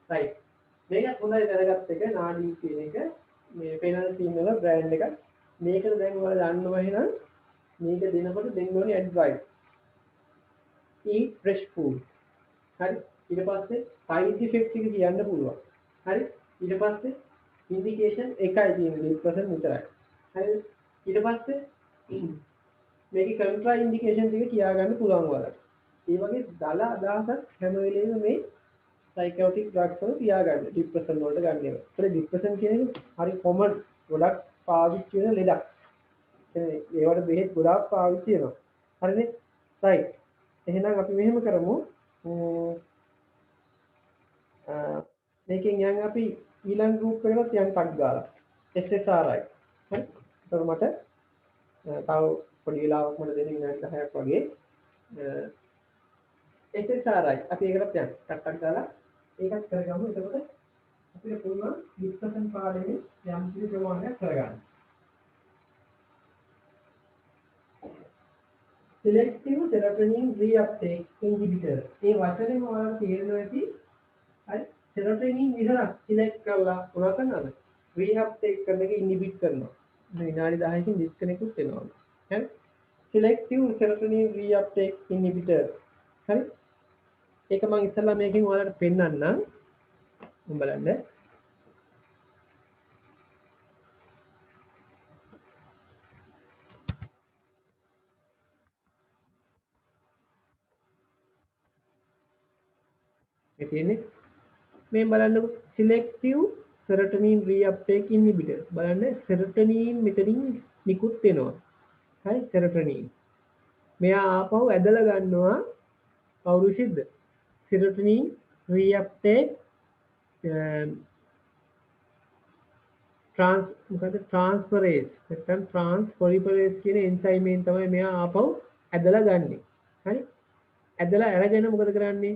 රයිට් මේක හොඳයි දැනගත්ත එක නාඩි කියන එක මේ ෆෙනල්සීන් වල බ්‍රෑන්ඩ් එකක් මේකට දැන් ඔයාලා දන්නවා එහෙනම් මේක දෙනකොට දෙන්න ඕනේ ඇඩ්වයිස් eat fresh food හරි ඊට පස්සේ side effect එක කියන්න පුළුවන් හරි ඊට පස්සේ ඉන්ඩිකේෂන් එකයි තියෙන්නේ 20% විතරයි හරි ඊට පස්සේ මේකේ කන්ට්‍රා ඉන්ඩිකේෂන් ටික කියාගන්න පුළුවන් ඔයාලට ඒ වගේ දල අදහසක් හැම වෙලේම මේ සයිකියාට්‍රික් ඩ්‍රග්ස් වල තියාගන්න ડિප්‍රෙෂන් වලට ගන්න ඒවා. ඒතර ડિප්‍රෙෂන් කියන එක හරි කොමන් ගොඩක් පාවිච්චි වෙන ලෙඩක්. ඒවට බෙහෙත් ගොඩාක් පාවිච්චි වෙනවා. හරිනේ? රයිට්. එහෙනම් අපි මෙහෙම කරමු. මේකෙන් යන් අපි ඊළඟ ගෲප් එකකට යන් ටග් ගාලා. SSRI. හරි? ඒතර මට තව පොඩි වෙලාවක් මට දෙන්න විනාඩි 10ක් වගේ. SSRI අපි ඒකට යන් ටක් ගාලා ඒකත් කරගමු. එතකොට අපිට පුළුවන් ඩිස්කෂන් පාඩමේ යම් කිසි ප්‍රමාණයක් කරගන්න. Selective serotonin reuptake inhibitor. ඒ වචනේම ඔයාලට තේරෙනවා ඇති. හරි serotonin විතරක් select කරලා මොනවා කරනවද? reuptake කරන එක inhibit කරනවා. විනාඩි 10කින් disconnect වෙනවා. හරි selective serotonin reuptake inhibitor. හරි ඒක මම ඉස්සෙල්ලා මේකෙන් ඔයාලට පෙන්නන්නම්. බලන්න මේ තියෙන්නේ මේ බලන්නකො selective serotonin reuptake inhibitor බලන්න serotonin මෙතනින් නිකුත් වෙනවා හරි serotonin මෙයා ආපහු ඇදලා ගන්නවා කවුරු විසින්ද serotonin reuptake transferase නැත්නම් transferase කියන එන්සයිම් එකෙන් තමයි මෙයා ආපහු ඇදලා ගන්නෙ හරි ඇදලා අරගෙන මොකද කරන්නේ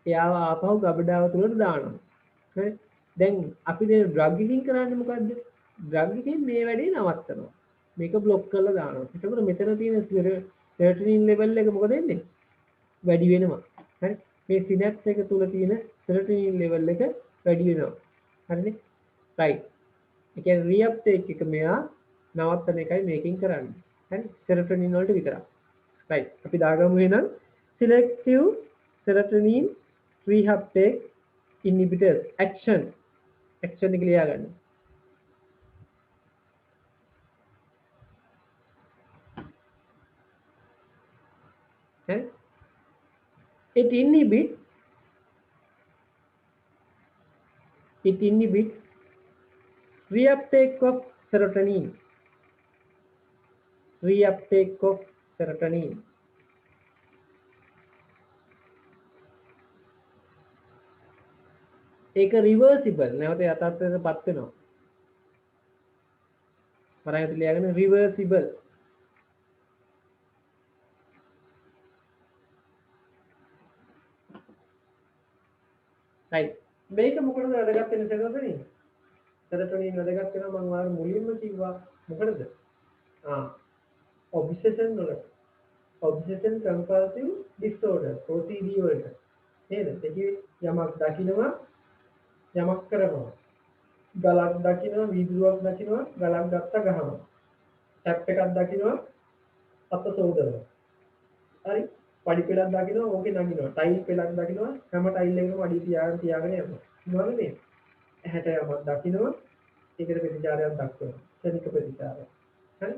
එයාව ආපහු ගබඩාව තුලට දානවා හරි දැන් අපි දැන් ඩ්‍රග් එකකින් කරන්නේ මොකද්ද ඩ්‍රග් එකෙන් මේ වැඩේ නවත්තනවා මේක બ્લોක් කරලා දානවා එතකොට මෙතන තියෙන serotonin level එක මොකද වෙන්නේ වැඩි වෙනවා හරි මේ සිනැප්ස් එක තුල තියෙන serotonin level එක වැඩි වෙනවා හරිනේ right ඒ කියන්නේ reuptake එක මෙයා නවත්තන එකයි මේකෙන් කරන්නේ හරි serotonin වලට විතරක් right අපි දාගමු එහෙනම් selective serotonin reuptake inhibitors action එක ලියා ගන්න okay it inhibits reuptake of serotonin ඒක reversible නැවත යථාර්ථයටපත් වෙනවා මරායත ලියාගෙන reversible right මේක මොකටද වැදගත් වෙන්නේ සෙරොටොනින් සෙරොටොනින් වැදගත් වෙනවා මම ඔයාලට මුලින්ම කිව්වා මොකටද obsession වලට obsession compulsive disorder OCD වලට නේද ඒකේ යමක් දකින්නවා යමක් කරනවා ගලක් දකින්නවා වීදුරුවක් දකින්නවා ගලක් ගත්ත ගහනවා ටැප් එකක් දකින්නවා අත සෝදනවා හරි පඩි පෙළක් දකින්නවා ඕකේ නගිනවා ටයිල් පෙළක් දකින්නවා හැම ටයිල් එකකම අඩිය තියාගෙන යනවා මොනවද මේ ඇහැට යමක් දකින්නවා ඒකට ප්‍රතිචාරයක් දක්වනවා ශනික ප්‍රතිචාරය හරි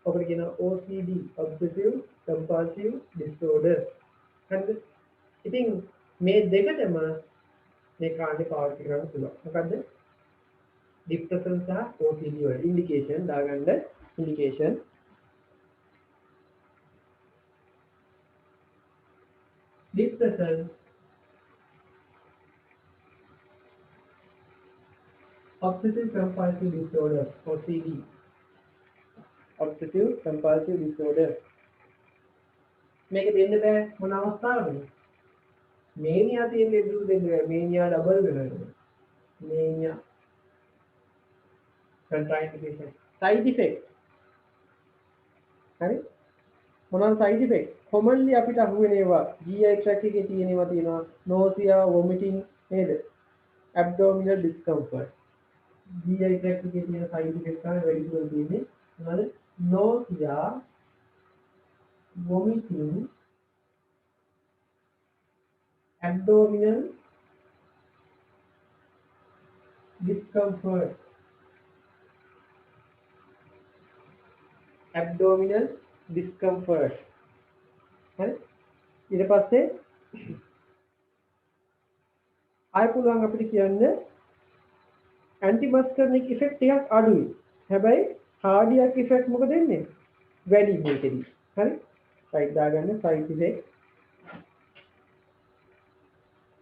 ඔකට කියනවා OCD obsessive compulsive disorder හරිද ඉතින් මේ දෙකටම මේ කාණ්ඩේ පාවිච්චි කරන්න පුළුවන් මොකද්ද depression සහ OCD වල ඉන්ඩිකේෂන් දාගන්න indication depression obsessive compulsive disorder OCD obsessive compulsive disorder මේක දෙන්න බෑ මොන අවස්ථාවකද මේනියා තියෙන දුරු දෙන්න බෑ මේනියා ඩබල් වෙනවා මේනියා contraindication side effect හරි මොනවාද side effect commonly අපිට අහු වෙන ඒවා GI tract එකේ තියෙන ඒවා තියෙනවා nausea vomiting නේද abdominal discomfort GI tract එකේ තියෙන side effect තමයි වැඩිපුර තියෙන්නේ මොනවාද nausea vomiting abdominal discomfort හරි ඊට පස්සේ ආය පුළුවන් අපිට කියන්න ඇන්ටිමස්කර්නික් ඉෆෙක්ට් එකක් අඩුයි හැබැයි කාඩියක් ඉෆෙක්ට් මොකද වෙන්නේ වැඩි මේකෙදි හරි සයිඩ් දාගන්න side effect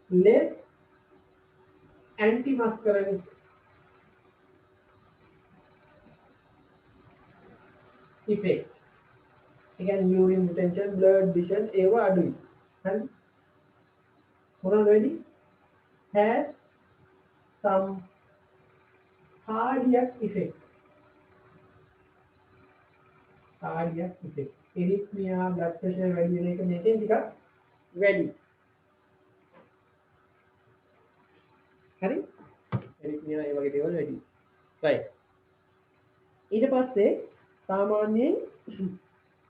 less antimuscarinic effect again urine retention blood vision ඒවා අඩුයි හරි මොනවද වෙන්නේ has some cardiac effect arrhythmia blood pressure වැඩි වෙන එක මේකෙන් ටිකක් වැඩි හරි arrhythmia ඒ වගේ දේවල් වැඩි right ඊට පස්සේ සාමාන්‍යයෙන්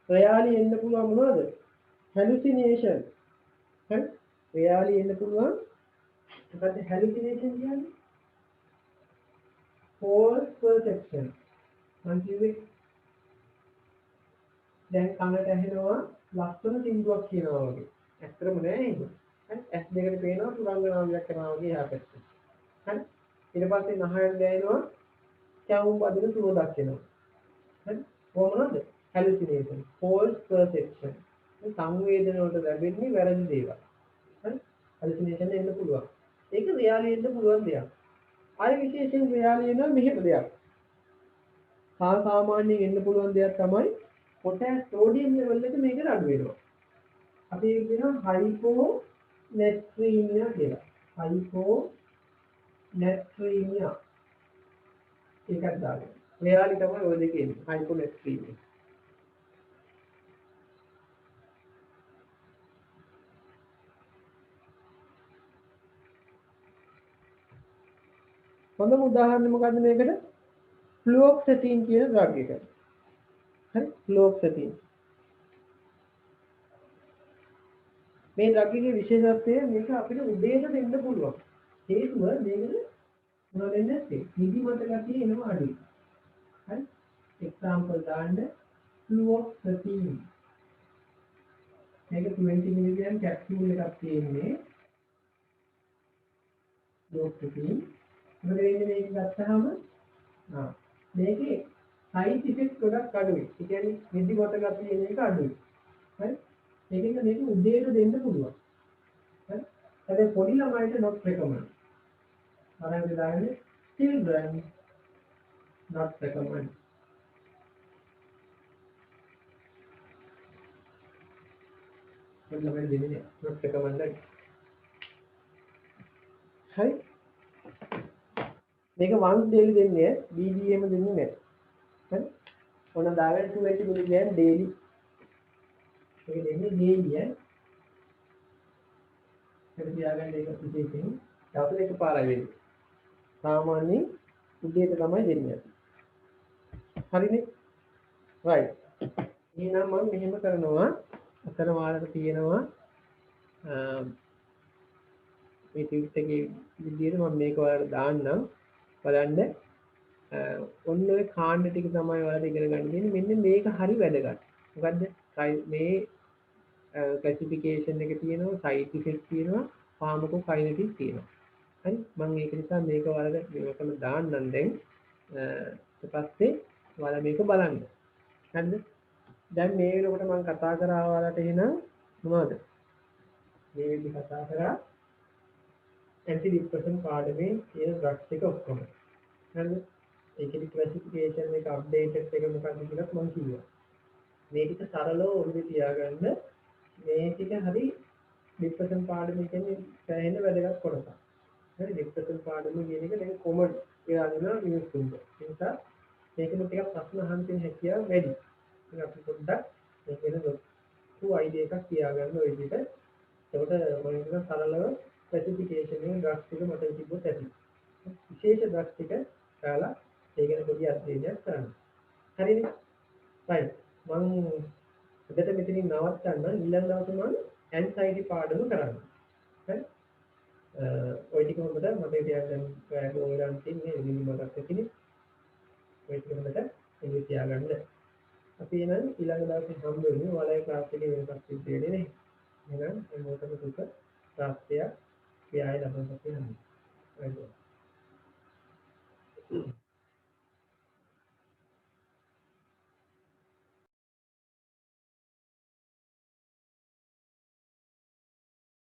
රයාලි එන්න පුළුවන් මොනවද hallucination හරි රයාලි එන්න පුළුවන් මොකද හැලුසිනේෂන් කියන්නේ? false perception. මං කිව්වේ දැන් කනට ඇහෙනවා ලස්සන සින්දුවක් කියනවා වගේ. ඇත්තටම නෑ ඒක. හරි ඇස් දෙකට පේනවා සුරංගනාවියක් කරනවා වගේ එහා පැත්තේ. හරි ඊට පස්සේ නහයෙන් දැනෙනවා කැවුම් වදින සුවඳක් එනවා. හරි කොහොමද? hallucination, false perception. මේ සංවේදන වලට ලැබෙන්නේ වැරදි දේවල්. හරි hallucination එන්න පුළුවන්. ඒක reality එන්න පුළුවන් දෙයක්. ආයි විශේෂයෙන් reality එනවා මෙහෙම දෙයක්. සාමාන්‍යයෙන් එන්න පුළුවන් දෙයක් තමයි potassium sodium level එක මේකට අඩු වෙනවා. අපි ඒක කියනවා hyponatremia කියලා. hyponatremia ඒකත් දාගන්න. reality තමයි ඔය දෙකේ ඉන්නේ. hyponatremia. හොඳම උදාහරණය මොකද්ද මේකට? fluoxetine කියන drug එක. හරි fluoxetine. මේ drug එකේ විශේෂත්වය මේක අපිට උදේට දෙන්න පුළුවන්. හේතුව මේකද මොනවද නැත්තේ? නිදිමත ගතිය එනවා අඩුයි. හරි example දාන්න fluoxetine. මේක 20 mg capsule එකක් තියෙන්නේ. fluoxetine මොකද වෙන්නේ මේක ගත්තාම මේකේ side effect ගොඩක් අඩුයි. ඒ කියන්නේ නිදිමත ගතිය එන එක අඩුයි. හරි ඒකෙන් මේක උදේට දෙන්න පුළුවන්. හරි හැබැයි පොඩි ළමයිට not recommend. අරන් දාන්නේ children not recommend. පොඩි ළමයි දෙන්නේ not recommended. හරි මේක once daily දෙන්නේ BDM දෙන්නේ නැහැ. හරි ඔන්න දාගෙන 20 mg daily. ඒක දෙන්නේ daily ඈ. ඒක තියාගන්න ඒක විශේෂයෙන් දවසට එකපාරයි වෙන්නේ. සාමාන්‍යයෙන් උදේට තමයි දෙන්නේ. හරිනේ? right. එහෙනම් මම මෙහෙම කරනවා. අතන වාලට තියෙනවා මේ ටියුට් එකේ විදියට මම මේක ඔයාලට දාන්නම්. බලන්න ඔන්න ඔය කාණ්ඩ ටික තමයි ඔයාලට ඉගෙන ගන්න තියෙන්නේ. මෙන්න මේක හරි වැදගත්. මොකද්ද? මේ ක්ලාසිෆිකේෂන් එක තියෙනවා, සයිඩ් ඉෆෙක්ට් තියෙනවා, ෆාමකෝකයිනටික් තියෙනවා. හරි මම ඒක නිසා මේක ඔයාලට මේකම දාන්නම් දැන්. ඊට පස්සේ ඔයාලා මේක බලන්න. හරිද? දැන් මේ වෙනකොට මම කතා කරා ඔයාලට එහෙනම් මොනවද? මේ විදිහ කතා කරා anti depressant පාඩමේ තියෙන ඩ්‍රග්ස් එක ඔක්කොම. හරිද? ඒකේ ක්ලාසිෆිකේෂන් එක අප්ඩේටඩ් එක මොකක්ද කියලා මම කිව්වා. මේ ටික සරලව ඔළුවේ තියාගන්න. මේ ටික හරි depression පාඩමේ කියන්නේ සෑහෙන වැදගත් කොටසක්. හරි depression පාඩම කියන එක දැන් කොමන් ඒවා වෙනවා මිනිස්සුන්ට. ඒ නිසා මේකෙම ටිකක් ප්‍රශ්න අහන්න තියෙන හැකියාව වැඩි. ඉතින් අපි පොඩ්ඩක් මේක වෙන ලොකු අයිඩියා එකක් තියාගන්න ඔය විදිහට. ඒකට මම කියන සරලව ක්ලාසිෆිකේෂන් එකේ ඩ්‍රග්ස් ටික මතක තිබ්බොත් ඇති. විශේෂ ඩ්‍රග්ස් ටික කාලා ඒ ගැන පොඩි අධ්‍යයනයක් කරන්න. හරිනේ? right. මම අදට මෙතනින් නවත්තන්න. ඊළඟ දවසේ මම ඇන්සයිටි පාඩම කරන්න. හරි? ඔය ටික හොඳට මතක තියාගන්න. ඔයාලගේ ඕගරන් තියෙන්නේ නිදි මතක් ඇතිනේ. ඔය ටික හොඳට ඉංග්‍රීසි තියාගන්න. අපි එහෙනම් ඊළඟ දවසේ හම්බ වෙන්නේ ඔයාලගේ ක්ලාස් එකේ වෙනසක් සිද්ධ වෙන්නේ නේ. එහෙනම් මේ මොකටද දුක ප්‍රාප්තිය කියායි ළමයි අපි හම්බ. right.